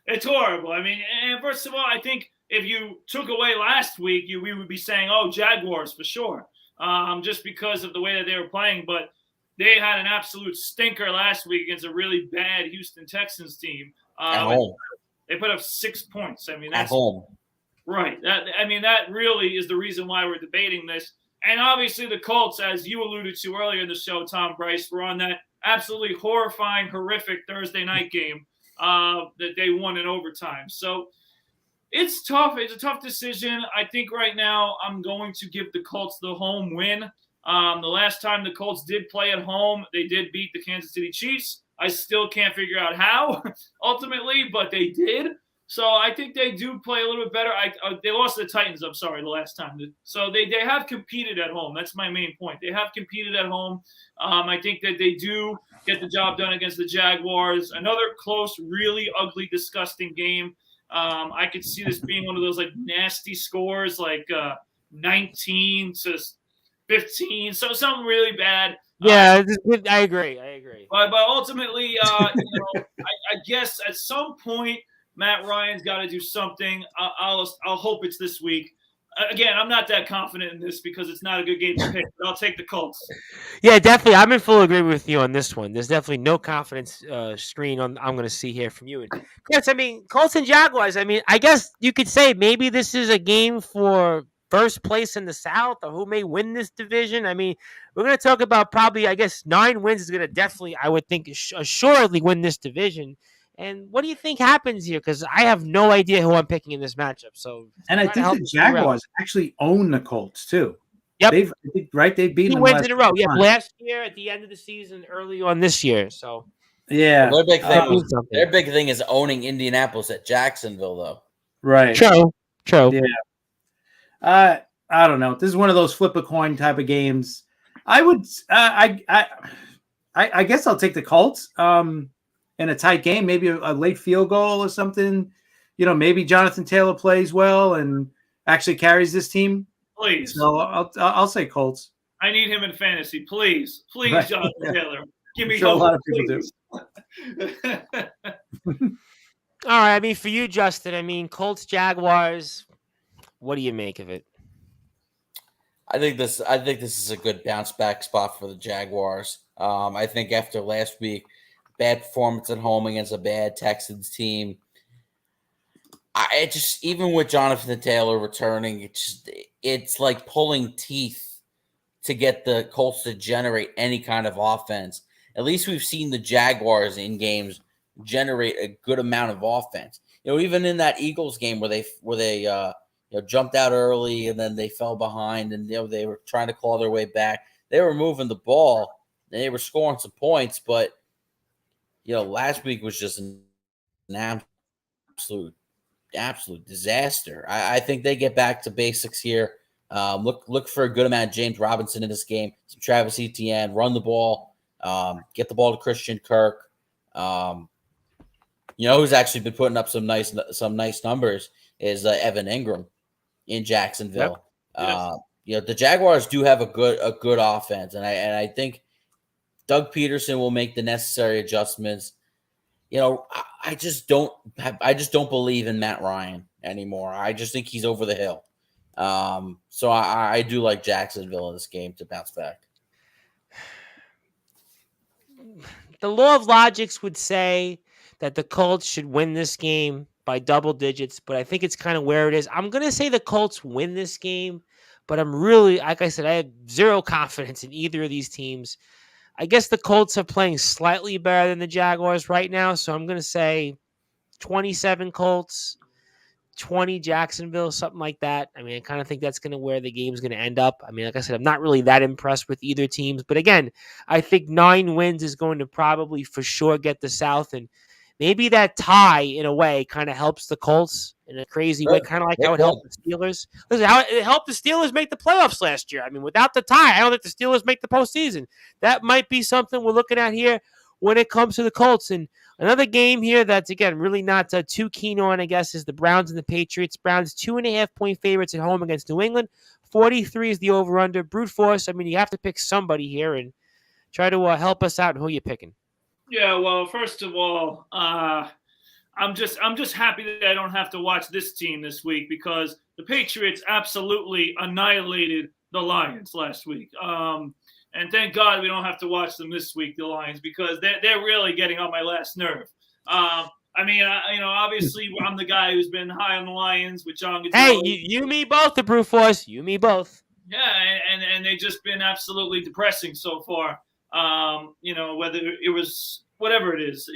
[SPEAKER 3] it's horrible. I mean, and first of all, I think if you took away last week, we would be saying, "Oh, Jaguars for sure," just because of the way that they were playing. But they had an absolute stinker last week against a really bad Houston Texans team.
[SPEAKER 2] At home.
[SPEAKER 3] They put up 6 points. I mean,
[SPEAKER 2] at
[SPEAKER 3] that's
[SPEAKER 2] home.
[SPEAKER 3] Right. That really is the reason why we're debating this. And obviously, the Colts, as you alluded to earlier in the show, Tom Bryce, were on that absolutely horrifying, horrific Thursday night game that they won in overtime. So it's tough. It's a tough decision. I think right now I'm going to give the Colts the home win. The last time the Colts did play at home, they did beat the Kansas City Chiefs. I still can't figure out how, ultimately, but they did. So I think they do play a little bit better. They lost to the Titans, I'm sorry, the last time. So they have competed at home. That's my main point. They have competed at home. I think that they do get the job done against the Jaguars. Another close, really ugly, disgusting game. I could see this being one of those like nasty scores, like 19-15. So something really bad.
[SPEAKER 1] Yeah, I agree.
[SPEAKER 3] But ultimately, I guess at some point, Matt Ryan's got to do something. I'll hope it's this week. Again, I'm not that confident in this because it's not a good game to pick, but I'll take the Colts.
[SPEAKER 1] Yeah, definitely. I'm in full agreement with you on this one. There's definitely no confidence screen I'm going to see here from you. And Chris, I mean, Colts and Jaguars, I mean, I guess you could say maybe this is a game for first place in the South or who may win this division. I mean, we're going to talk about probably, I guess, 9 wins is going to definitely, I would think, assuredly win this division. And what do you think happens here? Because I have no idea who I'm picking in this matchup. So,
[SPEAKER 5] and I think the Jaguars actually own the Colts too.
[SPEAKER 1] Yep.
[SPEAKER 5] They beat
[SPEAKER 1] 2 wins in a row. Yeah, last year at the end of the season, early on this year. So,
[SPEAKER 5] yeah,
[SPEAKER 2] their big thing is owning Indianapolis at Jacksonville, though.
[SPEAKER 5] Right.
[SPEAKER 1] True.
[SPEAKER 5] Yeah. I don't know. This is one of those flip a coin type of games. I would. I guess I'll take the Colts. In a tight game, maybe a late field goal or something. You know, maybe Jonathan Taylor plays well, and actually carries this team.
[SPEAKER 3] Please.
[SPEAKER 5] So I'll say Colts.
[SPEAKER 3] I need him in fantasy. Please,
[SPEAKER 5] Right.
[SPEAKER 3] Jonathan
[SPEAKER 5] Yeah.
[SPEAKER 3] Taylor. Give me
[SPEAKER 5] I'm sure
[SPEAKER 3] hope.
[SPEAKER 5] a lot of people
[SPEAKER 3] please.
[SPEAKER 1] All right. I mean, for you, Justin, I mean, Colts, Jaguars, what do you make of it?
[SPEAKER 2] I think this is a good bounce back spot for the Jaguars. I think after last week, bad performance at home against a bad Texans team. Even with Jonathan Taylor returning, it's like pulling teeth to get the Colts to generate any kind of offense. At least we've seen the Jaguars in games generate a good amount of offense. Even in that Eagles game where they jumped out early and then they fell behind and they were trying to claw their way back. They were moving the ball and they were scoring some points, but last week was just an absolute disaster. I think they get back to basics here. Look for a good amount of James Robinson in this game, some Travis Etienne, run the ball, get the ball to Christian Kirk. Who's actually been putting up some nice numbers is Evan Ingram in Jacksonville.
[SPEAKER 3] Yep.
[SPEAKER 2] The Jaguars do have a good offense, and I think Doug Peterson will make the necessary adjustments. I just don't believe in Matt Ryan anymore. I just think he's over the hill. So I do like Jacksonville in this game to bounce back.
[SPEAKER 1] The law of logics would say that the Colts should win this game by double digits, but I think it's kind of where it is. I'm going to say the Colts win this game, but I'm really, like I said, I have zero confidence in either of these teams. I guess the Colts are playing slightly better than the Jaguars right now, so I'm going to say 27 Colts, 20 Jacksonville, something like that. I mean, I kind of think that's going to where the game's going to end up. I mean, like I said, I'm not really that impressed with either teams, but again, I think 9 wins is going to probably for sure get the South, and maybe that tie in a way kind of helps the Colts in a crazy way, kind of like how it helped the Steelers. Listen, how it helped the Steelers make the playoffs last year. I mean, without the tie, I don't think the Steelers make the postseason. That might be something we're looking at here when it comes to the Colts. And another game here that's, again, really not too keen on, I guess, is the Browns and the Patriots. Browns 2.5-point favorites at home against New England. 43 is the over-under. Brute force, I mean, you have to pick somebody here and try to help us out in who you're picking.
[SPEAKER 3] Yeah, well, first of all, I'm just happy that I don't have to watch this team this week because the Patriots absolutely annihilated the Lions last week. And thank God we don't have to watch them this week, the Lions, because they're really getting on my last nerve. I mean, obviously I'm the guy who's been high on the Lions with John Gonzalez.
[SPEAKER 1] Hey, you me both, the brute force. You me both.
[SPEAKER 3] Yeah, and they've just been absolutely depressing so far. Whether it was whatever it is,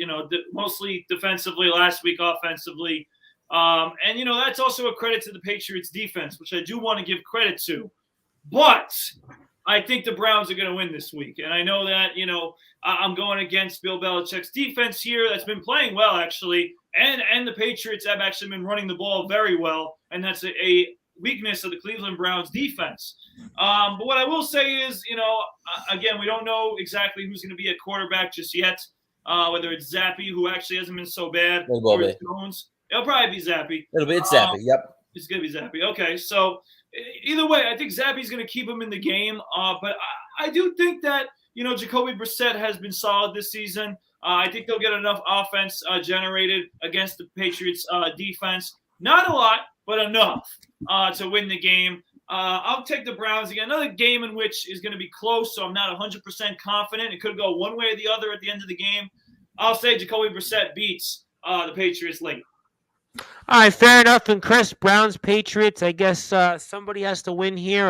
[SPEAKER 3] mostly defensively last week, offensively. And that's also a credit to the Patriots defense, which I do want to give credit to. But I think the Browns are going to win this week. And I know that, I'm going against Bill Belichick's defense here that's been playing well, actually. And the Patriots have actually been running the ball very well. And that's a weakness of the Cleveland Browns defense. But what I will say is, again, we don't know exactly who's going to be a quarterback just yet. Whether it's Zappy, who actually hasn't been so bad, or it's Jones. It'll probably be Zappy.
[SPEAKER 2] It's Zappy, yep.
[SPEAKER 3] It's going to be Zappy. Okay, so either way, I think Zappy's going to keep him in the game. But I do think that, Jacoby Brissett has been solid this season. I think they'll get enough offense generated against the Patriots defense. Not a lot, but enough to win the game. I'll take the Browns again. Another game in which is going to be close, so I'm not 100% confident. It could go one way or the other at the end of the game. I'll say Jacoby Brissett beats the Patriots late.
[SPEAKER 1] All right, fair enough. And Chris, Browns, Patriots, I guess somebody has to win here.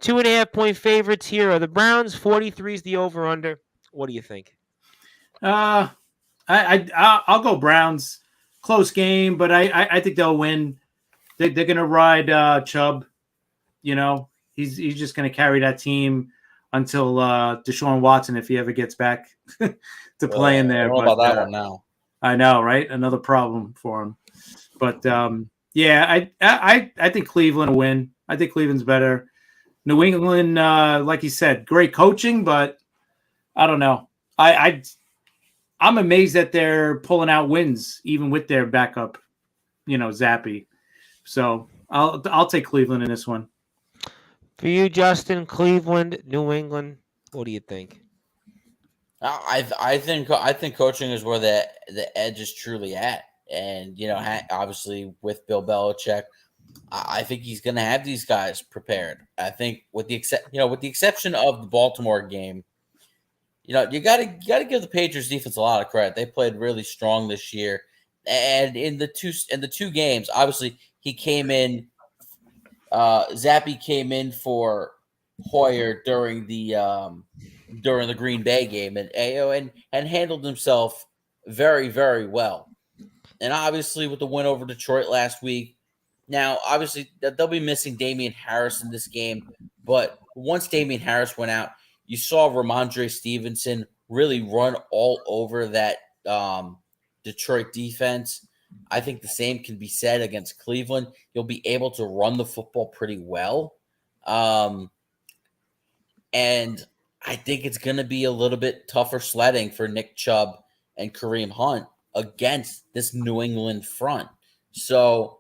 [SPEAKER 1] 2.5-point favorites here are the Browns. 43 is the over-under. What do you think?
[SPEAKER 5] I'll go Browns. Close game, but I think they'll win. They're going to ride Chubb. He's just going to carry that team until Deshaun Watson, if he ever gets back to play in there.
[SPEAKER 2] I don't know about that one now.
[SPEAKER 5] I know, right? Another problem for him. But I think Cleveland will win. I think Cleveland's better. New England, like you said, great coaching, but I don't know. I'm amazed that they're pulling out wins even with their backup, Zappy. So I'll take Cleveland in this one.
[SPEAKER 1] For you, Justin, Cleveland, New England, what do you think?
[SPEAKER 2] I think coaching is where the edge is truly at, and obviously with Bill Belichick, I think he's going to have these guys prepared. I think with the exception of the Baltimore game, you got to give the Patriots defense a lot of credit. They played really strong this year, and in the two games, obviously he came in. Zappy came in for Hoyer during the Green Bay game, and handled himself very, very well. And obviously with the win over Detroit last week, now obviously they'll be missing Damian Harris in this game, but once Damian Harris went out, you saw Ramondre Stevenson really run all over that Detroit defense. I think the same can be said against Cleveland. You'll be able to run the football pretty well. And I think it's going to be a little bit tougher sledding for Nick Chubb and Kareem Hunt against this New England front. So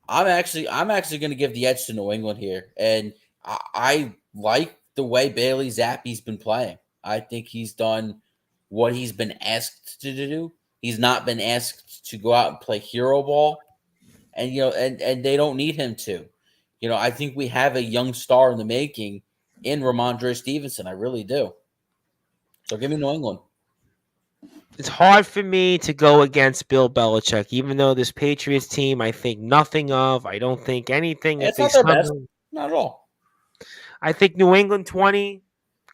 [SPEAKER 2] I'm actually going to give the edge to New England here. And I like the way Bailey Zappi's been playing. I think he's done what he's been asked to do. He's not been asked to go out and play hero ball, and and they don't need him to. I think we have a young star in the making in Ramondre Stevenson. I really do. So give me New England.
[SPEAKER 1] It's hard for me to go against Bill Belichick, even though this Patriots team I think nothing of. I don't think anything.
[SPEAKER 2] It's not their best. Not at all.
[SPEAKER 1] I think New England 20.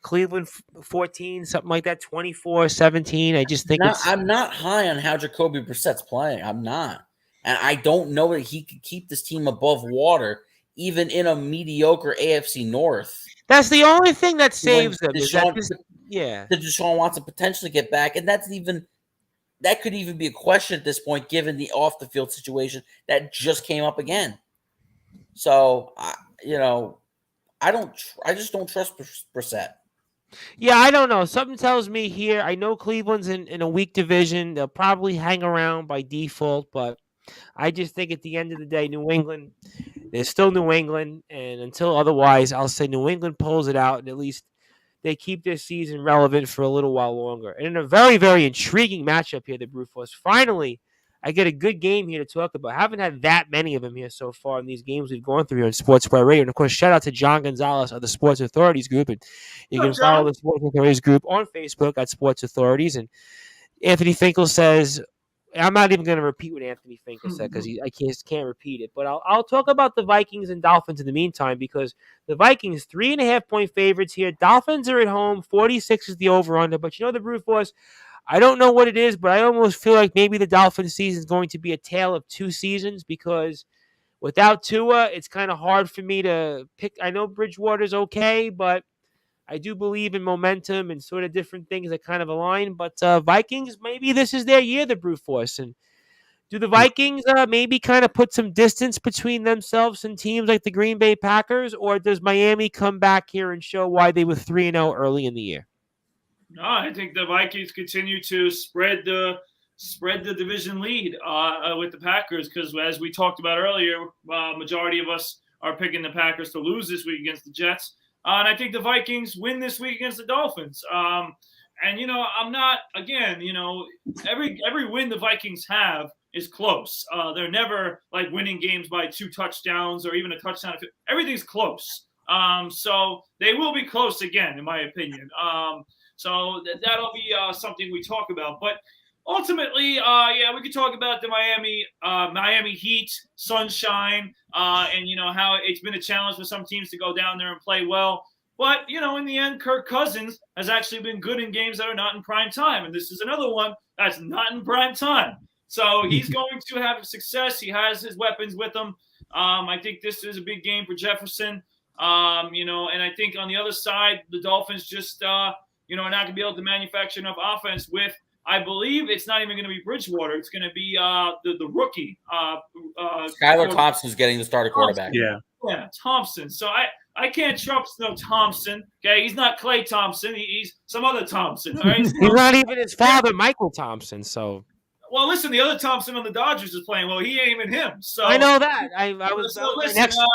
[SPEAKER 1] Cleveland 14, something like that, 24-17. I just think
[SPEAKER 2] I'm not high on how Jacoby Brissett's playing. I'm not. And I don't know that he could keep this team above water, even in a mediocre AFC North.
[SPEAKER 1] That's the only thing that saves them.
[SPEAKER 2] Did Deshaun Watson potentially get back? And that could even be a question at this point, given the off-the-field situation that just came up again. So, I just don't trust Brissett.
[SPEAKER 1] Yeah, I don't know. Something tells me here. I know Cleveland's in a weak division. They'll probably hang around by default, but I just think at the end of the day, New England, they're still New England, and until otherwise, I'll say New England pulls it out, and at least they keep their season relevant for a little while longer. And in a very, very intriguing matchup here, the Brewforce. Finally, I get a good game here to talk about. I haven't had that many of them here so far in these games we've gone through here on Sportswire Radio. And, of course, shout out to John Gonzalez of the Sports Authorities group. And you can follow the Sports Authorities group on Facebook at Sports Authorities. And Anthony Finkel says, I'm not even going to repeat what Anthony Finkel said because I can't repeat it. But I'll talk about the Vikings and Dolphins in the meantime because the Vikings, 3.5-point favorites here. Dolphins are at home. 46 is the over-under. But the Brewforce, I don't know what it is, but I almost feel like maybe the Dolphins season is going to be a tale of two seasons because without Tua, it's kind of hard for me to pick. I know Bridgewater's okay, but I do believe in momentum and sort of different things that kind of align. But Vikings, maybe this is their year, the Brewforce. And do the Vikings maybe kind of put some distance between themselves and teams like the Green Bay Packers, or does Miami come back here and show why they were 3-0 early in the year?
[SPEAKER 3] No, I think the Vikings continue to spread the division lead with the Packers because, as we talked about earlier, majority of us are picking the Packers to lose this week against the Jets, and I think the Vikings win this week against the Dolphins. And I'm not every win the Vikings have is close. They're never like winning games by 2 touchdowns or even a touchdown. Everything's close. So they will be close again, in my opinion. So that'll be something we talk about. But ultimately, we could talk about the Miami Heat, sunshine, and how it's been a challenge for some teams to go down there and play well. But, in the end, Kirk Cousins has actually been good in games that are not in prime time. And this is another one that's not in prime time. So he's going to have success. He has his weapons with him. I think this is a big game for Jefferson. And I think on the other side, the Dolphins just are not going to be able to manufacture enough offense with, I believe it's not even going to be Bridgewater. It's going to be the rookie.
[SPEAKER 2] Skylar Thompson's getting the starter quarterback.
[SPEAKER 3] Yeah, Thompson. So I can't trust no Thompson. Okay, he's not Clay Thompson. He's some other Thompson. All right?
[SPEAKER 1] He's not even his father, Michael Thompson. So.
[SPEAKER 3] Well, listen, the other Thompson on the Dodgers is playing well. He ain't even him. So
[SPEAKER 1] I know that. I was.
[SPEAKER 3] So
[SPEAKER 1] that was
[SPEAKER 3] listen,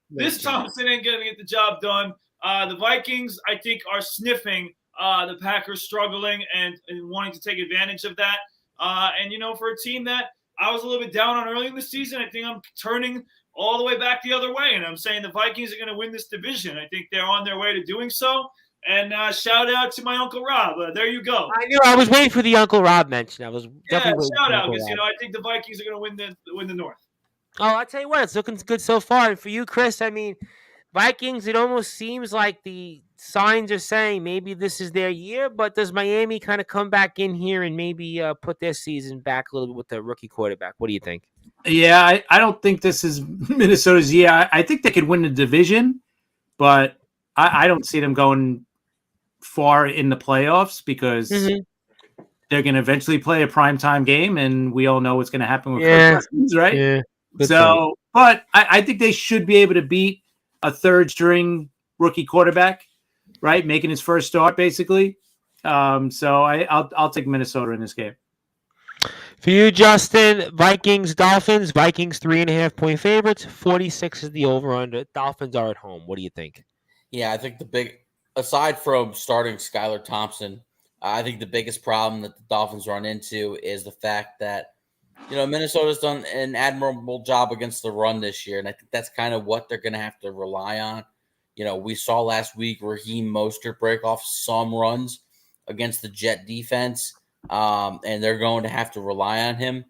[SPEAKER 3] this Thompson ain't going to get the job done. The Vikings, I think, are sniffing the Packers struggling and wanting to take advantage of that. And, for a team that I was a little bit down on early in the season, I think I'm turning all the way back the other way. And I'm saying the Vikings are going to win this division. I think they're on their way to doing so. And shout out to my Uncle Rob. There you go.
[SPEAKER 1] I knew. I was waiting for the Uncle Rob mention. I was definitely
[SPEAKER 3] shout out because I think the Vikings are going to win the North.
[SPEAKER 1] Oh, I'll tell you what, it's looking good so far. And for you, Chris, I mean, Vikings, it almost seems like the signs are saying maybe this is their year, but does Miami kind of come back in here and maybe put their season back a little bit with the rookie quarterback? What do you think?
[SPEAKER 5] Yeah, I don't think this is Minnesota's year. I think they could win the division, but I don't see them going far in the playoffs because they're going to eventually play a primetime game, and we all know what's going to happen with Kirk Cousins, right?
[SPEAKER 1] Yeah.
[SPEAKER 5] So, but I think they should be able to beat a third-string rookie quarterback, right? Making his first start, basically. So I'll take Minnesota in this game.
[SPEAKER 1] For you, Justin, Vikings, Dolphins. Vikings 3.5-point favorites. 46 is the over/under. Dolphins are at home. What do you think?
[SPEAKER 2] Yeah, I think aside from starting Skylar Thompson, I think the biggest problem that the Dolphins run into is the fact that, Minnesota's done an admirable job against the run this year, and I think that's kind of what they're going to have to rely on. We saw last week Raheem Mostert break off some runs against the Jet defense, and they're going to have to rely on him.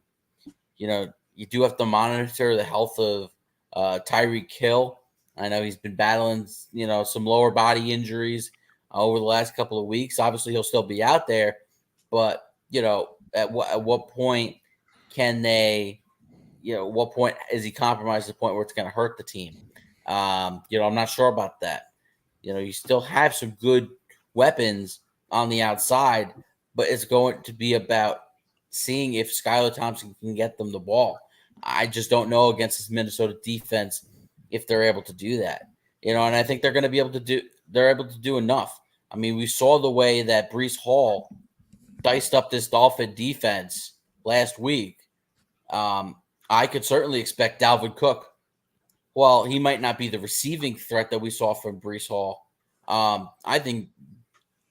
[SPEAKER 2] You do have to monitor the health of Tyreek Hill. I know he's been battling, some lower body injuries over the last couple of weeks. Obviously, he'll still be out there, but at what point can they? What point is he compromised to the point where it's going to hurt the team? I'm not sure about that. You still have some good weapons on the outside, but it's going to be about seeing if Skylar Thompson can get them the ball. I just don't know against this Minnesota defense if they're able to do that. And I think they're going to be able to do. They're able to do enough. I mean, we saw the way that Breece Hall diced up this Dolphin defense last week. I could certainly expect Dalvin Cook. Well, he might not be the receiving threat that we saw from Breece Hall. I think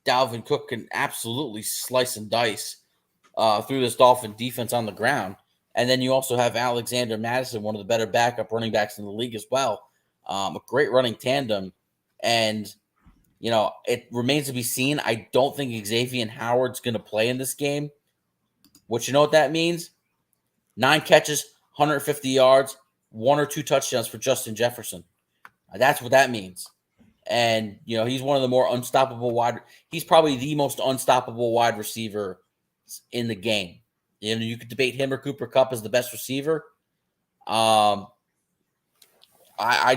[SPEAKER 2] Dalvin Cook can absolutely slice and dice through this Dolphin defense on the ground. And then you also have Alexander Madison, one of the better backup running backs in the league as well. A great running tandem. And, it remains to be seen. I don't think Xavier Howard's going to play in this game. What you know what that means? 9 catches, 150 yards, 1 or 2 touchdowns for Justin Jefferson. That's what that means. And, he's one of the more unstoppable he's probably the most unstoppable wide receiver in the game. You could debate him or Cooper Kupp as the best receiver. I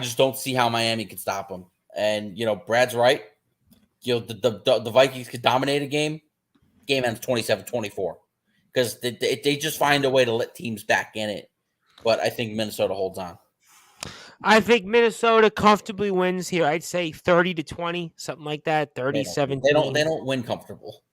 [SPEAKER 2] just don't see how Miami can stop him. And, Brad's right. The Vikings could dominate a game. Game ends 27-24. Because they just find a way to let teams back in it. But I think Minnesota holds on.
[SPEAKER 1] I think Minnesota comfortably wins here. I'd say 30-20, something like that. 30-17.
[SPEAKER 2] They don't win comfortable.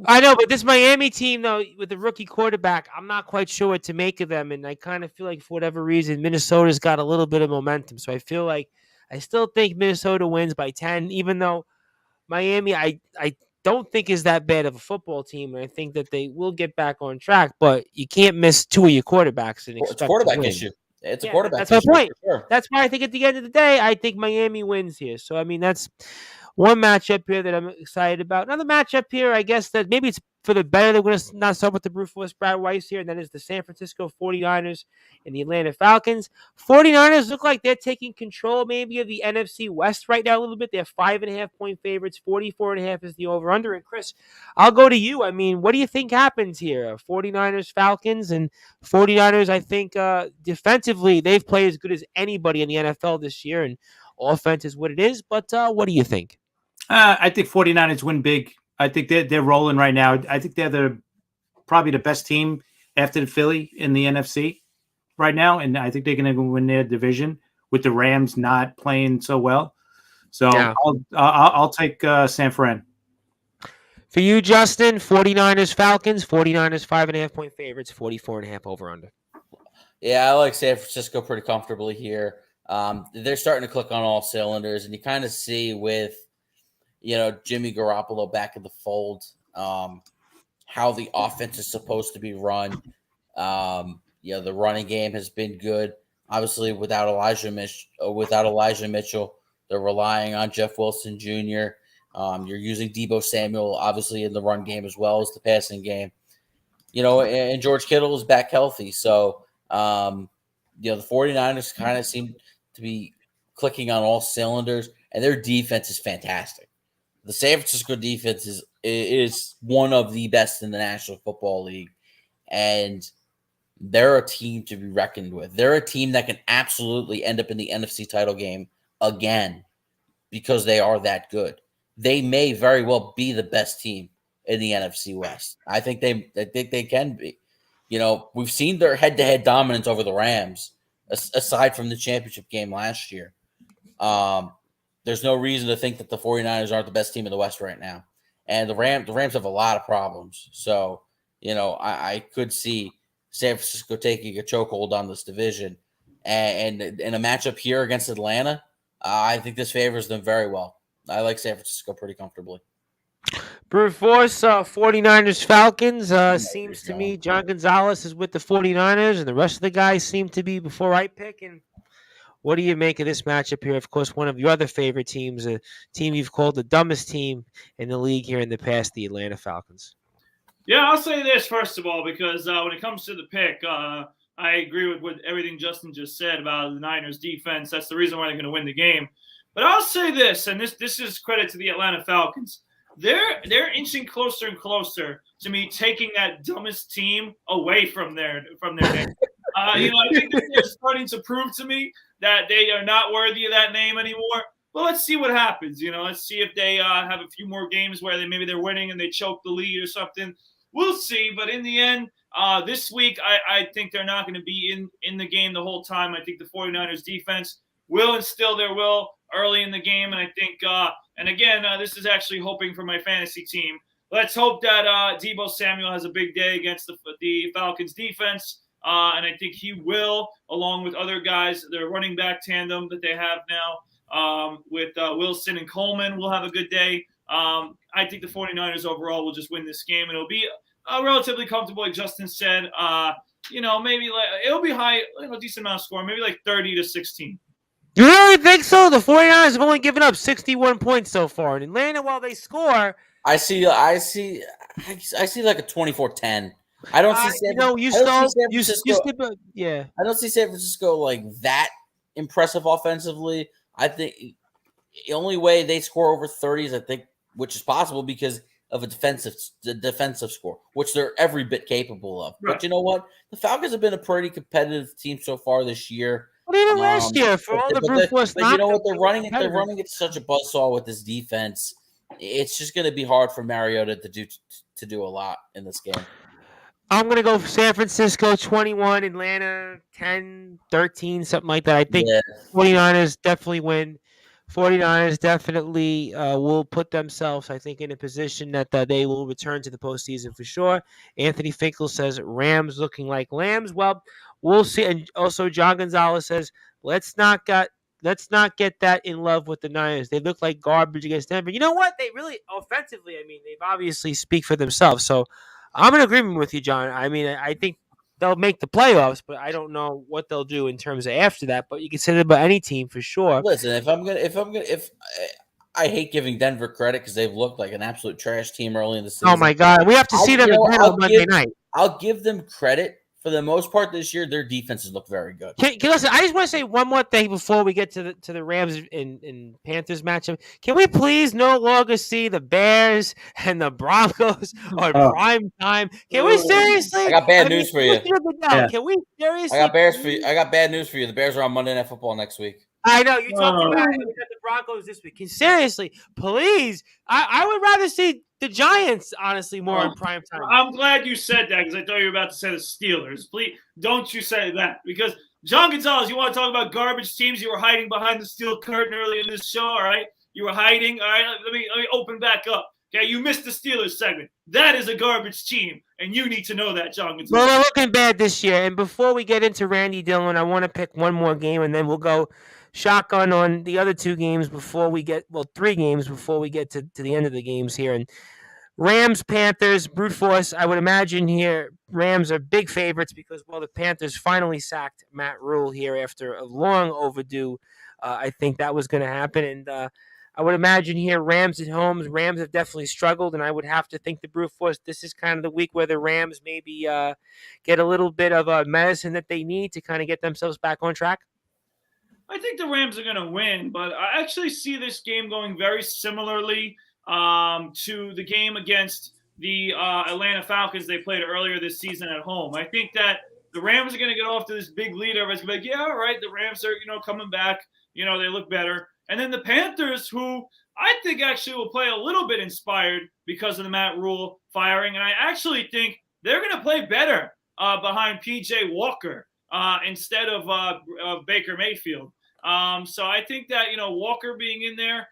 [SPEAKER 1] I know, but this Miami team, though, with the rookie quarterback, I'm not quite sure what to make of them. And I kind of feel like, for whatever reason, Minnesota's got a little bit of momentum. So I feel like I still think Minnesota wins by 10, even though Miami, I don't think is that bad of a football team. And I think that they will get back on track. But you can't miss 2 of your quarterbacks and expect
[SPEAKER 2] it's a quarterback
[SPEAKER 1] to win.
[SPEAKER 2] issue. It's a quarterback
[SPEAKER 1] issue. That's my point.
[SPEAKER 2] Sure.
[SPEAKER 1] That's why I think at the end of the day, I think Miami wins here. So, I mean, that's one matchup here that I'm excited about. Another matchup here, I guess that maybe it's for the better. They're going to not start with the Brute Force Brad Weiss here, and that is the San Francisco 49ers and the Atlanta Falcons. 49ers look like they're taking control maybe of the NFC West right now a little bit. They're 5.5-point favorites. 44.5 is the over-under. And Chris, I'll go to you. I mean, what do you think happens here? 49ers, Falcons, and 49ers, I think defensively, they've played as good as anybody in the NFL this year, and offense is what it is. But what do you think?
[SPEAKER 5] I think 49ers win big. I think they're rolling right now. I think they're probably the best team after the Philly in the NFC right now, and I think they're going to win their division with the Rams not playing so well. So yeah. I'll take San Fran.
[SPEAKER 1] For you, Justin, 49ers, Falcons, 49ers 5.5-point favorites, 44.5 over under.
[SPEAKER 2] Yeah, I like San Francisco pretty comfortably here. They're starting to click on all cylinders, and you kind of see with, Jimmy Garoppolo back in the fold, how the offense is supposed to be run. The running game has been good. Obviously, without Elijah Mitchell, they're relying on Jeff Wilson Jr. You're using Deebo Samuel, obviously, in the run game as well as the passing game. And George Kittle is back healthy. So, the 49ers kind of seem to be clicking on all cylinders, and their defense is fantastic. The San Francisco defense is one of the best in the National Football League, and they're a team to be reckoned with. They're a team that can absolutely end up in the NFC title game again because they are that good. They may very well be the best team in the NFC West. I think they can be. We've seen their head-to-head dominance over the Rams, aside from the championship game last year. There's no reason to think that the 49ers aren't the best team in the West right now. And the Rams have a lot of problems. So, I could see San Francisco taking a chokehold on this division. And in a matchup here against Atlanta, I think this favors them very well. I like San Francisco pretty comfortably.
[SPEAKER 1] Brute Force, 49ers, Falcons. Seems to me John Gonzalez is with the 49ers, and the rest of the guys seem to be before I pick. And what do you make of this matchup here? Of course, one of your other favorite teams, a team you've called the dumbest team in the league here in the past, the Atlanta Falcons.
[SPEAKER 3] Yeah, I'll say this first of all, because when it comes to the pick, I agree with everything Justin just said about the Niners defense. That's the reason why they're going to win the game. But I'll say this, and this is credit to the Atlanta Falcons. They're inching closer and closer to me taking that dumbest team away from their name. I think that they're starting to prove to me that they are not worthy of that name anymore. Well, let's see what happens. Let's see if they have a few more games where they're winning and they choke the lead or something. We'll see. But in the end, this week, I think they're not going to be in the game the whole time. I think the 49ers defense will instill their will early in the game. And I think, and again, this is actually hoping for my fantasy team. Let's hope that Deebo Samuel has a big day against the Falcons defense. And I think he will, along with other guys, their running back tandem that they have now with Wilson and Coleman will have a good day. I think the 49ers overall will just win this game, and it'll be relatively comfortable, like Justin said. Maybe it'll be high, a decent amount of score, maybe like 30-16.
[SPEAKER 1] You really think so? The 49ers have only given up 61 points so far. In Atlanta, while they score,
[SPEAKER 2] I see like a 24-10. I don't see San Francisco.
[SPEAKER 1] Yeah.
[SPEAKER 2] I don't see San Francisco like that impressive offensively. I think the only way they score over 30 is, which is possible because of a defensive score, which they're every bit capable of. Right. But you know what? The Falcons have been a pretty competitive team so far this year.
[SPEAKER 1] Well, even last year, for all the brute force.
[SPEAKER 2] But you know what? They're running it such a buzzsaw with this defense. It's just going to be hard for Mariota to do a lot in this game.
[SPEAKER 1] I'm going to go for San Francisco 21, Atlanta 10, 13, something like that. I think 49ers definitely win. 49ers definitely will put themselves, I think, in a position that they will return to the postseason for sure. Anthony Finkel says Rams looking like lambs. Well, we'll see. And also John Gonzalez says, let's not get that in love with the Niners. They look like garbage against Denver. You know what? They really, offensively, they've obviously speak for themselves. So I'm in agreement with you, John. I think they'll make the playoffs, but I don't know what they'll do in terms of after that. But you can say that about any team for sure.
[SPEAKER 2] Listen, if I hate giving Denver credit because they've looked like an absolute trash team early in the season.
[SPEAKER 1] Oh my God, we have to see them again on Monday night.
[SPEAKER 2] I'll give them credit. For the most part this year, their defenses look very good.
[SPEAKER 1] Listen, I just want to say one more thing before we get to the Rams and Panthers matchup. Can we please no longer see the Bears and the Broncos on prime time? Can we seriously?
[SPEAKER 2] I got bad news for you.
[SPEAKER 1] Can we seriously?
[SPEAKER 2] I got bad news for you. The Bears are on Monday Night Football next week.
[SPEAKER 1] I know you talked about the Broncos this week. Seriously, please. I would rather see the Giants, honestly, more in prime time.
[SPEAKER 3] I'm glad you said that because I thought you were about to say the Steelers. Please don't you say that because John Gonzalez, you want to talk about garbage teams? You were hiding behind the steel curtain early in this show. All right, you were hiding. All right, let me open back up. Okay, you missed the Steelers segment. That is a garbage team, and you need to know that, John Gonzalez.
[SPEAKER 1] Well, they're looking bad this year. And before we get into Randy Dillon, I want to pick one more game, and then we'll go shotgun on the other 2 games before we get, 3 games before we get to the end of the games here. And Rams, Panthers, brute force. I would imagine here Rams are big favorites because, well, the Panthers finally sacked Matt Rule here after a long overdue. I think that was going to happen. And I would imagine here Rams at home. Rams have definitely struggled, and I would have to think the brute force, this is kind of the week where the Rams maybe get a little bit of medicine that they need to kind of get themselves back on track.
[SPEAKER 3] I think the Rams are going to win, but I actually see this game going very similarly to the game against the Atlanta Falcons they played earlier this season at home. I think that the Rams are going to get off to this big lead. Everybody's going to be like, yeah, all right, the Rams are, coming back. They look better. And then the Panthers, who I think actually will play a little bit inspired because of the Matt Rule firing. And I actually think they're going to play better behind P.J. Walker instead of Baker Mayfield. So I think that, Walker being in there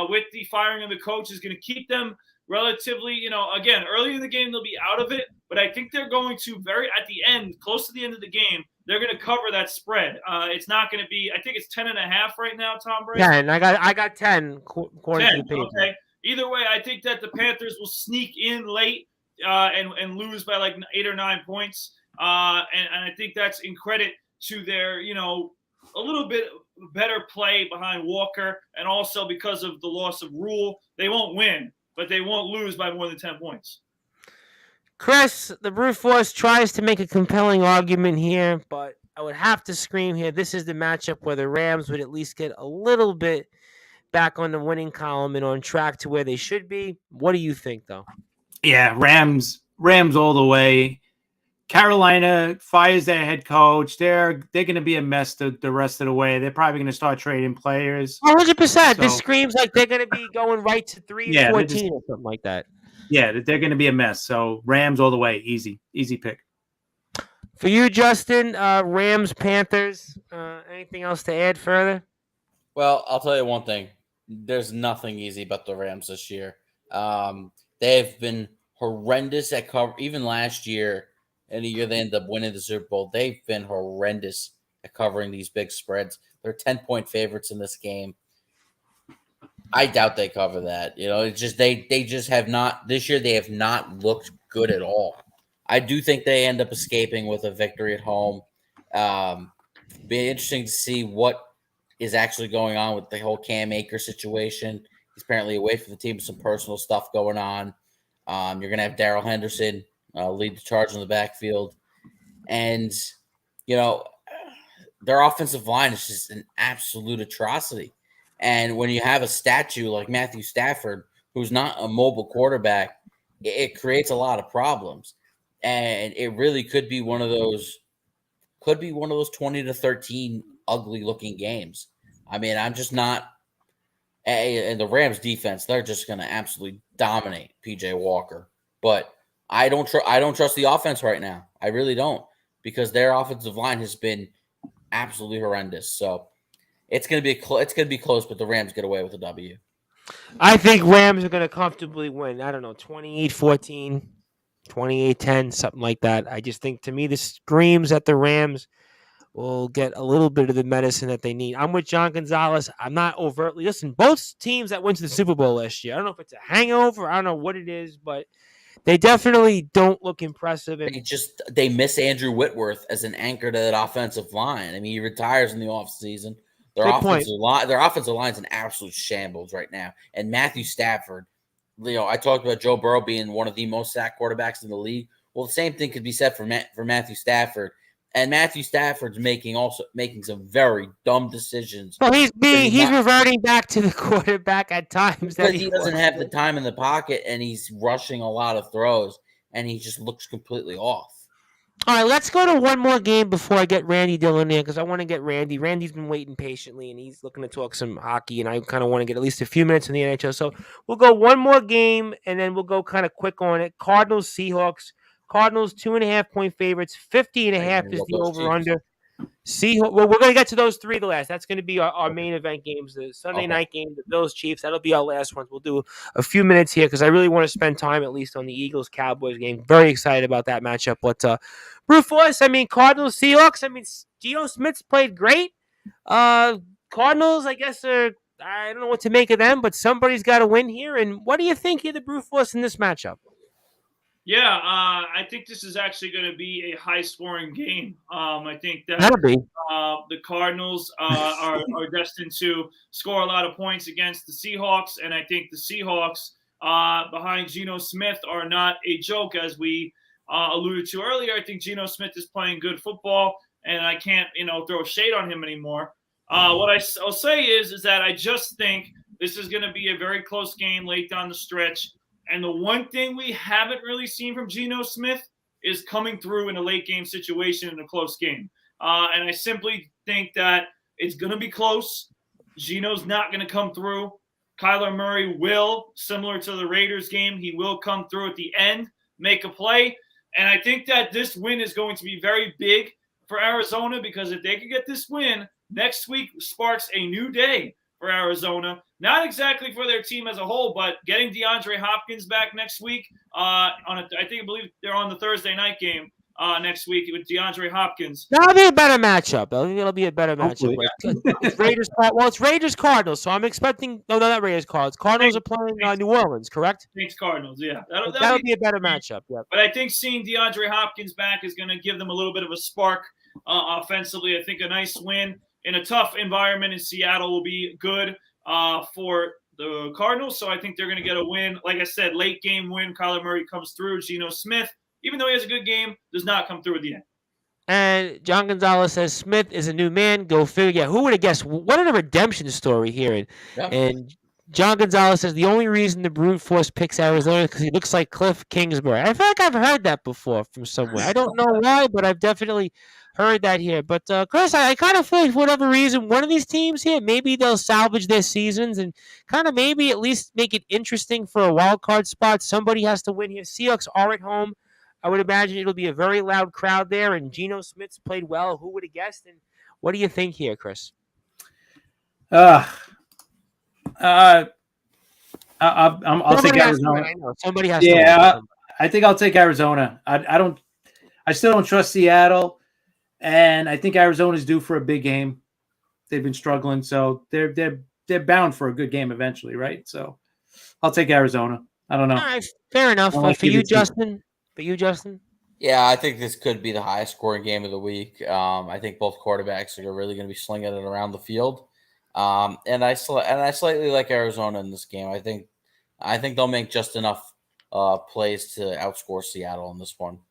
[SPEAKER 3] with the firing of the coach is going to keep them relatively, again, early in the game, they'll be out of it. But I think they're going to at the end, close to the end of the game, they're going to cover that spread. It's not going to be, I think it's 10.5 right now, Tom Brady.
[SPEAKER 1] 10. I got 10 according
[SPEAKER 3] 10,
[SPEAKER 1] to the paper.
[SPEAKER 3] Okay. Either way, I think that the Panthers will sneak in late and lose by like 8 or 9 points. And I think that's in credit to their, a little bit better play behind Walker, and also because of the loss of Rule, they won't win, but they won't lose by more than 10 points.
[SPEAKER 1] Chris, the brute force tries to make a compelling argument here, but I would have to scream here. This is the matchup where the Rams would at least get a little bit back on the winning column and on track to where they should be. What do you think, though?
[SPEAKER 5] Yeah, Rams all the way. Carolina fires their head coach. They're going to be a mess the rest of the way. They're probably going to start trading players.
[SPEAKER 1] 100%. This screams like they're going to be going right to 3-14 or something like that.
[SPEAKER 5] Yeah, they're going to be a mess. So Rams all the way. Easy pick.
[SPEAKER 1] For you, Justin, Rams, Panthers, anything else to add further?
[SPEAKER 2] Well, I'll tell you one thing. There's nothing easy about the Rams this year. They've been horrendous at cover. Even last year, and the year they ended up winning the Super Bowl, they've been horrendous at covering these big spreads. They're 10-point favorites in this game. I doubt they cover that. It's just they just have not this year. They have not looked good at all. I do think they end up escaping with a victory at home. Be interesting to see what is actually going on with the whole Cam Akers situation. He's apparently away from the team with some personal stuff going on. You're going to have Darrell Henderson lead the charge in the backfield. And, their offensive line is just an absolute atrocity. And when you have a statue like Matthew Stafford, who's not a mobile quarterback, it creates a lot of problems. And it really could be one of those 20-13 ugly looking games. I mean, I'm just not. And the Rams defense, they're just going to absolutely dominate PJ Walker. But I don't trust the offense right now. I really don't, because their offensive line has been absolutely horrendous. So it's going to be close, but the Rams get away with a W.
[SPEAKER 1] I think Rams are going to comfortably win. I don't know, 28-14, 28-10, something like that. I just think, to me, this screams that the Rams will get a little bit of the medicine that they need. I'm with John Gonzalez. I'm not overtly. Listen, both teams that went to the Super Bowl last year, I don't know if it's a hangover. I don't know what it is, but they definitely don't look impressive. And
[SPEAKER 2] they miss Andrew Whitworth as an anchor to that offensive line. I mean, he retires in the offseason. Their offensive line is an absolute shambles right now. And Matthew Stafford, I talked about Joe Burrow being one of the most sacked quarterbacks in the league. Well, the same thing could be said for Matthew Stafford. And Matthew Stafford's making some very dumb decisions.
[SPEAKER 1] Well, he's reverting back to the quarterback at times.
[SPEAKER 2] Because he doesn't have the time in the pocket, and he's rushing a lot of throws, and he just looks completely off.
[SPEAKER 1] All right, let's go to one more game before I get Randy Dillon in, because I want to get Randy. Randy's been waiting patiently, and he's looking to talk some hockey, and I kind of want to get at least a few minutes in the NHL. So we'll go one more game, and then we'll go kind of quick on it. Cardinals, Seahawks. Cardinals 2.5-point favorites. 50.5 is the over-under. Well, we're going to get to those three the last. That's going to be our main event games. The Sunday night game, the Bills Chiefs. That'll be our last ones. We'll do a few minutes here because I really want to spend time at least on the Eagles Cowboys game. Very excited about that matchup. But brute force. I mean, Cardinals Seahawks. I mean, Geno Smith's played great. Cardinals, I guess, I don't know what to make of them, but somebody's got to win here. And what do you think of the brute force in this matchup?
[SPEAKER 3] Yeah, I think this is actually going to be a high-scoring game. I think that the Cardinals are destined to score a lot of points against the Seahawks, and I think the Seahawks behind Geno Smith are not a joke, as we alluded to earlier. I think Geno Smith is playing good football, and I can't, throw shade on him anymore. What I'll say is that I just think this is going to be a very close game late down the stretch. And the one thing we haven't really seen from Geno Smith is coming through in a late game situation in a close game. And I simply think that it's going to be close. Geno's not going to come through. Kyler Murray will, similar to the Raiders game, he will come through at the end, make a play. And I think that this win is going to be very big for Arizona because if they can get this win, next week sparks a new day for Arizona. Not exactly for their team as a whole, but getting DeAndre Hopkins back next week I believe they're on the Thursday night game next week with DeAndre Hopkins.
[SPEAKER 1] That'll be a better matchup. I think it'll be a better matchup. It's Raiders. Well, it's Raiders Cardinals, so I'm expecting. No, not Raiders Cardinals. Cardinals are playing New Orleans, correct?
[SPEAKER 3] Thanks, Cardinals. Yeah,
[SPEAKER 1] that'll be a better matchup. Yeah.
[SPEAKER 3] But I think seeing DeAndre Hopkins back is going to give them a little bit of a spark offensively. I think a nice win in a tough environment in Seattle will be good for the Cardinals. So I think they're going to get a win. Like I said, late game win. Kyler Murray comes through. Geno Smith, even though he has a good game, does not come through at the end.
[SPEAKER 1] And John Gonzalez says Smith is a new man. Go figure. Yeah, who would have guessed? What a redemption story here. And John Gonzalez says the only reason the brute force picks Arizona is because he looks like Cliff Kingsbury. I feel like I've heard that before from somewhere. I don't know why, but I've definitely heard that here. But Chris, I kind of feel like for whatever reason, one of these teams here, maybe they'll salvage their seasons and kind of maybe at least make it interesting for a wild card spot. Somebody has to win here. Seahawks are at home. I would imagine it'll be a very loud crowd there, and Geno Smith's played well. Who would have guessed? And what do you think here, Chris?
[SPEAKER 5] I'll take Arizona.
[SPEAKER 1] I know. Somebody has to win.
[SPEAKER 5] I think I'll take Arizona. I still don't trust Seattle, and I think Arizona's due for a big game. They've been struggling, so they're bound for a good game eventually, right? So I'll take Arizona. I don't know.
[SPEAKER 1] All right, fair enough. For you, Justin?
[SPEAKER 2] Yeah, I think this could be the highest scoring game of the week. I think both quarterbacks are really going to be slinging it around the field. And I slightly like Arizona in this game. I think they'll make just enough plays to outscore Seattle in this one.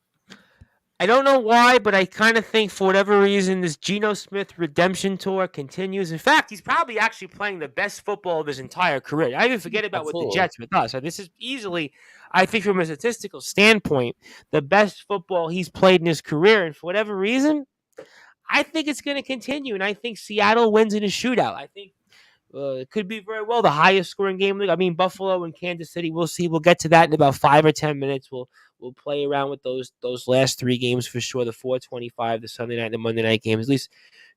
[SPEAKER 1] I don't know why, but I kind of think for whatever reason this Geno Smith redemption tour continues. In fact, he's probably actually playing the best football of his entire career. I even forget about with the Jets with us. So this is easily, I think from a statistical standpoint, the best football he's played in his career. And for whatever reason, I think it's going to continue. And I think Seattle wins in a shootout. I think it could be very well the highest scoring game. I mean, Buffalo and Kansas City, we'll see. We'll get to that in about 5 or 10 minutes. We'll play around with those last 3 games for sure. The 4:25, the Sunday night, and the Monday night games. At least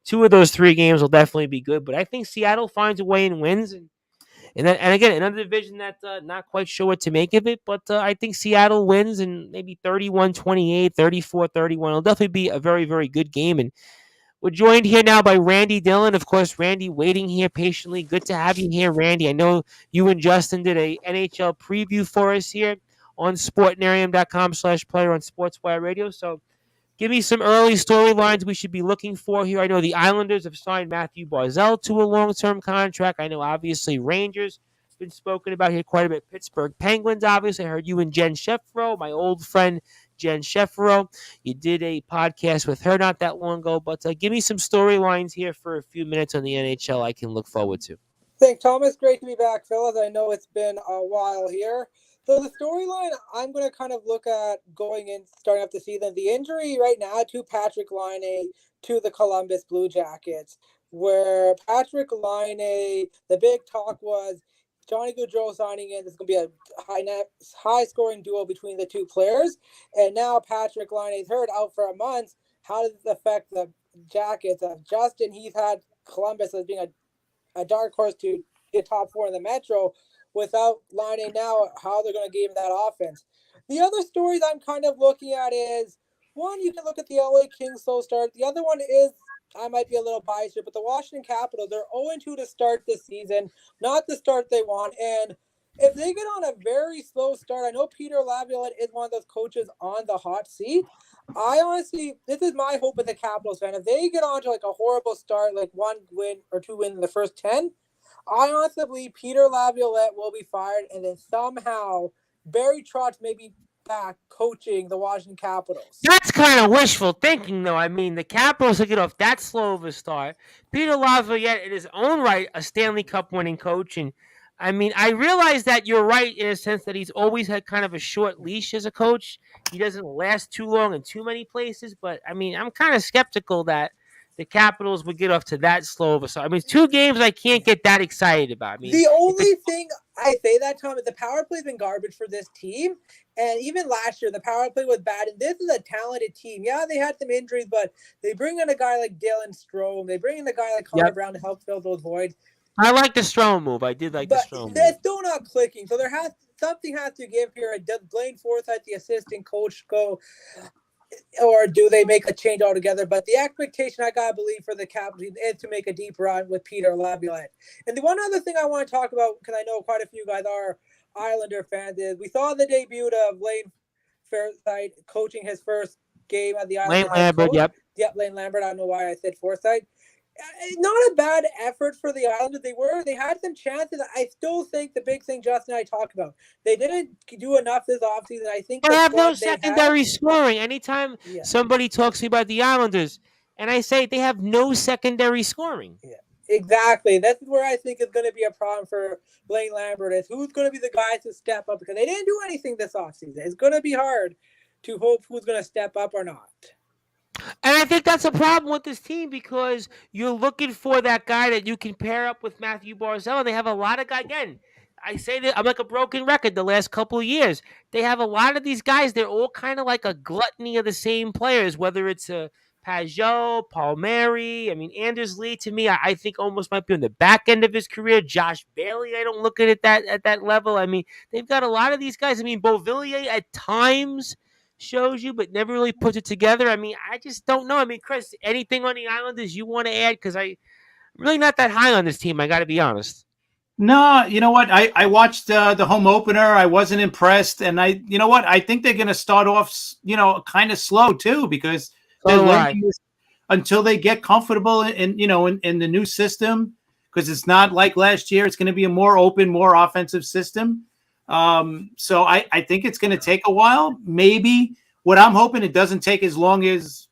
[SPEAKER 1] 2 of those 3 games will definitely be good. But I think Seattle finds a way and wins. And again, another division that not quite sure what to make of it. But I think Seattle wins and maybe 31-28, 34-31. It'll definitely be a very, very good game. And we're joined here now by Randy Dillon. Of course, Randy waiting here patiently. Good to have you here, Randy. I know you and Justin did a NHL preview for us here on sportnarium.com/player on Sportswire Radio. So give me some early storylines we should be looking for here. I know the Islanders have signed Matthew Barzal to a long-term contract. I know, obviously, Rangers been spoken about here quite a bit. Pittsburgh Penguins, obviously. I heard you and Jen Sheffro, my old friend Jen Sheffro. You did a podcast with her not that long ago. But give me some storylines here for a few minutes on the NHL I can look forward to.
[SPEAKER 6] Thanks, Thomas. Great to be back, fellas. I know it's been a while here. So the storyline I'm going to kind of look at going in, starting off the season, the injury right now to Patrick Laine to the Columbus Blue Jackets, where Patrick Laine, the big talk was Johnny Gaudreau signing in. There's going to be a high-scoring duo between the two players. And now Patrick Laine is hurt out for a month. How does it affect the Jackets. Justin, he's had Columbus as being a dark horse to get top 4 in the Metro. Without lining now, how they're going to give him that offense. The other stories I'm kind of looking at is, one, you can look at the LA Kings slow start. The other one is, I might be a little biased here, but the Washington Capitals, they're 0-2 to start this season, not the start they want. And if they get on a very slow start, I know Peter Laviolette is one of those coaches on the hot seat. I honestly, this is my hope as a Capitals fan. If they get on to like a horrible start, like 1 win or 2 wins in the first 10, I honestly believe Peter Laviolette will be fired, and then somehow Barry Trotz may be back coaching the Washington Capitals.
[SPEAKER 1] That's kind of wishful thinking, though. I mean, the Capitals to get off that slow of a start. Peter Laviolette, in his own right, a Stanley Cup winning coach, and I mean, I realize that you're right in a sense that he's always had kind of a short leash as a coach. He doesn't last too long in too many places, but I mean, I'm kind of skeptical that the Capitals would get off to that slow of a start. I mean, 2 games I can't get that excited about. I mean,
[SPEAKER 6] the only thing I say that, Tom, is the power play's been garbage for this team. And even last year, the power play was bad. And this is a talented team. Yeah, they had some injuries, but they bring in a guy like Dylan Strome. They bring in a guy like Connor Brown to help fill those voids.
[SPEAKER 1] I like the Strome move. I did like the Strome move.
[SPEAKER 6] They're still not clicking. So something has to give here. Does Blaine Forsythe, the assistant coach, go, or do they make a change altogether? But the expectation I gotta believe for the Capitals is to make a deep run with Peter Laviolette. And the one other thing I want to talk about, because I know quite a few guys are Islander fans, is we saw the debut of Blaine Forsythe coaching his first game at the Islanders.
[SPEAKER 1] Blaine Lambert, yep.
[SPEAKER 6] Yep, Blaine Lambert. I don't know why I said Forsythe. Not a bad effort for the Islanders. They had some chances. I still think the big thing Justin and I talked about, they didn't do enough this offseason. I think
[SPEAKER 1] they have no secondary scoring. Anytime somebody talks to me about the Islanders, and I say they have no secondary scoring.
[SPEAKER 6] Yeah, exactly. That's where I think is going to be a problem for Blaine Lambert, is who's going to be the guys to step up, because they didn't do anything this offseason. It's going to be hard to hope who's going to step up or not.
[SPEAKER 1] And I think that's a problem with this team, because you're looking for that guy that you can pair up with Matthew Barzal. They have a lot of guys. Again, I say that I'm like a broken record the last couple of years. They have a lot of these guys. They're all kind of like a gluttony of the same players, whether it's a Pajot, Palmieri. I mean, Anders Lee, to me, I think almost might be on the back end of his career. Josh Bailey, I don't look at it at that level. I mean, they've got a lot of these guys. I mean, Beauvillier at times shows you, but never really puts it together. I mean, I just don't know. I mean, Chris, anything on the Islanders you want to add? Because I'm really not that high on this team. I got to be honest.
[SPEAKER 5] No, you know what? I watched the home opener. I wasn't impressed, and you know what? I think they're going to start off, kind of slow too, because they're learning this until they get comfortable in the new system. Because it's not like last year. It's going to be a more open, more offensive system. So I think it's going to take a while. Maybe what I'm hoping, it doesn't take as long as,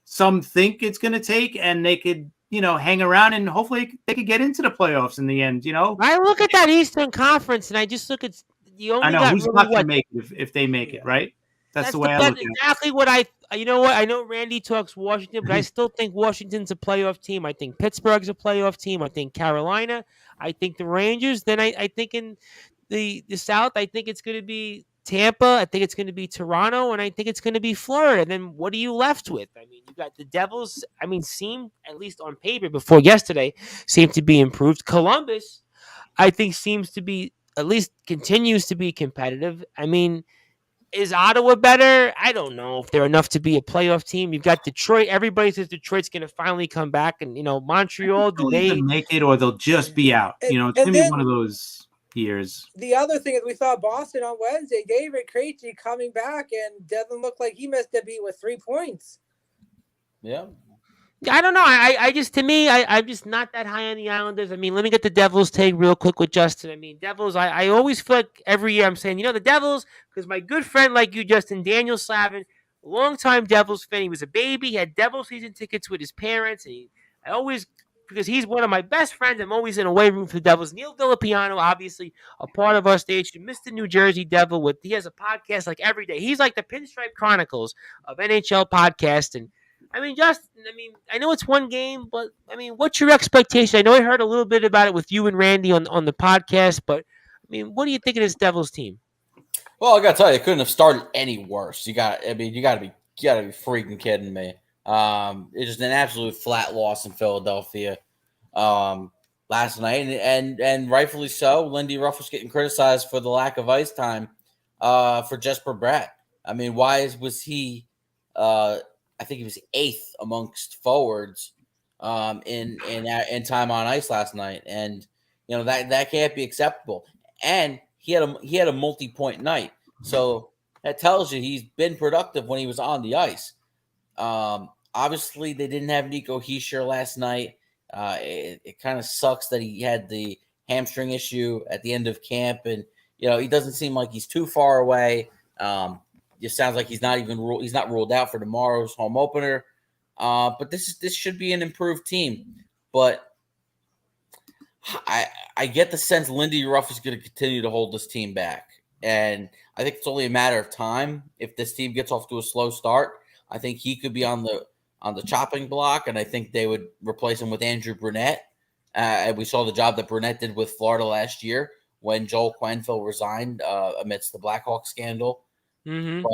[SPEAKER 5] some think it's going to take, and they could, hang around, and hopefully they could get into the playoffs in the end, I
[SPEAKER 1] look at that Eastern Conference, and I just look at the only.
[SPEAKER 5] I know who's not going to make it if they make it, right? That's the way I look at it.
[SPEAKER 1] Exactly what you know what? I know Randy talks Washington, but I still think Washington's a playoff team. I think Pittsburgh's a playoff team. I think Carolina. I think the Rangers. Then I think in the South, I think it's going to be Tampa. I think it's going to be Toronto, and I think it's going to be Florida. Then what are you left with? I mean, you got the Devils. I mean, seem, at least on paper before yesterday, seem to be improved. Columbus, I think, seems to be, at least continues to be competitive. I mean, is Ottawa better? I don't know if they're enough to be a playoff team. You've got Detroit. Everybody says Detroit's going to finally come back, and Montreal. Do they
[SPEAKER 5] make it, or they'll just be out? It's going to be one of those years.
[SPEAKER 6] The other thing is, we saw Boston on Wednesday. David Krejci coming back, and doesn't look like he missed a beat with 3 points.
[SPEAKER 2] Yeah.
[SPEAKER 1] I don't know. I just, to me, I'm just not that high on the Islanders. I mean, let me get the Devils take real quick with Justin. I mean, Devils, I always feel like every year I'm saying, the Devils, because my good friend like you, Justin, Daniel Slavin, longtime Devils fan, he was a baby, he had Devil season tickets with his parents, and I always, because he's one of my best friends, I'm always in a away room for the Devils. Neil Villapiano, obviously, a part of our station, Mr. New Jersey Devil, he has a podcast like every day. He's like the Pinstripe Chronicles of NHL podcast, and I mean, I know it's one game, but I mean, what's your expectation? I know I heard a little bit about it with you and Randy on the podcast, but I mean, what do you think of this Devils team?
[SPEAKER 2] Well, I gotta tell you, it couldn't have started any worse. You gotta be freaking kidding me. It's just an absolute flat loss in Philadelphia last night, and rightfully so. Lindy Ruff was getting criticized for the lack of ice time for Jesper Bratt. I mean, was he? I think he was 8th amongst forwards in time on ice last night, and that can't be acceptable. And he had a multi-point night, so that tells you he's been productive when he was on the ice. Obviously, they didn't have Nico Hischier last night. It kind of sucks that he had the hamstring issue at the end of camp, and he doesn't seem like he's too far away. It sounds like he's not ruled out for tomorrow's home opener. But this should be an improved team. But I get the sense Lindy Ruff is going to continue to hold this team back, and I think it's only a matter of time. If this team gets off to a slow start, I think he could be on the chopping block, and I think they would replace him with Andrew Brunette. And we saw the job that Brunette did with Florida last year when Joel Quenneville resigned amidst the Blackhawks scandal.
[SPEAKER 1] Mm-hmm.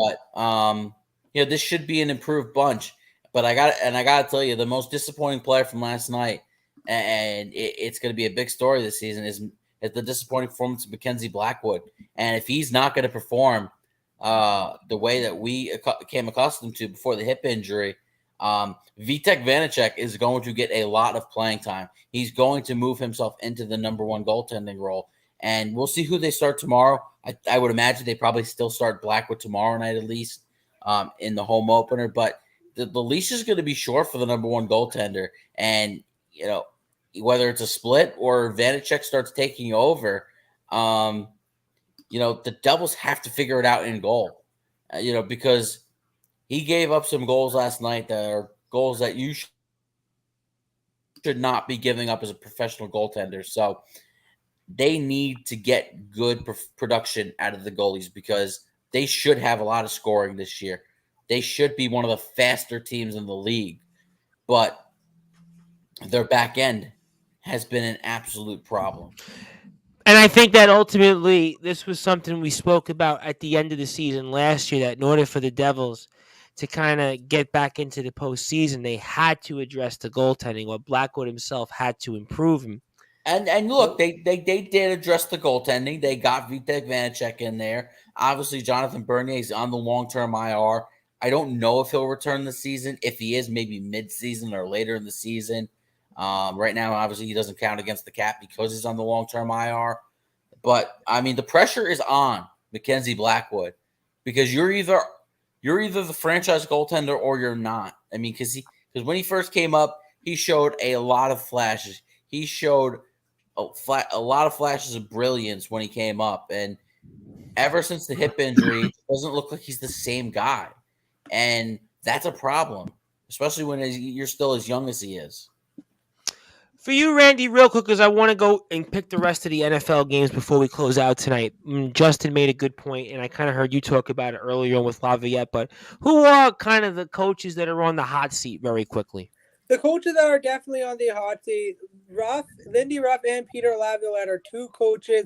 [SPEAKER 2] But this should be an improved bunch. But I got to tell you, the most disappointing player from last night, and it's going to be a big story this season, is the disappointing performance of Mackenzie Blackwood. And if he's not going to perform the way that we came accustomed to before the hip injury, Vitek Vanacek is going to get a lot of playing time. He's going to move himself into the number one goaltending role. And we'll see who they start tomorrow. I would imagine they probably still start Blackwood tomorrow night at least in the home opener. But the leash is going to be short for the number one goaltender. And, whether it's a split or Vanacek starts taking over, the Devils have to figure it out in goal, because he gave up some goals last night that are goals that you should not be giving up as a professional goaltender. So they need to get good production out of the goalies because they should have a lot of scoring this year. They should be one of the faster teams in the league, but their back end has been an absolute problem.
[SPEAKER 1] And I think that ultimately this was something we spoke about at the end of the season last year, that in order for the Devils to kind of get back into the postseason, they had to address the goaltending, or Blackwood himself had to improve him.
[SPEAKER 2] And look, they did address the goaltending. They got Vitek Vanacek in there. Obviously, Jonathan Bernier is on the long-term IR. I don't know if he'll return this season. If he is, maybe mid-season or later in the season. Right now, obviously, he doesn't count against the cap because he's on the long-term IR. But, I mean, the pressure is on Mackenzie Blackwood because you're either the franchise goaltender or you're not. I mean, because when he first came up, he showed a lot of flashes. He showed a lot of flashes of brilliance when he came up. And ever since the hip injury, it doesn't look like he's the same guy. And that's a problem, especially when you're still as young as he is.
[SPEAKER 1] For you, Randy, real quick, because I want to go and pick the rest of the NFL games before we close out tonight. Justin made a good point, and I kind of heard you talk about it earlier on with Laviolette, but who are kind of the coaches that are on the hot seat very quickly?
[SPEAKER 6] The coaches that are definitely on the hot seat, Lindy Ruff and Peter Laviolette are two coaches.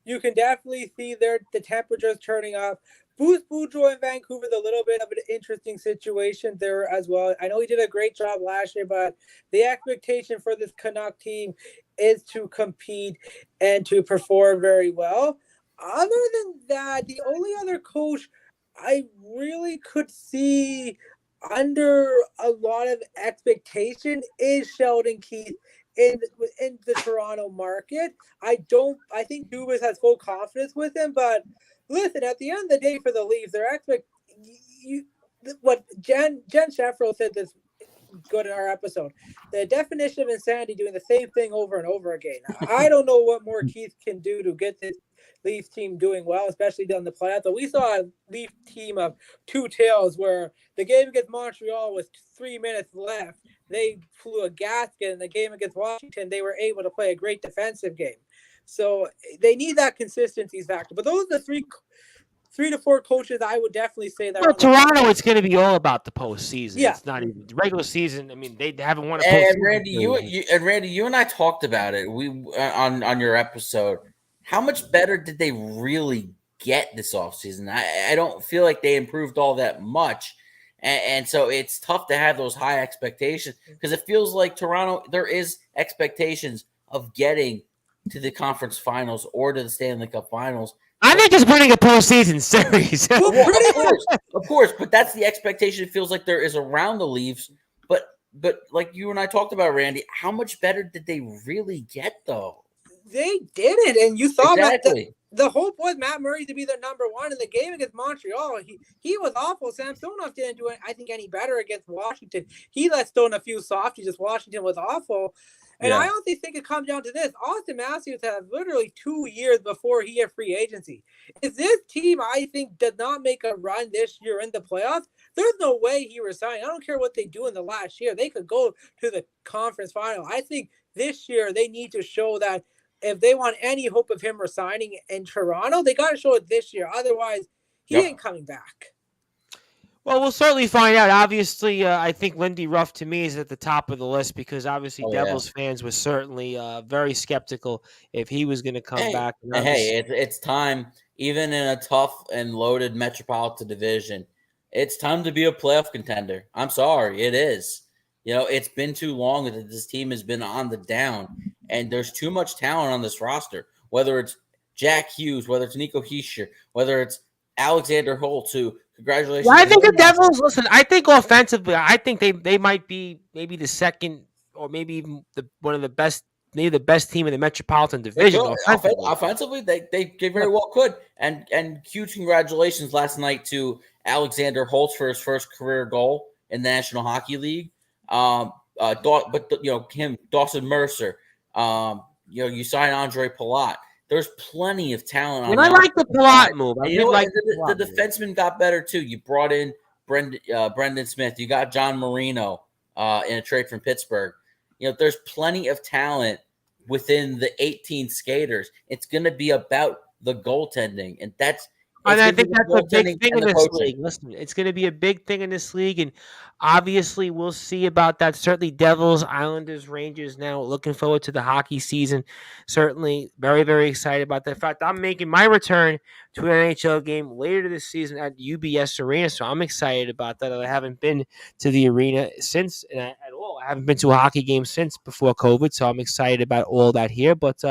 [SPEAKER 6] You can definitely see the temperatures turning up. Bruce Boudreau in Vancouver is a little bit of an interesting situation there as well. I know he did a great job last year, but the expectation for this Canuck team is to compete and to perform very well. Other than that, the only other coach I really could see under a lot of expectation is Sheldon Keefe in the Toronto market. I think Dubas has full confidence with him, but listen, at the end of the day for the Leafs, what Jen Sheffield said this good in our episode, the definition of insanity, doing the same thing over and over again. I don't know what more Keith can do to get this Leafs team doing well, especially down the playoffs. But we saw a Leaf team of two tails where the game against Montreal was 3 minutes left. They flew a gasket. In the game against Washington, they were able to play a great defensive game. So they need that consistency factor. But those are the three to four coaches I would definitely say that.
[SPEAKER 1] Well, Toronto, it's going to be all about the postseason.
[SPEAKER 6] Yeah.
[SPEAKER 1] It's not even the regular season. I mean, they haven't won a
[SPEAKER 2] postseason.
[SPEAKER 1] And
[SPEAKER 2] Randy, you and I talked about it. We on your episode. How much better did they really get this offseason? I don't feel like they improved all that much. And so it's tough to have those high expectations because it feels like Toronto, there is expectations of getting to the conference finals or to the Stanley Cup finals.
[SPEAKER 1] I think just winning a postseason series.
[SPEAKER 2] Well, of course, but that's the expectation. It feels like there is around the Leafs. But like you and I talked about, Randy, how much better did they really get, though?
[SPEAKER 6] They didn't, and you saw
[SPEAKER 2] exactly.
[SPEAKER 6] The hope was Matt Murray to be their number one in the game against Montreal. He was awful. Samsonov didn't do it, I think, any better against Washington. He let stone a few softies. Just Washington was awful. And I honestly think it comes down to this. Austin Matthews has literally 2 years before he had free agency. If this team, I think, does not make a run this year in the playoffs, there's no way he resigns. I don't care what they do in the last year. They could go to the conference final. I think this year they need to show that if they want any hope of him resigning in Toronto, they got to show it this year. Otherwise, he ain't coming back.
[SPEAKER 1] Well, we'll certainly find out. Obviously, I think Lindy Ruff to me is at the top of the list because obviously Devils fans were certainly very skeptical if he was going to come back.
[SPEAKER 2] It's time, even in a tough and loaded Metropolitan Division, it's time to be a playoff contender. I'm sorry, it is. It's been too long that this team has been on the down, and there's too much talent on this roster, whether it's Jack Hughes, whether it's Nico Hischier, whether it's Alexander Holt, who congratulations.
[SPEAKER 1] Well, I think the Devils, listen, I think offensively, I think they might be maybe the second or maybe even one of the best, maybe the best team in the Metropolitan Division.
[SPEAKER 2] Offensively, they very well could. And huge congratulations last night to Alexander Holtz for his first career goal in the National Hockey League. Dawson Mercer. You sign Andre Palat. There's plenty of talent.
[SPEAKER 1] And I like the Palat move.
[SPEAKER 2] The defenseman got better too. You brought in Brendan Smith. You got John Marino in a trade from Pittsburgh. There's plenty of talent within the 18 skaters. It's going to be about the goaltending, and I
[SPEAKER 1] think that's a big thing in this league. Listen, it's going to be a big thing in this league, and obviously we'll see about that. Certainly Devils, Islanders, Rangers now looking forward to the hockey season. Certainly very, very excited about that. In fact, I'm making my return to an NHL game later this season at UBS Arena, so I'm excited about that. I haven't been to the arena since at all. I haven't been to a hockey game since before COVID, so I'm excited about all that here. But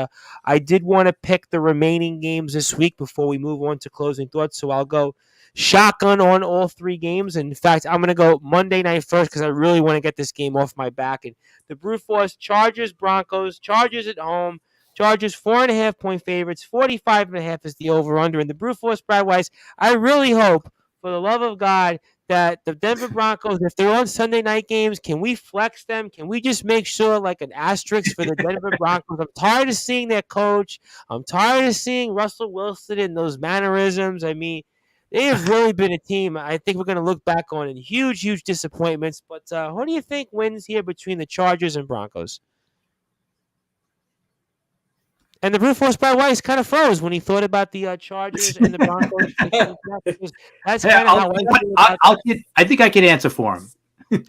[SPEAKER 1] I did want to pick the remaining games this week before we move on to closing thoughts, so I'll go shotgun on all 3 games. And in fact, I'm going to go Monday night first because I really want to get this game off my back. And the Brute Force, Chargers, Broncos, Chargers at home. Chargers 4.5-point favorites, 45.5 is the over-under. And the Brute Force, Brad Weiss, I really hope, for the love of God, that the Denver Broncos, if they're on Sunday night games, can we flex them? Can we just make sure, like an asterisk for the Denver Broncos? I'm tired of seeing their coach. I'm tired of seeing Russell Wilson and those mannerisms. I mean, they have really been a team I think we're going to look back on in huge, huge disappointments. But who do you think wins here between the Chargers and Broncos? And the Brute Force by Weiss kind of froze when he thought about the Chargers and the Broncos. That's kind of how
[SPEAKER 5] I think I can answer for him.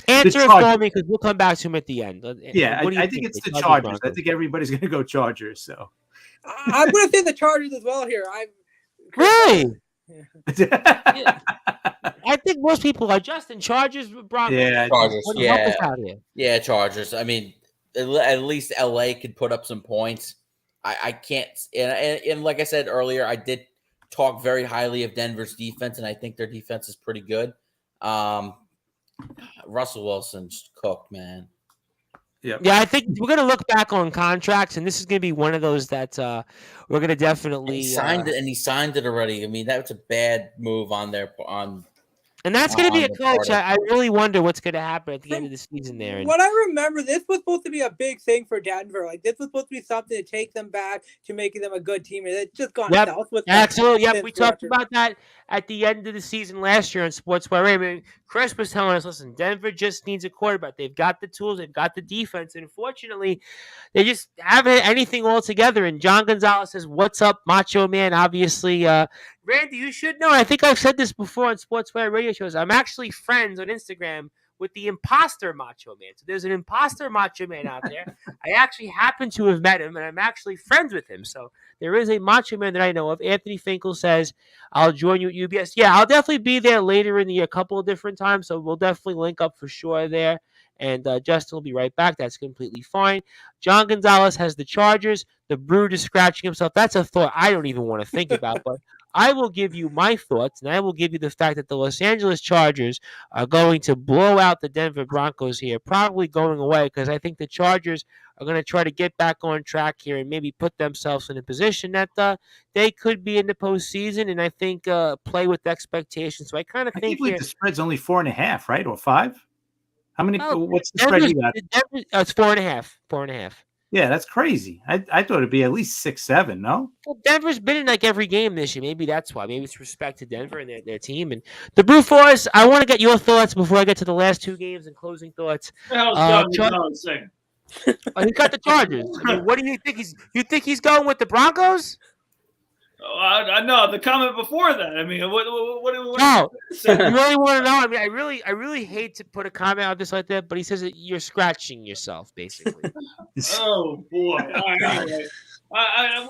[SPEAKER 1] Answer it for me because we'll come back to him at the end.
[SPEAKER 5] Yeah, I think it's the Chargers. I think everybody's going to go Chargers. So
[SPEAKER 6] I'm going to say the Chargers as well here.
[SPEAKER 1] Really? Yeah. I think most people are Justin Chargers, Broncos.
[SPEAKER 2] Yeah, Chargers. Yeah, Chargers. I mean, at least LA could put up some points. I can't, and like I said earlier, I did talk very highly of Denver's defense, and I think their defense is pretty good. Russell Wilson's cooked, man.
[SPEAKER 1] Yeah, I think we're going to look back on contracts, and this is going to be one of those that we're going to definitely
[SPEAKER 2] he signed it, and he signed it already. I mean, that was a bad move on their
[SPEAKER 1] And that's going to be a coach. I really wonder what's going to happen at the end of the season there.
[SPEAKER 6] What I remember, this was supposed to be a big thing for Denver. Like, this was supposed to be something to take them back to making them a good team. And it's just gone south with
[SPEAKER 1] absolutely. Yep, we talked about that at the end of the season last year on Sportzwire. I mean, Chris was telling us, listen, Denver just needs a quarterback. They've got the tools. They've got the defense. And unfortunately, they just haven't had anything all together. And John Gonzalez says, what's up, Macho Man? Obviously, Randy, you should know. I think I've said this before on Sportswire radio shows. I'm actually friends on Instagram with the imposter Macho Man. So there's an imposter Macho Man out there. I actually happen to have met him, and I'm actually friends with him. So there is a Macho Man that I know of. Anthony Finkel says, I'll join you at UBS. Yeah, I'll definitely be there later in the year, a couple of different times. So we'll definitely link up for sure there. And Justin will be right back. That's completely fine. John Gonzalez has the Chargers. The Brood is scratching himself. That's a thought I don't even want to think about. But I will give you my thoughts, and I will give you the fact that the Los Angeles Chargers are going to blow out the Denver Broncos here, probably going away, because I think the Chargers are going to try to get back on track here and maybe put themselves in a position that they could be in the postseason, and I think play with expectations. So I kind of
[SPEAKER 5] I
[SPEAKER 1] think
[SPEAKER 5] can't believe the spread's only 4.5, right, or 5? How many? What's the spread you got?
[SPEAKER 1] It's 4.5. 4.5.
[SPEAKER 5] Yeah, that's crazy. I thought it'd be at least 6, 7. No.
[SPEAKER 1] Well, Denver's been in like every game this year. Maybe that's why. Maybe it's respect to Denver and their team. And the Brew Force, I want to get your thoughts before I get to the last two games and closing thoughts.
[SPEAKER 3] What the hell's John Gonzalez saying?
[SPEAKER 1] He got the Chargers. I mean, what do you think? You think he's going with the Broncos?
[SPEAKER 3] I know the comment before that. I mean, what
[SPEAKER 1] No, you really want to know? I mean, I really hate to put a comment out this like that, but he says that you're scratching yourself, basically.
[SPEAKER 3] Oh boy! All right, anyway,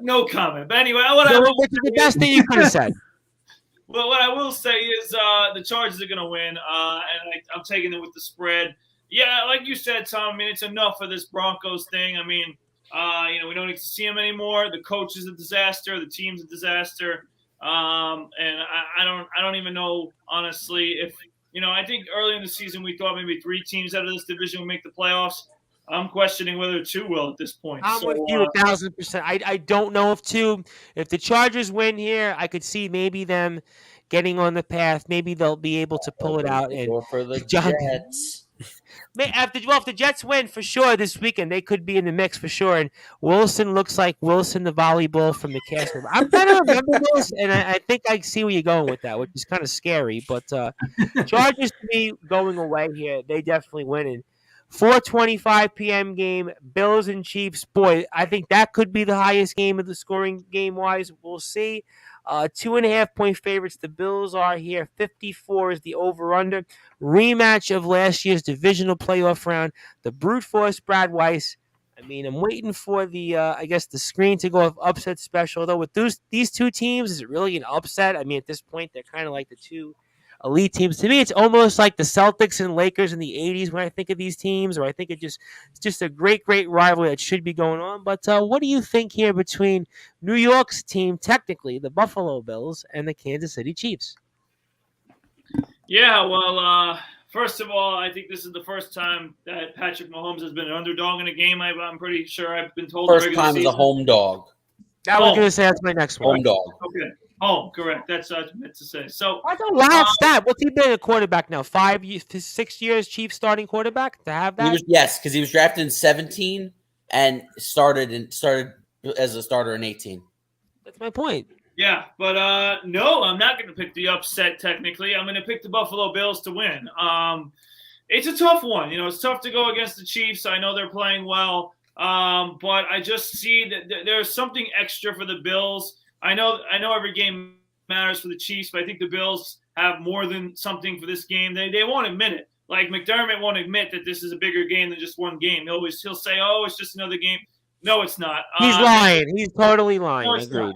[SPEAKER 3] no comment. But anyway,
[SPEAKER 1] Which is the best thing you could have said.
[SPEAKER 3] Well, what I will say is the Chargers are going to win, and I'm taking it with the spread. Yeah, like you said, Tom. I mean, it's enough for this Broncos thing. I mean. We don't need to see him anymore. The coach is a disaster. The team's a disaster. And I don't even know, honestly, if, I think early in the season we thought maybe 3 teams out of this division would make the playoffs. I'm questioning whether 2 will at this point.
[SPEAKER 1] I'm with you 1,000%. I don't know if 2. If the Chargers win here, I could see maybe them getting on the path. Maybe they'll be able to pull it out. And
[SPEAKER 2] for the Jets.
[SPEAKER 1] If the Jets win for sure this weekend, they could be in the mix for sure. And Wilson looks like Wilson, the volleyball from the cast. I'm trying to remember this, and I think I see where you're going with that, which is kind of scary. But Chargers to me going away here, they definitely winning. 4:25 p.m. game, Bills and Chiefs. Boy, I think that could be the highest game of the scoring game-wise. We'll see. 2.5-point favorites. The Bills are here. 54 is the over/under. Rematch of last year's divisional playoff round. The brute force Brad Weiss. I mean, I'm waiting for the the screen to go off upset special. Though with these two teams, is it really an upset? I mean, at this point, they're kind of like the two elite teams. To me, it's almost like the Celtics and Lakers in the 80s when I think of these teams, or I think it's just a great rivalry that should be going on. But what do you think here between New York's team, technically, the Buffalo Bills, and the Kansas City Chiefs?
[SPEAKER 3] Yeah, well, first of all, I think this is the first time that Patrick Mahomes has been an underdog in a game. I'm pretty sure I've been told.
[SPEAKER 2] First time as a home dog.
[SPEAKER 1] I was going to say that's my next one.
[SPEAKER 2] Home dog.
[SPEAKER 3] Okay. Home, correct. That's what I meant to say. So
[SPEAKER 1] that's a wild stat. What's he been a quarterback now? 6 years, Chiefs starting quarterback to have that?
[SPEAKER 2] Yes, because he was drafted in 17 and started as a starter in 18.
[SPEAKER 1] That's my point.
[SPEAKER 3] Yeah, but no, I'm not going to pick the upset. Technically, I'm going to pick the Buffalo Bills to win. It's a tough one. It's tough to go against the Chiefs. I know they're playing well, but I just see that there's something extra for the Bills. I know every game matters for the Chiefs, but I think the Bills have more than something for this game. They won't admit it. Like McDermott won't admit that this is a bigger game than just one game. He'll say, "Oh, it's just another game." No, it's not.
[SPEAKER 1] He's lying. He's totally lying.
[SPEAKER 3] No,
[SPEAKER 1] Agreed.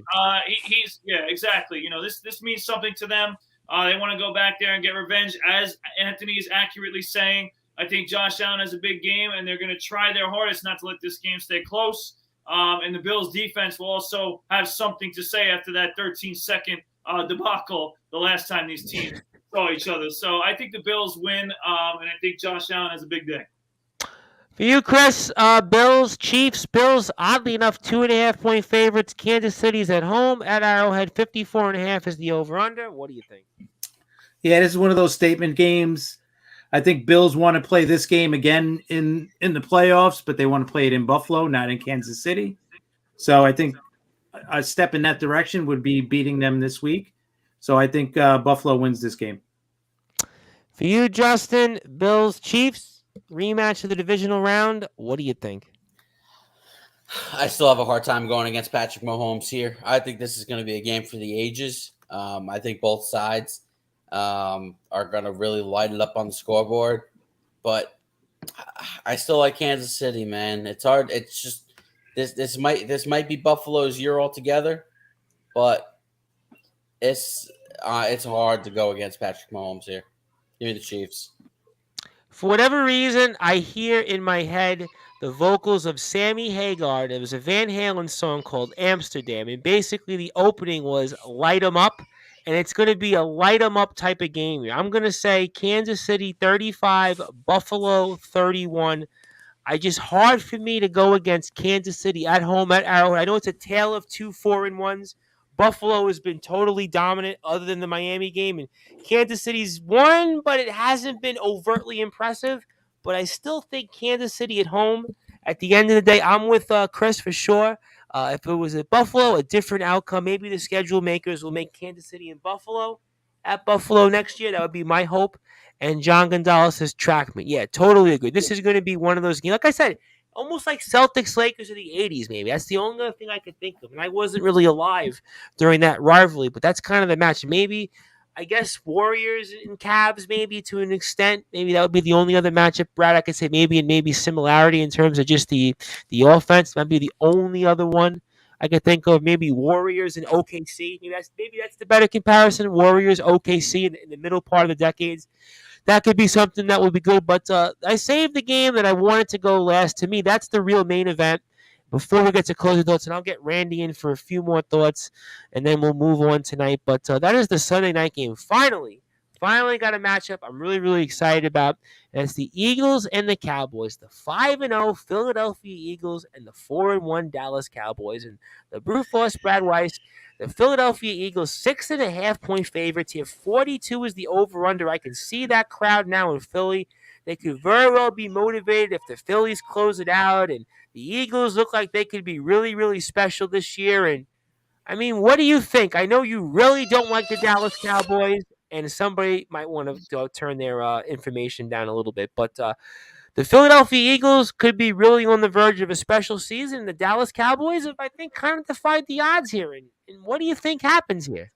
[SPEAKER 3] Exactly. This means something to them. They want to go back there and get revenge, as Anthony is accurately saying. I think Josh Allen has a big game, and they're going to try their hardest not to let this game stay close. And the Bills' defense will also have something to say after that 13-second debacle the last time these teams saw each other. So I think the Bills win, and I think Josh Allen has a big day.
[SPEAKER 1] For you, Chris, Bills, Chiefs. Bills, oddly enough, 2.5-point favorites. Kansas City's at home at Arrowhead. 54.5 is the over/under. What do you think?
[SPEAKER 5] Yeah, this is one of those statement games. I think Bills want to play this game again in the playoffs, but they want to play it in Buffalo, not in Kansas City. So I think a step in that direction would be beating them this week. So I think Buffalo wins this game.
[SPEAKER 1] For you, Justin, Bills, Chiefs, rematch of the divisional round. What do you think?
[SPEAKER 2] I still have a hard time going against Patrick Mahomes here. I think this is going to be a game for the ages. I think both sides are going to really light it up on the scoreboard. But I still like Kansas City, man. It's hard. It's just this might be Buffalo's year altogether, but it's hard to go against Patrick Mahomes here. Give me the Chiefs.
[SPEAKER 1] For whatever reason, I hear in my head the vocals of Sammy Hagar. There was a Van Halen song called Amsterdam, and basically the opening was Light 'em Up, and it's going to be a light 'em up type of game. I'm going to say Kansas City 35, Buffalo 31. Just hard for me to go against Kansas City at home at Arrowhead. I know it's a tale of 2 4-1s. Buffalo has been totally dominant other than the Miami game, and Kansas City's won, but it hasn't been overtly impressive. But I still think Kansas City at home. At the end of the day, I'm with Chris for sure. If it was at Buffalo, a different outcome. Maybe the schedule makers will make Kansas City and Buffalo at Buffalo next year. That would be my hope. And John Gonzalez says track me. Yeah, totally agree. This is going to be one of those games. Like I said, almost like Celtics Lakers of the 80s, maybe. That's the only other thing I could think of. And I wasn't really alive during that rivalry, but that's kind of the match. Maybe, I guess, Warriors and Cavs, maybe to an extent. Maybe that would be the only other matchup, Brad. I could say maybe similarity in terms of just the offense. Might be the only other one I could think of. Maybe Warriors and OKC. Maybe that's the better comparison. Warriors, OKC in the middle part of the decades. That could be something that would be good. But I saved the game that I wanted to go last. To me, that's the real main event. Before we get to closing thoughts, and I'll get Randy in for a few more thoughts, and then we'll move on tonight. But that is the Sunday night game. Finally got a matchup I'm really, really excited about. And it's the Eagles and the Cowboys. The 5-0 Philadelphia Eagles and the 4-1 Dallas Cowboys. And the brute force Brad Weiss. The Philadelphia Eagles, 6.5-point favorites here. 42 is the over-under. I can see that crowd now in Philly. They could very well be motivated if the Phillies close it out. And the Eagles look like they could be really, really special this year. And, I mean, what do you think? I know you really don't like the Dallas Cowboys, and somebody might want to turn their information down a little bit. But the Philadelphia Eagles could be really on the verge of a special season. The Dallas Cowboys have, I think, kind of defied the odds here. And what do you think happens here?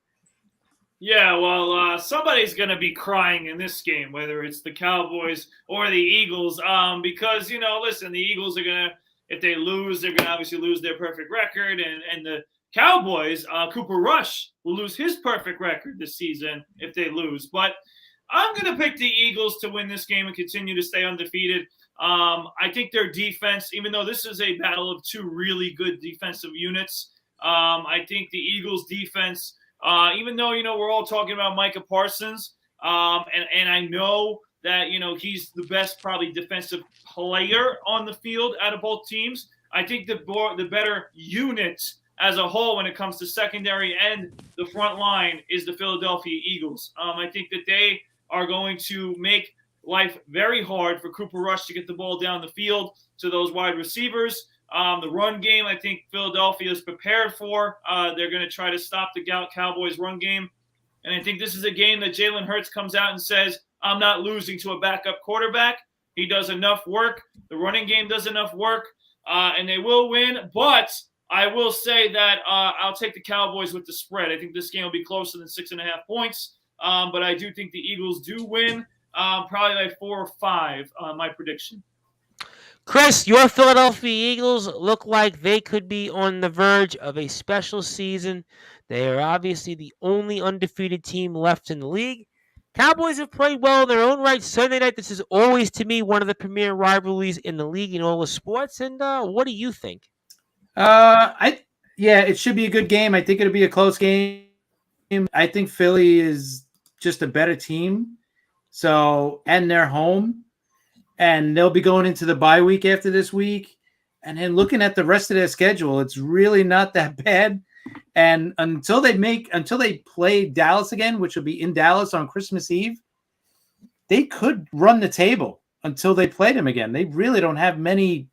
[SPEAKER 3] Yeah, well, somebody's going to be crying in this game, whether it's the Cowboys or the Eagles, because, listen, the Eagles are going to, if they lose, they're going to obviously lose their perfect record, and the Cowboys, Cooper Rush will lose his perfect record this season if they lose. But I'm going to pick the Eagles to win this game and continue to stay undefeated. I think their defense, even though this is a battle of two really good defensive units, I think the Eagles defense, even though, we're all talking about Micah Parsons, and I know that, he's the best probably defensive player on the field out of both teams, I think the better unit as a whole when it comes to secondary and the front line is the Philadelphia Eagles. I think that they are going to make life very hard for Cooper Rush to get the ball down the field to those wide receivers. The run game, I think Philadelphia is prepared for. They're going to try to stop the Cowboys' run game. And I think this is a game that Jalen Hurts comes out and says, I'm not losing to a backup quarterback. He does enough work. The running game does enough work. And they will win. But I will say that I'll take the Cowboys with the spread. I think this game will be closer than 6.5 points. But I do think the Eagles do win, probably like 4 or 5, my prediction.
[SPEAKER 1] Chris, your Philadelphia Eagles look like they could be on the verge of a special season. They are obviously the only undefeated team left in the league. Cowboys have played well in their own right Sunday night. This is always, to me, one of the premier rivalries in the league in all of sports. And what do you think?
[SPEAKER 5] It should be a good game. I think it'll be a close game. I think Philly is just a better team. And they're home. And they'll be going into the bye week after this week. And then looking at the rest of their schedule, it's really not that bad. And until they play Dallas again, which will be in Dallas on Christmas Eve, they could run the table until they play them again. They really don't have many,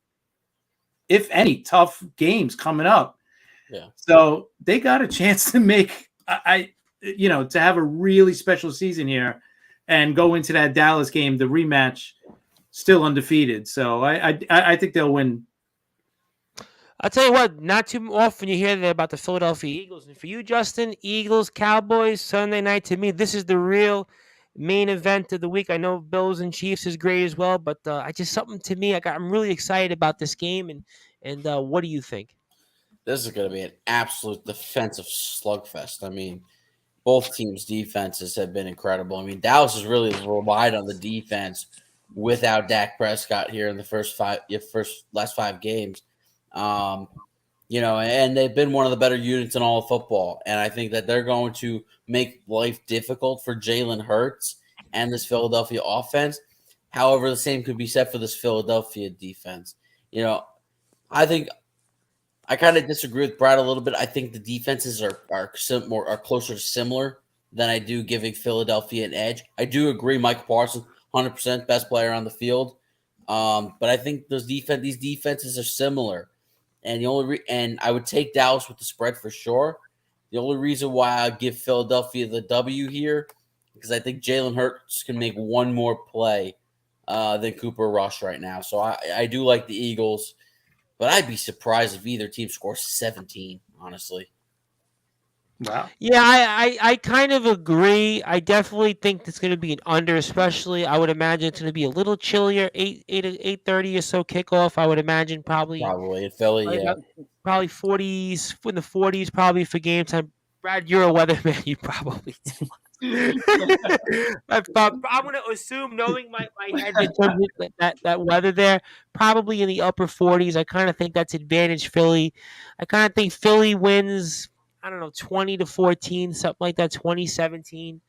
[SPEAKER 5] if any, tough games coming up.
[SPEAKER 2] Yeah.
[SPEAKER 5] So they got a chance to make, to have a really special season here and go into that Dallas game, the rematch, still undefeated. So I think they'll win.
[SPEAKER 1] I'll tell you what, not too often you hear that about the Philadelphia Eagles. And for you, Justin, Eagles, Cowboys, Sunday night, to me, this is the real main event of the week. I know Bills and Chiefs is great as well, but I just something to me, I'm really excited about this game. And what do you think?
[SPEAKER 2] This is going to be an absolute defensive slugfest. I mean, both teams' defenses have been incredible. I mean, Dallas has really relied on the defense without Dak Prescott here in the last 5 games. And they've been one of the better units in all of football. And I think that they're going to make life difficult for Jalen Hurts and this Philadelphia offense. However, the same could be said for this Philadelphia defense. I think I kind of disagree with Brad a little bit. I think the defenses are closer to similar than I do giving Philadelphia an edge. I do agree, Mike Parsons, 100% best player on the field. But I think these defenses are similar. And and I would take Dallas with the spread for sure. The only reason why I give Philadelphia the W here, because I think Jalen Hurts can make one more play than Cooper Rush right now. So I do like the Eagles, but I'd be surprised if either team scores 17, honestly.
[SPEAKER 5] Wow.
[SPEAKER 1] Yeah, I kind of agree. I definitely think it's going to be an under, especially. I would imagine it's going to be a little chillier, 8:30 or so kickoff. I would imagine probably
[SPEAKER 2] In Philly, yeah.
[SPEAKER 1] Probably 40s, in the 40s, probably for game time. Brad, you're a weatherman. You probably tell us. I'm going to assume, knowing my head in terms of that weather there, probably in the upper 40s. I kind of think that's advantage Philly. I kind of think Philly wins, I don't know, 20-14, something like that, 2017.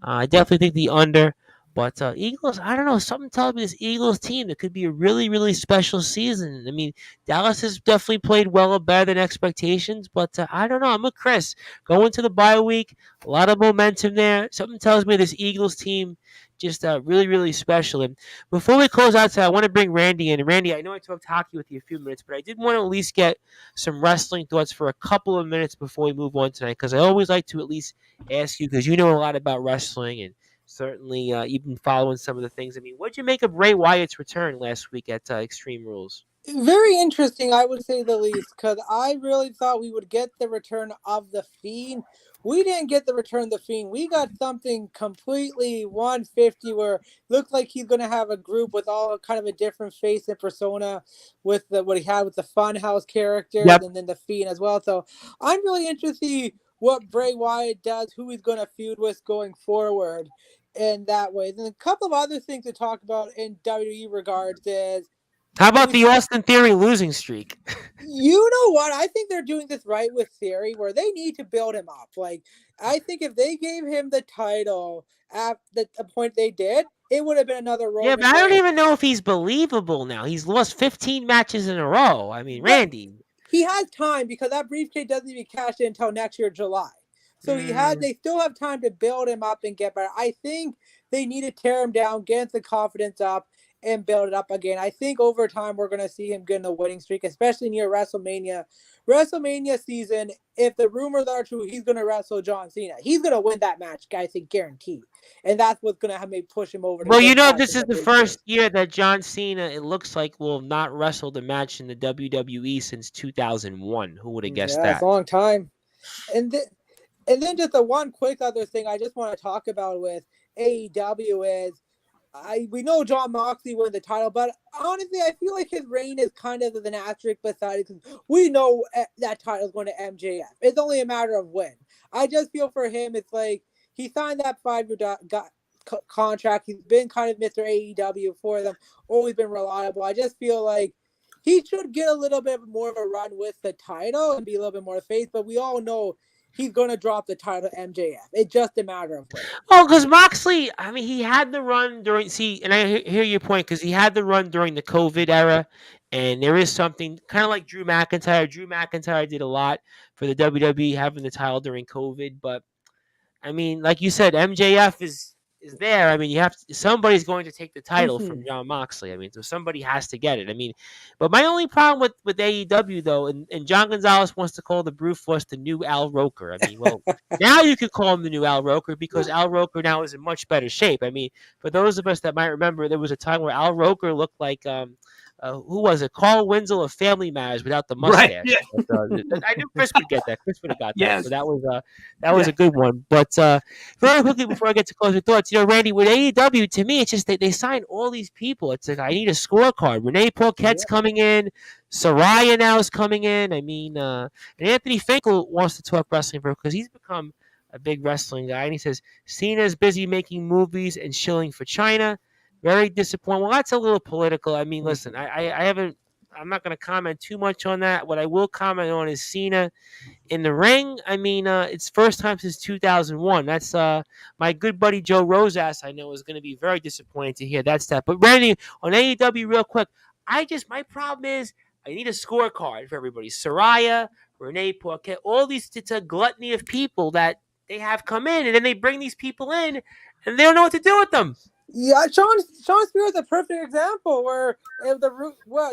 [SPEAKER 1] I definitely think the under. But Eagles, I don't know. Something tells me this Eagles team, it could be a really, really special season. I mean, Dallas has definitely played well, better than expectations. But I don't know. I'm with Chris. Going to the bye week, a lot of momentum there. Something tells me this Eagles team just really, really special. And before we close out today, I want to bring Randy in. And Randy, I know I talked hockey with you a few minutes, but I did want to at least get some wrestling thoughts for a couple of minutes before we move on tonight, because I always like to at least ask you, because you know a lot about wrestling and certainly you've been following some of the things. I mean, what'd you make of Bray Wyatt's return last week at Extreme Rules?
[SPEAKER 6] Very interesting, I would say the least, because I really thought we would get the return of the Fiend. We didn't get the return of the Fiend. We got something completely 150 where it looked like he's going to have a group with all kind of a different face and persona with what he had with the Funhouse characters,
[SPEAKER 1] Yep.
[SPEAKER 6] and then the Fiend as well. So I'm really interested to see what Bray Wyatt does, who he's going to feud with going forward in that way. Then a couple of other things to talk about in WWE regards is,
[SPEAKER 1] how about the Austin Theory losing streak?
[SPEAKER 6] you know what? I think they're doing this right with Theory, where they need to build him up. Like, I think if they gave him the title at the point they did, it would have been another role.
[SPEAKER 1] Yeah, but I don't even know if he's believable now. He's lost 15 matches in a row. I mean, Randy.
[SPEAKER 6] He has time, because that briefcase doesn't even cash in until next year, July. So they still have time to build him up and get better. I think they need to tear him down, get the confidence up, and build it up again. I think over time we're going to see him getting a winning streak, especially near WrestleMania. WrestleMania season, if the rumors are true, he's going to wrestle John Cena. He's going to win that match, I think, guaranteed. And that's what's going to have me push him over.
[SPEAKER 1] Well, this is the first year that John Cena, it looks like, will have not wrestled a match in the WWE since 2001. Who would have guessed that?
[SPEAKER 6] It's a long time. And then just the one quick other thing I just want to talk about with AEW is, we know Jon Moxley won the title, but honestly, I feel like his reign is kind of an asterisk beside it, because we know that title is going to MJF. It's only a matter of when. I just feel for him, it's like he signed that 5-year contract. He's been kind of Mr. AEW for them, always been reliable. I just feel like he should get a little bit more of a run with the title and be a little bit more face, but we all know he's going to drop the title to MJF. It's just a matter of when.
[SPEAKER 1] Oh, because Moxley, I mean, he had the run during, and I hear your point, because he had the run during the COVID era, and there is something kind of like Drew McIntyre. Drew McIntyre did a lot for the WWE having the title during COVID, but I mean, like you said, MJF is there. I mean, somebody's going to take the title from Jon Moxley. I mean, so somebody has to get it. I mean, but my only problem with AEW, though, and John Gonzalez wants to call the Brute Force the new Al Roker. I mean, well, now you could call him the new Al Roker, because Al Roker now is in much better shape. I mean, for those of us that might remember, there was a time where Al Roker looked like who was it? Carl Winslow of Family Matters without the
[SPEAKER 5] Right.
[SPEAKER 1] mustache.
[SPEAKER 5] Yeah.
[SPEAKER 1] But, I knew Chris would get that. Chris would have got that.
[SPEAKER 5] Yes.
[SPEAKER 1] So that was a good one. But very quickly before I get to closing thoughts, Randy, with AEW, to me, it's just they signed all these people. It's like I need a scorecard. Renee Paquette's coming in. Saraya now is coming in. I mean, and Anthony Finkel wants to talk wrestling because he's become a big wrestling guy. And he says Cena's busy making movies and shilling for China. Very disappointing. Well, that's a little political. I mean, listen, I haven't. I'm not going to comment too much on that. What I will comment on is Cena in the ring. I mean, it's first time since 2001. That's my good buddy Joe Rosas. I know is going to be very disappointed to hear that stuff. But Randy, on AEW, real quick, my problem is I need a scorecard for everybody. Saraya, Renee Paquette, all these. It's a gluttony of people that they have come in, and then they bring these people in, and they don't know what to do with them.
[SPEAKER 6] Yeah, Sean Spears is a perfect example where if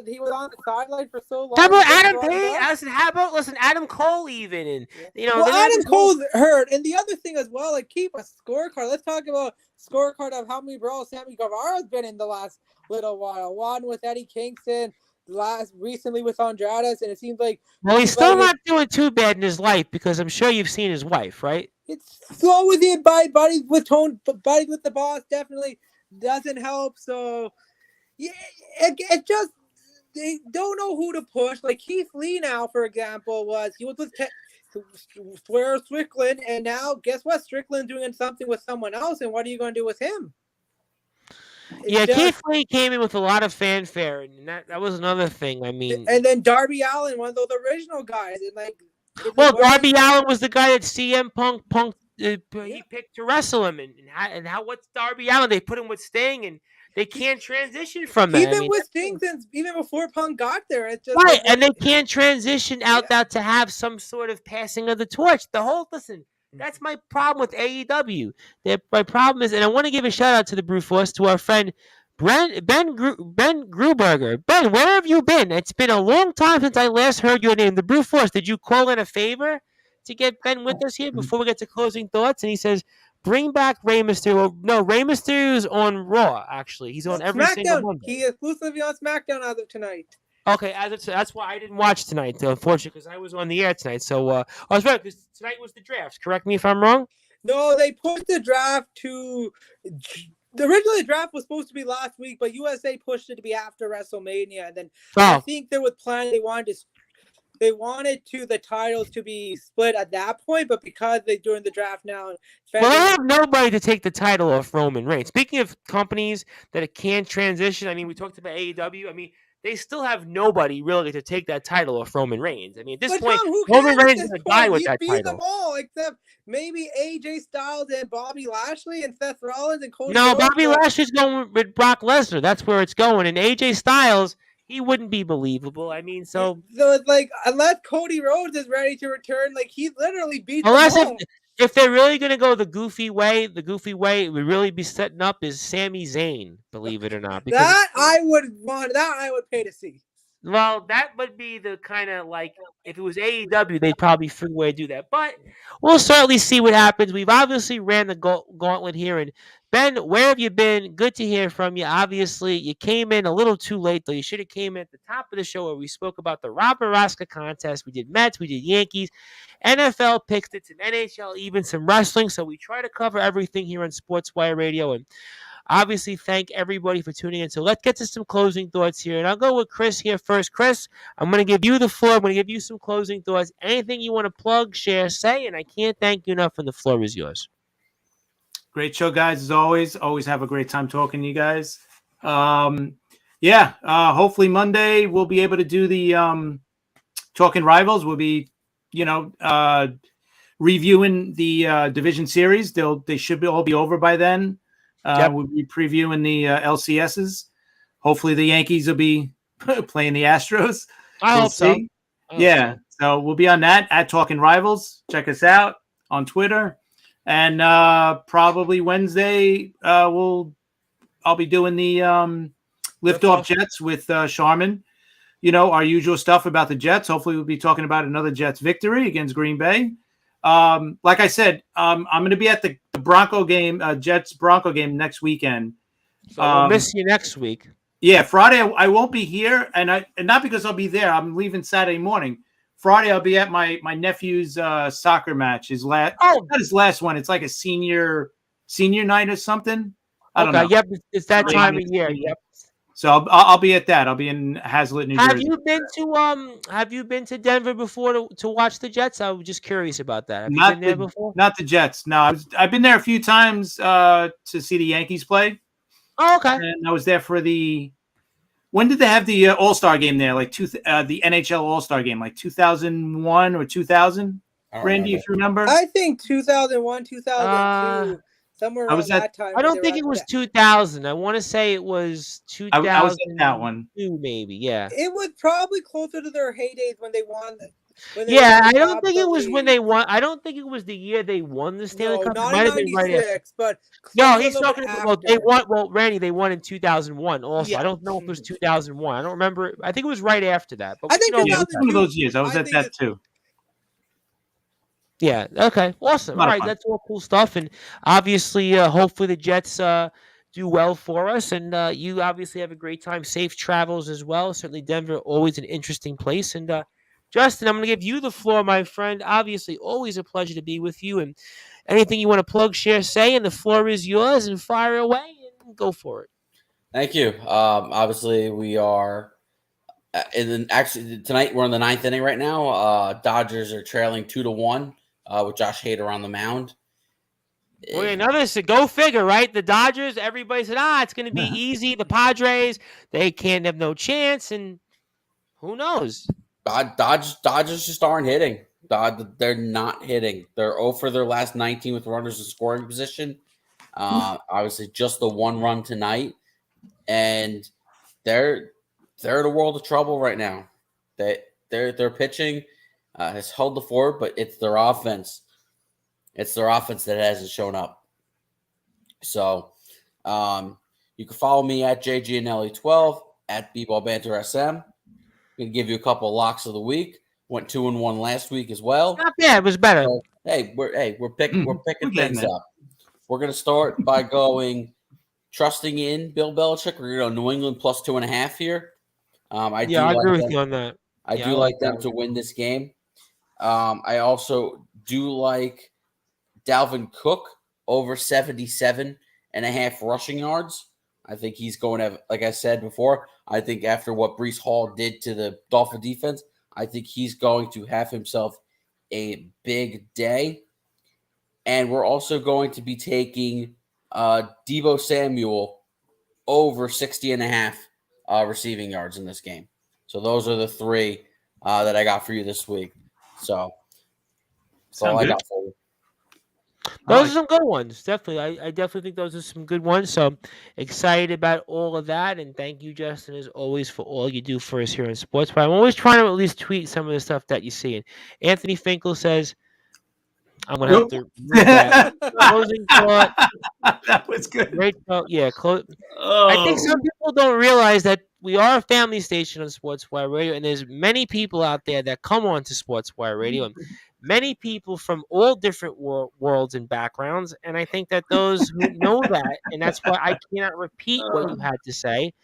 [SPEAKER 6] he was on the sideline for so long.
[SPEAKER 1] How about Adam Page? I said, listen, Adam Cole even, and
[SPEAKER 6] Adam Cole's hurt, and the other thing as well, like keep a scorecard. Let's talk about scorecard of how many brawls Sammy Guevara's been in the last little while. One with Eddie Kingston, recently with Andrade, and it seems like
[SPEAKER 1] he's still not doing too bad in his life because I'm sure you've seen his wife, right?
[SPEAKER 6] It's slow with the body with the boss definitely doesn't help. So yeah, it just they don't know who to push. Like Keith Lee now, for example, he was with Strickland, and now guess what? Strickland doing something with someone else, and what are you going to do with him?
[SPEAKER 1] Keith Lee came in with a lot of fanfare, and that was another thing. I mean,
[SPEAKER 6] and then Darby Allin, one of those original guys, and like.
[SPEAKER 1] Well, Darby Allin was the guy that CM Punk he picked to wrestle him, and how what's Darby Allin? They put him with Sting, and they can't transition from that.
[SPEAKER 6] Even with Sting, since even before Punk got there, it's just
[SPEAKER 1] right, and they can't transition out that to have some sort of passing of the torch. That's my problem with AEW. My problem is, and I want to give a shout out to the Brute Force, to our friend Ben Gruberger. Ben, where have you been? It's been a long time since I last heard your name. The Brute Force, did you call in a favor to get Ben with us here before we get to closing thoughts? And he says, bring back Rey Mysterio. No, Rey Mysterio's on Raw, actually. He's on every single Monday.
[SPEAKER 6] He is exclusively on SmackDown as of tonight.
[SPEAKER 1] Okay, that's why I didn't watch tonight, unfortunately, because I was on the air tonight. So I was right, because tonight was the draft. Correct me if I'm wrong?
[SPEAKER 6] No, they pushed the draft to... Originally, the draft was supposed to be last week, but USA pushed it to be after WrestleMania. And then I think there was planning they wanted the titles to be split at that point, but because they're doing the draft now.
[SPEAKER 1] Well, I have nobody to take the title off Roman Reigns. Speaking of companies that can't transition, I mean, we talked about AEW. I mean, they still have nobody really to take that title off Roman Reigns. I mean, at this point, Roman Reigns is going to die with that title.
[SPEAKER 6] Them all, except maybe AJ Styles and Bobby Lashley and Seth Rollins and Cody.
[SPEAKER 1] No, Bobby Lashley's going with Brock Lesnar. That's where it's going. And AJ Styles, he wouldn't be believable. I mean, so
[SPEAKER 6] it's like, unless Cody Rhodes is ready to return, like he literally beat them all.
[SPEAKER 1] If they're really going to go the goofy way it would really be setting up is Sami Zayn, believe it or not.
[SPEAKER 6] That I would pay to see.
[SPEAKER 1] Well, that would be the kind of like, if it was AEW, they'd probably figure a way to do that. But we'll certainly see what happens. We've obviously ran the gauntlet here. And Ben, where have you been? Good to hear from you. Obviously, you came in a little too late, though. You should have came in at the top of the show where we spoke about the Rob Maraska contest. We did Mets, we did Yankees, NFL picks, did some NHL, even some wrestling. So we try to cover everything here on Sportswire Radio. And obviously, thank everybody for tuning in. So let's get to some closing thoughts here. And I'll go with Chris here first. Chris, I'm going to give you the floor. I'm going to give you some closing thoughts. Anything you want to plug, share, say, and I can't thank you enough, and the floor is yours.
[SPEAKER 5] Great show, guys, as always. Always have a great time talking to you guys. Hopefully Monday we'll be able to do the Talking Rivals. We'll be, reviewing the division series. They should all be over by then. We'll be previewing the LCSs. Hopefully the Yankees will be playing the Astros.
[SPEAKER 1] I hope so.
[SPEAKER 5] So we'll be on that at Talking Rivals. Check us out on Twitter. And probably Wednesday, I'll be doing the Liftoff Jets with Sharman. Our usual stuff about the Jets. Hopefully we'll be talking about another Jets victory against Green Bay. Like I said, I'm going to be at the Bronco game, Jets Bronco game next weekend.
[SPEAKER 1] So we'll miss you next week.
[SPEAKER 5] Yeah, Friday I won't be here, and not because I'll be there. I'm leaving Saturday morning. Friday I'll be at my nephew's soccer match. Not his last one. It's like a senior night or something. I don't know.
[SPEAKER 1] Yep, it's that time of year. Yep.
[SPEAKER 5] So I'll be at that. I'll be in Hazlitt, New Jersey.
[SPEAKER 1] Have you been to Denver before to watch the Jets? I was just curious about that. Have you been there before?
[SPEAKER 5] Not the Jets. No, I've been there a few times to see the Yankees play.
[SPEAKER 1] Oh, okay.
[SPEAKER 5] And I was there for when did they have the All-Star game there? Like the NHL All-Star game, like 2001 or 2000? Randy, if you remember.
[SPEAKER 6] I think 2001, 2002. Somewhere around that time.
[SPEAKER 1] I don't think it was 2000. I want to say it was 2000.
[SPEAKER 5] I was at that one.
[SPEAKER 1] Maybe, yeah.
[SPEAKER 6] It was probably closer to their heydays when they won.
[SPEAKER 1] I don't think it was when they won. I don't think it was the year they won the Stanley Cup.
[SPEAKER 6] Not
[SPEAKER 1] it might
[SPEAKER 6] in '96, but
[SPEAKER 1] no, he's talking about. Well, they won. Well, Randy, they won in 2001. Also, yeah. I don't know if it was 2001. I don't remember. I think it was right after that. But
[SPEAKER 6] I think
[SPEAKER 5] it was one of those years. I was at that too.
[SPEAKER 1] Yeah. Okay. Awesome. All right. That's all cool stuff. And obviously, hopefully the Jets do well for us. And you obviously have a great time. Safe travels as well. Certainly Denver, always an interesting place. And Justin, I'm going to give you the floor, my friend. Obviously, always a pleasure to be with you. And anything you want to plug, share, say, and the floor is yours. And fire away and go for it.
[SPEAKER 2] Thank you. Obviously, we are actually tonight we're in the 9th inning right now. Dodgers are trailing 2-1. With Josh Hader on the mound.
[SPEAKER 1] Well, another go figure, right? The Dodgers, everybody said, it's going to be easy. The Padres, they can't have no chance, and who knows?
[SPEAKER 2] Dodgers just aren't hitting. They're not hitting. They're 0 for their last 19 with runners in scoring position. Obviously, just the one run tonight, and they're in a world of trouble right now. They're pitching. Has held the fort, but it's their offense. It's their offense that hasn't shown up. So you can follow me at JGNelly12 at BBallBanterSM. I'm going to give you a couple of locks of the week. Went 2-1 last week as well.
[SPEAKER 1] Not bad. It was better.
[SPEAKER 2] So, we're picking things up. We're going to start by trusting in Bill Belichick. We're going to go New England plus 2.5 here. I agree with you on that. I do like them to win this game. I also do like Dalvin Cook over 77.5 rushing yards. I think he's going to have, like I said before, I think after what Breece Hall did to the Dolphin defense, I think he's going to have himself a big day. And we're also going to be taking Deebo Samuel over 60.5 receiving yards in this game. So those are the three that I got for you this week. So that's all I got for you.
[SPEAKER 1] Those are some good ones. Definitely. I definitely think those are some good ones. So excited about all of that. And thank you, Justin, as always, for all you do for us here in Sportzwire. I'm always trying to at least tweet some of the stuff that you see. And Anthony Finkel says, I'm going to have to read that. Closing thought.
[SPEAKER 5] That was good.
[SPEAKER 1] Great thought. Yeah. I think some people don't realize that we are a family station on Sportswire Radio, and there's many people out there that come on to Sportswire Radio, and many people from all different worlds and backgrounds. And I think that those who know that, and that's why I cannot repeat what you had to say,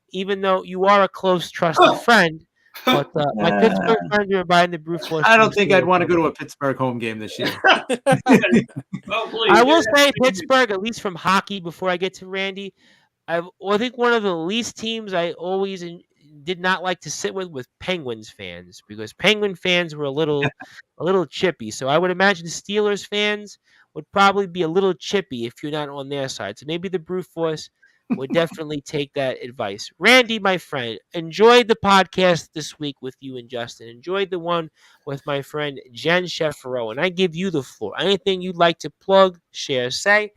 [SPEAKER 1] even though you are a close, trusted friend. But my Pittsburgh friends are buying the Brew Force.
[SPEAKER 5] I don't think I'd want to go to a Pittsburgh home game this year.
[SPEAKER 1] I will say Pittsburgh, at least from hockey, before I get to Randy, I think one of the least teams I always did not like to sit with Penguins fans, because Penguin fans were a little chippy. So I would imagine Steelers fans would probably be a little chippy if you're not on their side. So maybe the Brew Force would definitely take that advice. Randy, my friend, enjoyed the podcast this week with you and Justin. Enjoyed the one with my friend Jen Shefferow. And I give you the floor. Anything you'd like to plug, share, say.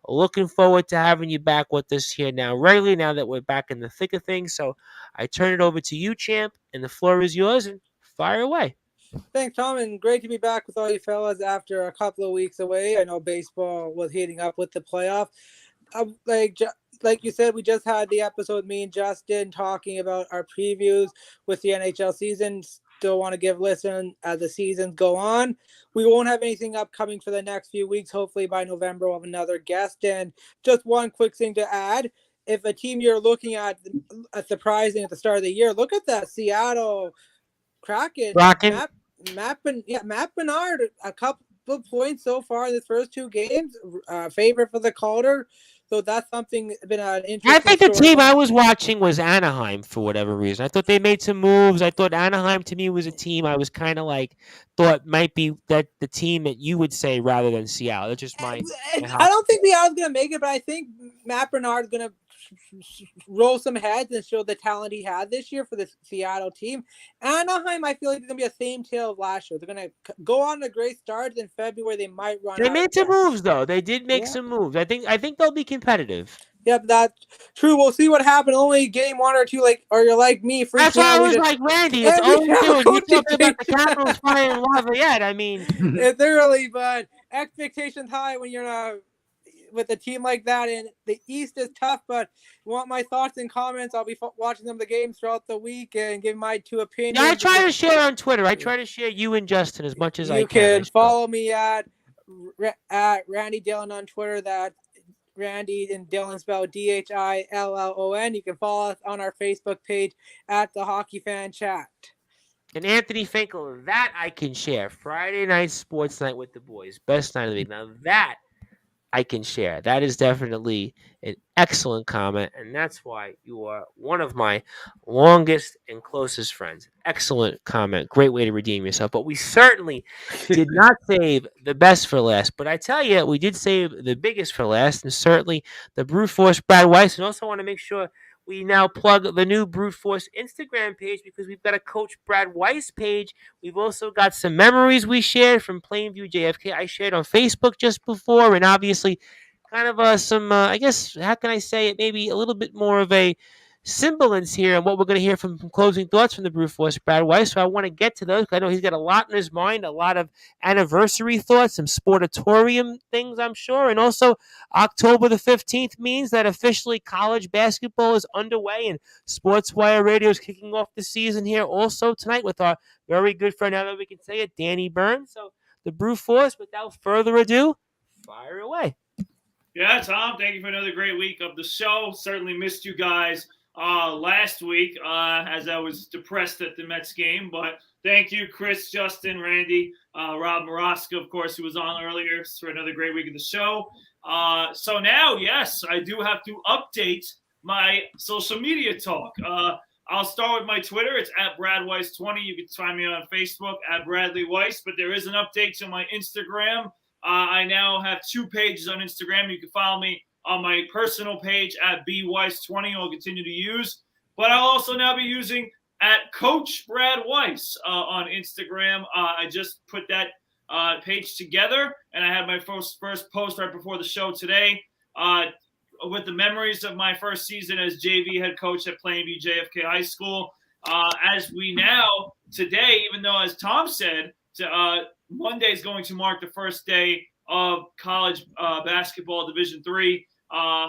[SPEAKER 1] Looking forward to having you back with us here now regularly, now that we're back in the thick of things. So I turn it over to you, champ, and the floor is yours, and fire away.
[SPEAKER 6] Thanks, Tom, and great to be back with all you fellas after a couple of weeks away. I know baseball was heating up with the playoff. Like you said, we just had the episode, me and Justin, talking about our previews with the NHL season. Still want to give listen as the seasons go on. We won't have anything upcoming for the next few weeks. Hopefully by November we'll have another guest. And just one quick thing to add if a team you're looking at surprising at the start of the year, look at that Seattle Kraken.
[SPEAKER 1] Rockin'.
[SPEAKER 6] Matt Bernard, a couple of points so far in the first 2 games. Favorite for the Calder. So that's something been an interesting.
[SPEAKER 1] I think the team
[SPEAKER 6] storyline.
[SPEAKER 1] I was watching was Anaheim for whatever reason. I thought they made some moves. I thought Anaheim to me was a team I was kind of like thought might be that the team that you would say rather than Seattle. That's just my.
[SPEAKER 6] I don't think Seattle's gonna make it, but I think Matt Bernard's gonna roll some heads and show the talent he had this year for the Seattle team. Anaheim, I feel like it's gonna be the same tale of last year. They're gonna go on a great start. In February, they might run.
[SPEAKER 1] They made some moves though. They did make some moves. I think they'll be competitive.
[SPEAKER 6] Yep, that's true. We'll see what happens. Only game 1 or 2, or you're like me.
[SPEAKER 1] That's why I was like, Randy, it's
[SPEAKER 6] every
[SPEAKER 1] only two. You
[SPEAKER 6] coaching
[SPEAKER 1] talked about the Capitals playing Lafayette. I mean,
[SPEAKER 6] it's early, but expectations high when you're with a team like that. And the East is tough, but you want my thoughts and comments, I'll be watching them the games throughout the week and give my 2 opinions.
[SPEAKER 1] Yeah, I try to share on Twitter. I try to share you and Justin as much as I can.
[SPEAKER 6] You can follow me at Randy Dillon on Twitter. That Randy and Dillon spelled DHILLON. You can follow us on our Facebook page at the Hockey Fan Chat.
[SPEAKER 1] And Anthony Finkel, that I can share. Friday night sports night with the boys. Best night of the week. Now that I can share. That is definitely an excellent comment, and that's why you are one of my longest and closest friends. Excellent comment. Great way to redeem yourself. But we certainly did not save the best for last. But I tell you, we did save the biggest for last, and certainly the Brute Force Brad Weiss. And also want to make sure we now plug the new Brute Force Instagram page because we've got a Coach Brad Weiss page. We've also got some memories we shared from Plainview JFK. I shared on Facebook just before, and obviously kind of some, I guess, how can I say it, maybe a little bit more of a semblance here and what we're going to hear from closing thoughts from the Brute Force Brad Weiss. So I want to get to those because I know he's got a lot in his mind, a lot of anniversary thoughts, some sportatorium things, I'm sure. And also October the 15th means that officially college basketball is underway and Sportswire Radio is kicking off the season here also tonight with our very good friend, now that we can say it, Danny Burns. So the Brute Force, without further ado, fire away.
[SPEAKER 3] Yeah, Tom, thank you for another great week of the show. Certainly missed you guys last week as I was depressed at the Mets game. But thank you, Chris, Justin, Randy, Rob Maraska, of course, who was on earlier for another great week of the show. So now, yes, I do have to update my social media talk. I'll start with my Twitter. It's at BradWeiss20. You can find me on Facebook at Bradley Weiss. But there is an update to my Instagram. I now have 2 pages on Instagram. You can follow me on my personal page at bweiss20. I'll continue to use. But I'll also now be using at Coach Brad Weiss on Instagram. I just put that page together, and I had my first post right before the show today with the memories of my first season as JV head coach at Plainview JFK High School. As we now, today, even though, as Tom said, Monday is going to mark the first day of college basketball Division III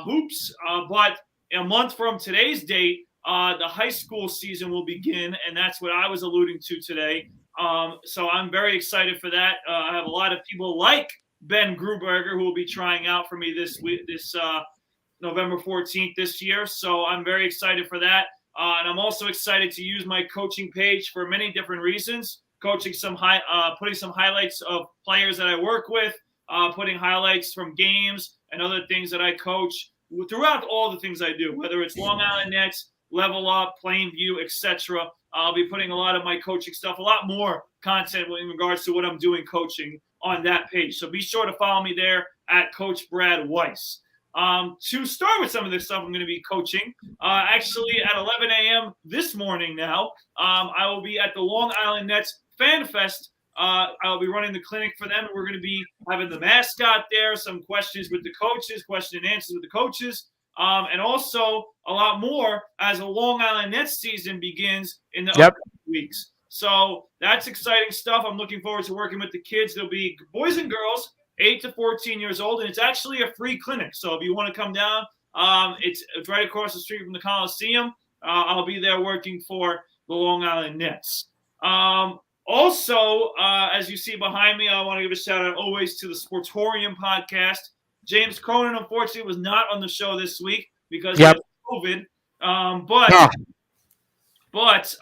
[SPEAKER 3] hoops. But a month from today's date, the high school season will begin, and that's what I was alluding to today. So I'm very excited for that. I have a lot of people like Ben Gruberger who will be trying out for me this November 14th this year. So I'm very excited for that. And I'm also excited to use my coaching page for many different reasons. Coaching putting some highlights of players that I work with, putting highlights from games and other things that I coach throughout all the things I do, whether it's Long Island Nets, Level Up, Plainview, etc. I'll be putting a lot of my coaching stuff, a lot more content in regards to what I'm doing coaching on that page. So be sure to follow me there at Coach Brad Weiss. To start with some of this stuff I'm going to be coaching, actually at 11 a.m. this morning now, I will be at the Long Island Nets Fan Fest. I'll be running the clinic for them. We're going to be having the mascot there, some questions with the coaches, question and answers with the coaches, and also a lot more as the Long Island Nets season begins in the upcoming weeks. So that's exciting stuff. I'm looking forward to working with the kids. There'll be boys and girls, 8 to 14 years old, and it's actually a free clinic. So if you want to come down, it's right across the street from the Coliseum. I'll be there working for the Long Island Nets. Also, as you see behind me, I want to give a shout out always to the Sportorium podcast. James Cronin, unfortunately, was not on the show this week because
[SPEAKER 1] Yep.
[SPEAKER 3] he has COVID.
[SPEAKER 1] Ah.
[SPEAKER 3] But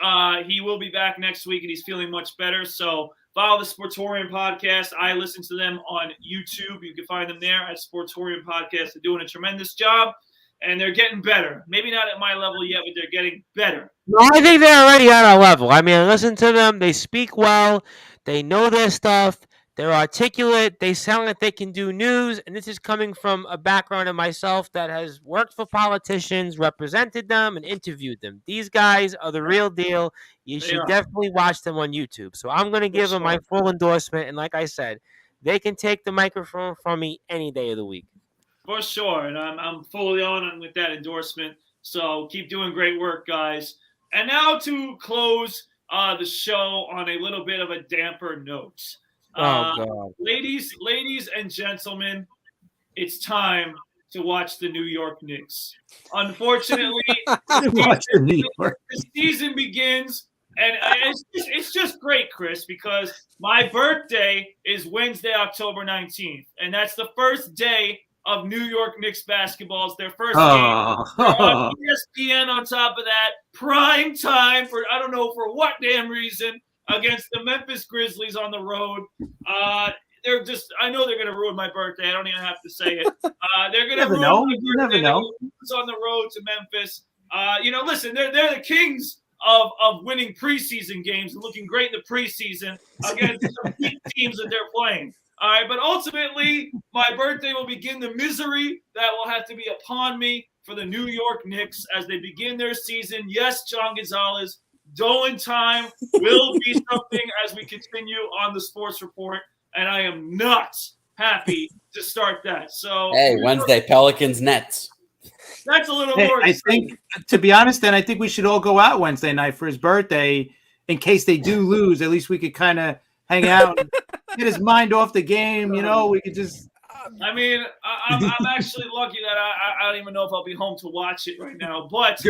[SPEAKER 3] he will be back next week, and he's feeling much better. So follow the Sportorium podcast. I listen to them on YouTube. You can find them there at Sportorium podcast. They're doing a tremendous job, and they're getting better. Maybe not at my level yet, but they're getting better.
[SPEAKER 1] No, I think they're already at our level. I mean, listen to them. They speak well. They know their stuff. They're articulate. They sound like they can do news. And this is coming from a background of myself that has worked for politicians, represented them, and interviewed them. These guys are the real deal. You should definitely watch them on YouTube. So I'm going to give them my full endorsement. And like I said, they can take the microphone from me any day of the week.
[SPEAKER 3] For sure. And I'm fully on with that endorsement. So keep doing great work, guys. And now to close the show on a little bit of a damper note.
[SPEAKER 1] God.
[SPEAKER 3] Ladies and gentlemen, it's time to watch the New York Knicks. Unfortunately, the season begins, and it's just great, Chris, because my birthday is Wednesday, October 19th, and that's the first day of New York Knicks basketball. It's their first game. They're on ESPN on top of that. Prime time for, I don't know for what damn reason, against the Memphis Grizzlies on the road. They're just, I know they're going to ruin my birthday. I don't even have to say it. They're going to ruin my birthday.
[SPEAKER 5] You never know.
[SPEAKER 3] It's on the road to Memphis. Listen, they're the kings of winning preseason games and looking great in the preseason against some big teams that they're playing. All right, but ultimately, my birthday will begin the misery that will have to be upon me for the New York Knicks as they begin their season. Yes, John Gonzalez, Dolan time will be something as we continue on the Sports Report, and I am not happy to start that. So,
[SPEAKER 2] hey, Wednesday, Pelicans, Nets.
[SPEAKER 3] That's a little more.
[SPEAKER 5] I think, to be honest, then I think we should all go out Wednesday night for his birthday in case they do lose. At least we could kind of hang out and get his mind off the game. You know, we could just.
[SPEAKER 3] I mean, I'm actually lucky that I don't even know if I'll be home to watch it right now. But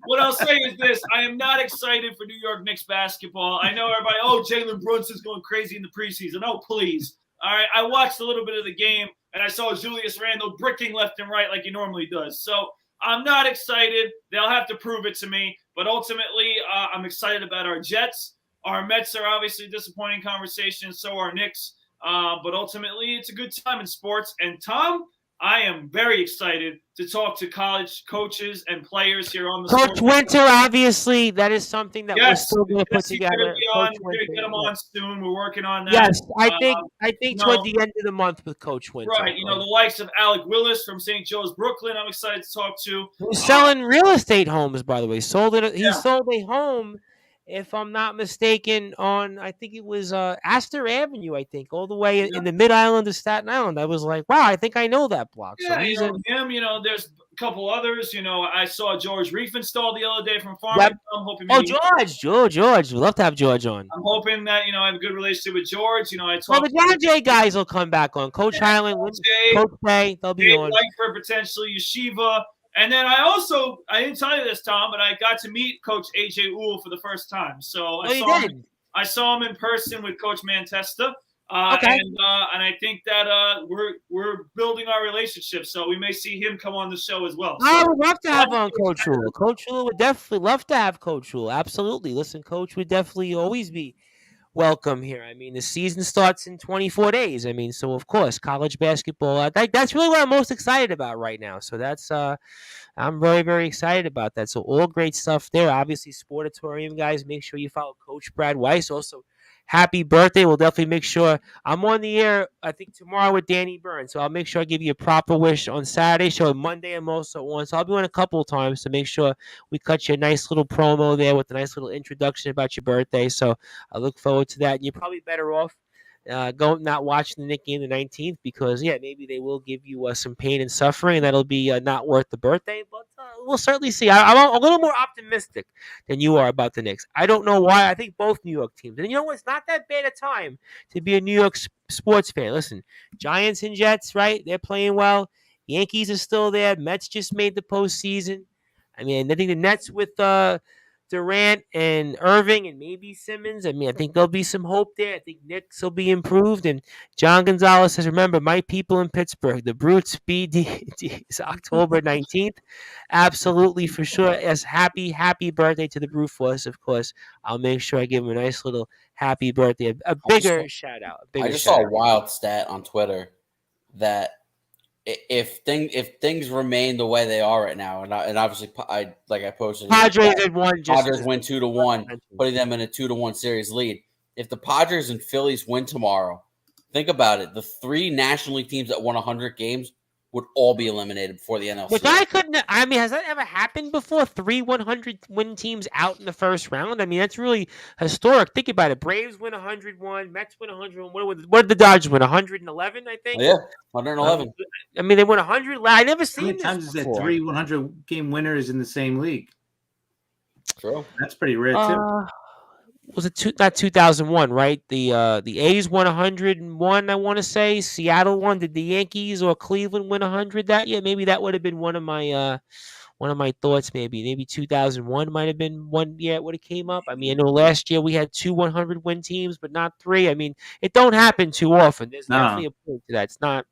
[SPEAKER 3] what I'll say is this. I am not excited for New York Knicks basketball. I know everybody, Jalen Brunson's going crazy in the preseason. Oh, please. All right, I watched a little bit of the game, and I saw Julius Randle bricking left and right like he normally does. So I'm not excited. They'll have to prove it to me. But ultimately, I'm excited about our Jets. Our Mets are obviously disappointing conversation. So are Knicks. But ultimately, it's a good time in sports. And Tom, I am very excited to talk to college coaches and players here on the
[SPEAKER 1] Coach Winter, obviously, that is something that we're still going to put together.
[SPEAKER 3] We're going to get him on soon. We're working on that.
[SPEAKER 1] Yes, I think toward the end of the month with Coach Winter.
[SPEAKER 3] Right. The likes of Alec Willis from St. Joe's, Brooklyn, I'm excited to talk to.
[SPEAKER 1] He's selling real estate homes, by the way. He sold a home, if I'm not mistaken, on, I think it was Astor Avenue, I think, all the way in the mid-island of Staten Island. I was like, wow, I think I know that block.
[SPEAKER 3] Yeah,
[SPEAKER 1] so
[SPEAKER 3] him, there's a couple others. I saw George Riefenstahl the other day from Farmington. I'm hoping
[SPEAKER 1] George. We'd love to have George on.
[SPEAKER 3] I'm hoping that, I have a good relationship with George. I talk.
[SPEAKER 1] Well, the John Jay guys will come back on. Coach Highland, Coach Jay, they'll be on.
[SPEAKER 3] For potentially Yeshiva. And then I didn't tell you this, Tom, but I got to meet Coach A.J. Uhl for the first time. So I saw him in person with Coach Mantesta.
[SPEAKER 1] Okay.
[SPEAKER 3] And I think that we're building our relationship, so we may see him come on the show as well.
[SPEAKER 1] I would love to have on Coach Uhl. Coach Uhl would definitely love to have Coach Uhl. Absolutely. Listen, Coach would definitely always be welcome here. I mean, the season starts in 24 days. I mean, so of course, college basketball. That's really what I'm most excited about right now. So that's I'm very, very excited about that. So all great stuff there. Obviously, Sportatorium guys, make sure you follow Coach Brad Weiss. Also, happy birthday. We'll definitely make sure I'm on the air, I think, tomorrow with Danny Byrne. So I'll make sure I give you a proper wish on Saturday. So Monday I'm also on. So I'll be on a couple of times to make sure we cut you a nice little promo there with a nice little introduction about your birthday. So I look forward to that. And you're probably better off not watching the Knicks game the 19th because, maybe they will give you some pain and suffering. And that'll be not worth the birthday. But we'll certainly see. I'm a little more optimistic than you are about the Knicks. I don't know why. I think both New York teams. And you know what? It's not that bad a time to be a New York sports fan. Listen, Giants and Jets, right? They're playing well. Yankees are still there. Mets just made the postseason. I mean, I think the Nets with Durant and Irving and maybe Simmons. I mean, I think there'll be some hope there. I think Knicks will be improved. And John Gonzalez says, remember, my people in Pittsburgh, the Brutes BD is October 19th. Absolutely, for sure. Yes, happy birthday to the Brute Force, of course. I'll make sure I give him a nice little happy birthday, a bigger shout out.
[SPEAKER 2] I just saw a wild stat on Twitter that if things remain the way they are right now, and obviously I posted,
[SPEAKER 1] Padres had won.
[SPEAKER 2] Padres win 2-1, putting them in a 2-1 series lead. If the Padres and Phillies win tomorrow, think about it. The 3 National League teams that won 100 games would all be eliminated before the NLCS.
[SPEAKER 1] Which I mean, has that ever happened before? 3 100-win teams out in the first round? I mean, that's really historic. Think about it. Braves win 101, Mets win 101. What did the Dodgers win? 111, I think?
[SPEAKER 2] Yeah, 111.
[SPEAKER 1] I mean, they won 100. I never seen
[SPEAKER 5] How many times is that 3 100-game winners in the same league?
[SPEAKER 2] True.
[SPEAKER 5] That's pretty rare, too.
[SPEAKER 1] Was it not 2001, right? The A's won 101, I want to say. Seattle won. Did the Yankees or Cleveland win 100 that year? Maybe that would have been one of my thoughts. Maybe 2001 might have been one year when it came up. I mean, I know last year we had 2 100-win teams, but not 3. I mean, it don't happen too often. There's definitely a point to that. It's not.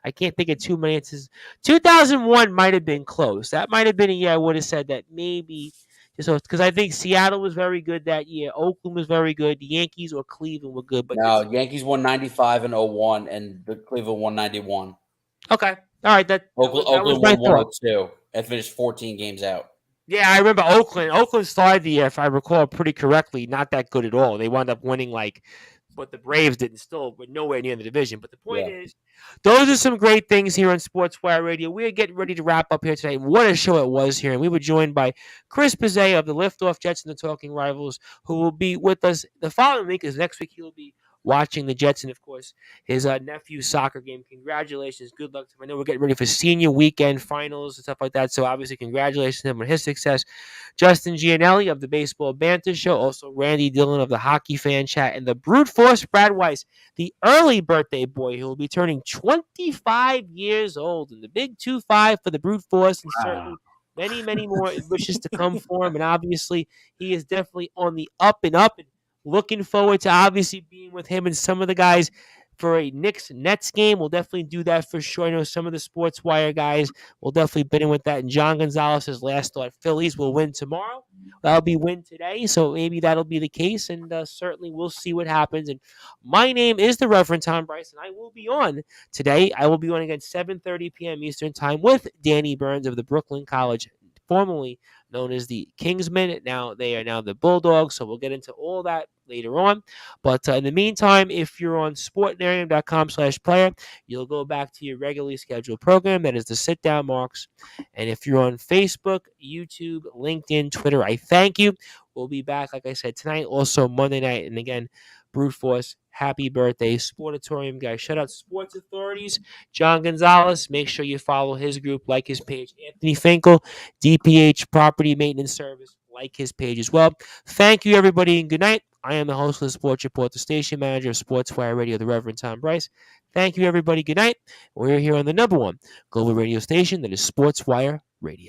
[SPEAKER 1] I can't think of too many. It's 2001 might have been close. That might have been a year I would have said that maybe. So, because I think Seattle was very good that year, Oakland was very good, the Yankees or Cleveland were good. But
[SPEAKER 2] no, Yankees won 95 and 01, and the Cleveland won 91.
[SPEAKER 1] Okay, all right.
[SPEAKER 2] Oakland won 102 and finished 14 games out.
[SPEAKER 1] Yeah, I remember Oakland. Oakland started the year, if I recall pretty correctly, not that good at all. They wound up winning but the Braves didn't. Still, were nowhere near the division. But the point is, those are some great things here on Sportswire Radio. We are getting ready to wrap up here today. What a show it was here. And we were joined by Chris Pizzea of the Liftoff Jets and the Talking Rivals, who will be with us the following week, because next week he'll be watching the Jets and, of course, his nephew's soccer game. Congratulations. Good luck to him. I know we're getting ready for senior weekend finals and stuff like that, so obviously congratulations to him on his success. Justin Gianelli of the Baseball Banter Show, also Randy Dillon of the Hockey Fan Chat, and the Brute Force Brad Weiss, the early birthday boy who will be turning 25 years old, and the big 2-5 for the Brute Force, and certainly many more wishes to come for him. And obviously he is definitely on the up and up, and looking forward to obviously being with him and some of the guys for a Knicks-Nets game. We'll definitely do that for sure. I know some of the Sportswire guys will definitely be in with that. And John Gonzalez's last thought, Phillies will win tomorrow. That'll be win today, so maybe that'll be the case, and certainly we'll see what happens. And my name is the Reverend Tom Bryce, and I will be on today. I will be on again 7:30 p.m. Eastern Time with Danny Burns of the Brooklyn College, formerly known as the Kingsmen. Now they are now the Bulldogs, so we'll get into all that later on. But in the meantime, if you're on sportnarium.com/player, you'll go back to your regularly scheduled program. That is the Sit Down Marks. And if you're on Facebook, YouTube, LinkedIn, Twitter, I thank you. We'll be back, like I said, tonight, also Monday night. And again, Brute Force, happy birthday, Sportatorium guys. Shout out Sports Authorities, John Gonzalez. Make sure you follow his group, like his page. Anthony Finkel, DPH Property Maintenance Service, like his page as well. Thank you, everybody, and good night. I am the host of the Sports Report, the station manager of Sportswire Radio, the Reverend Tom Bryce. Thank you, everybody. Good night. We're here on the #1 global radio station that is Sportswire Radio.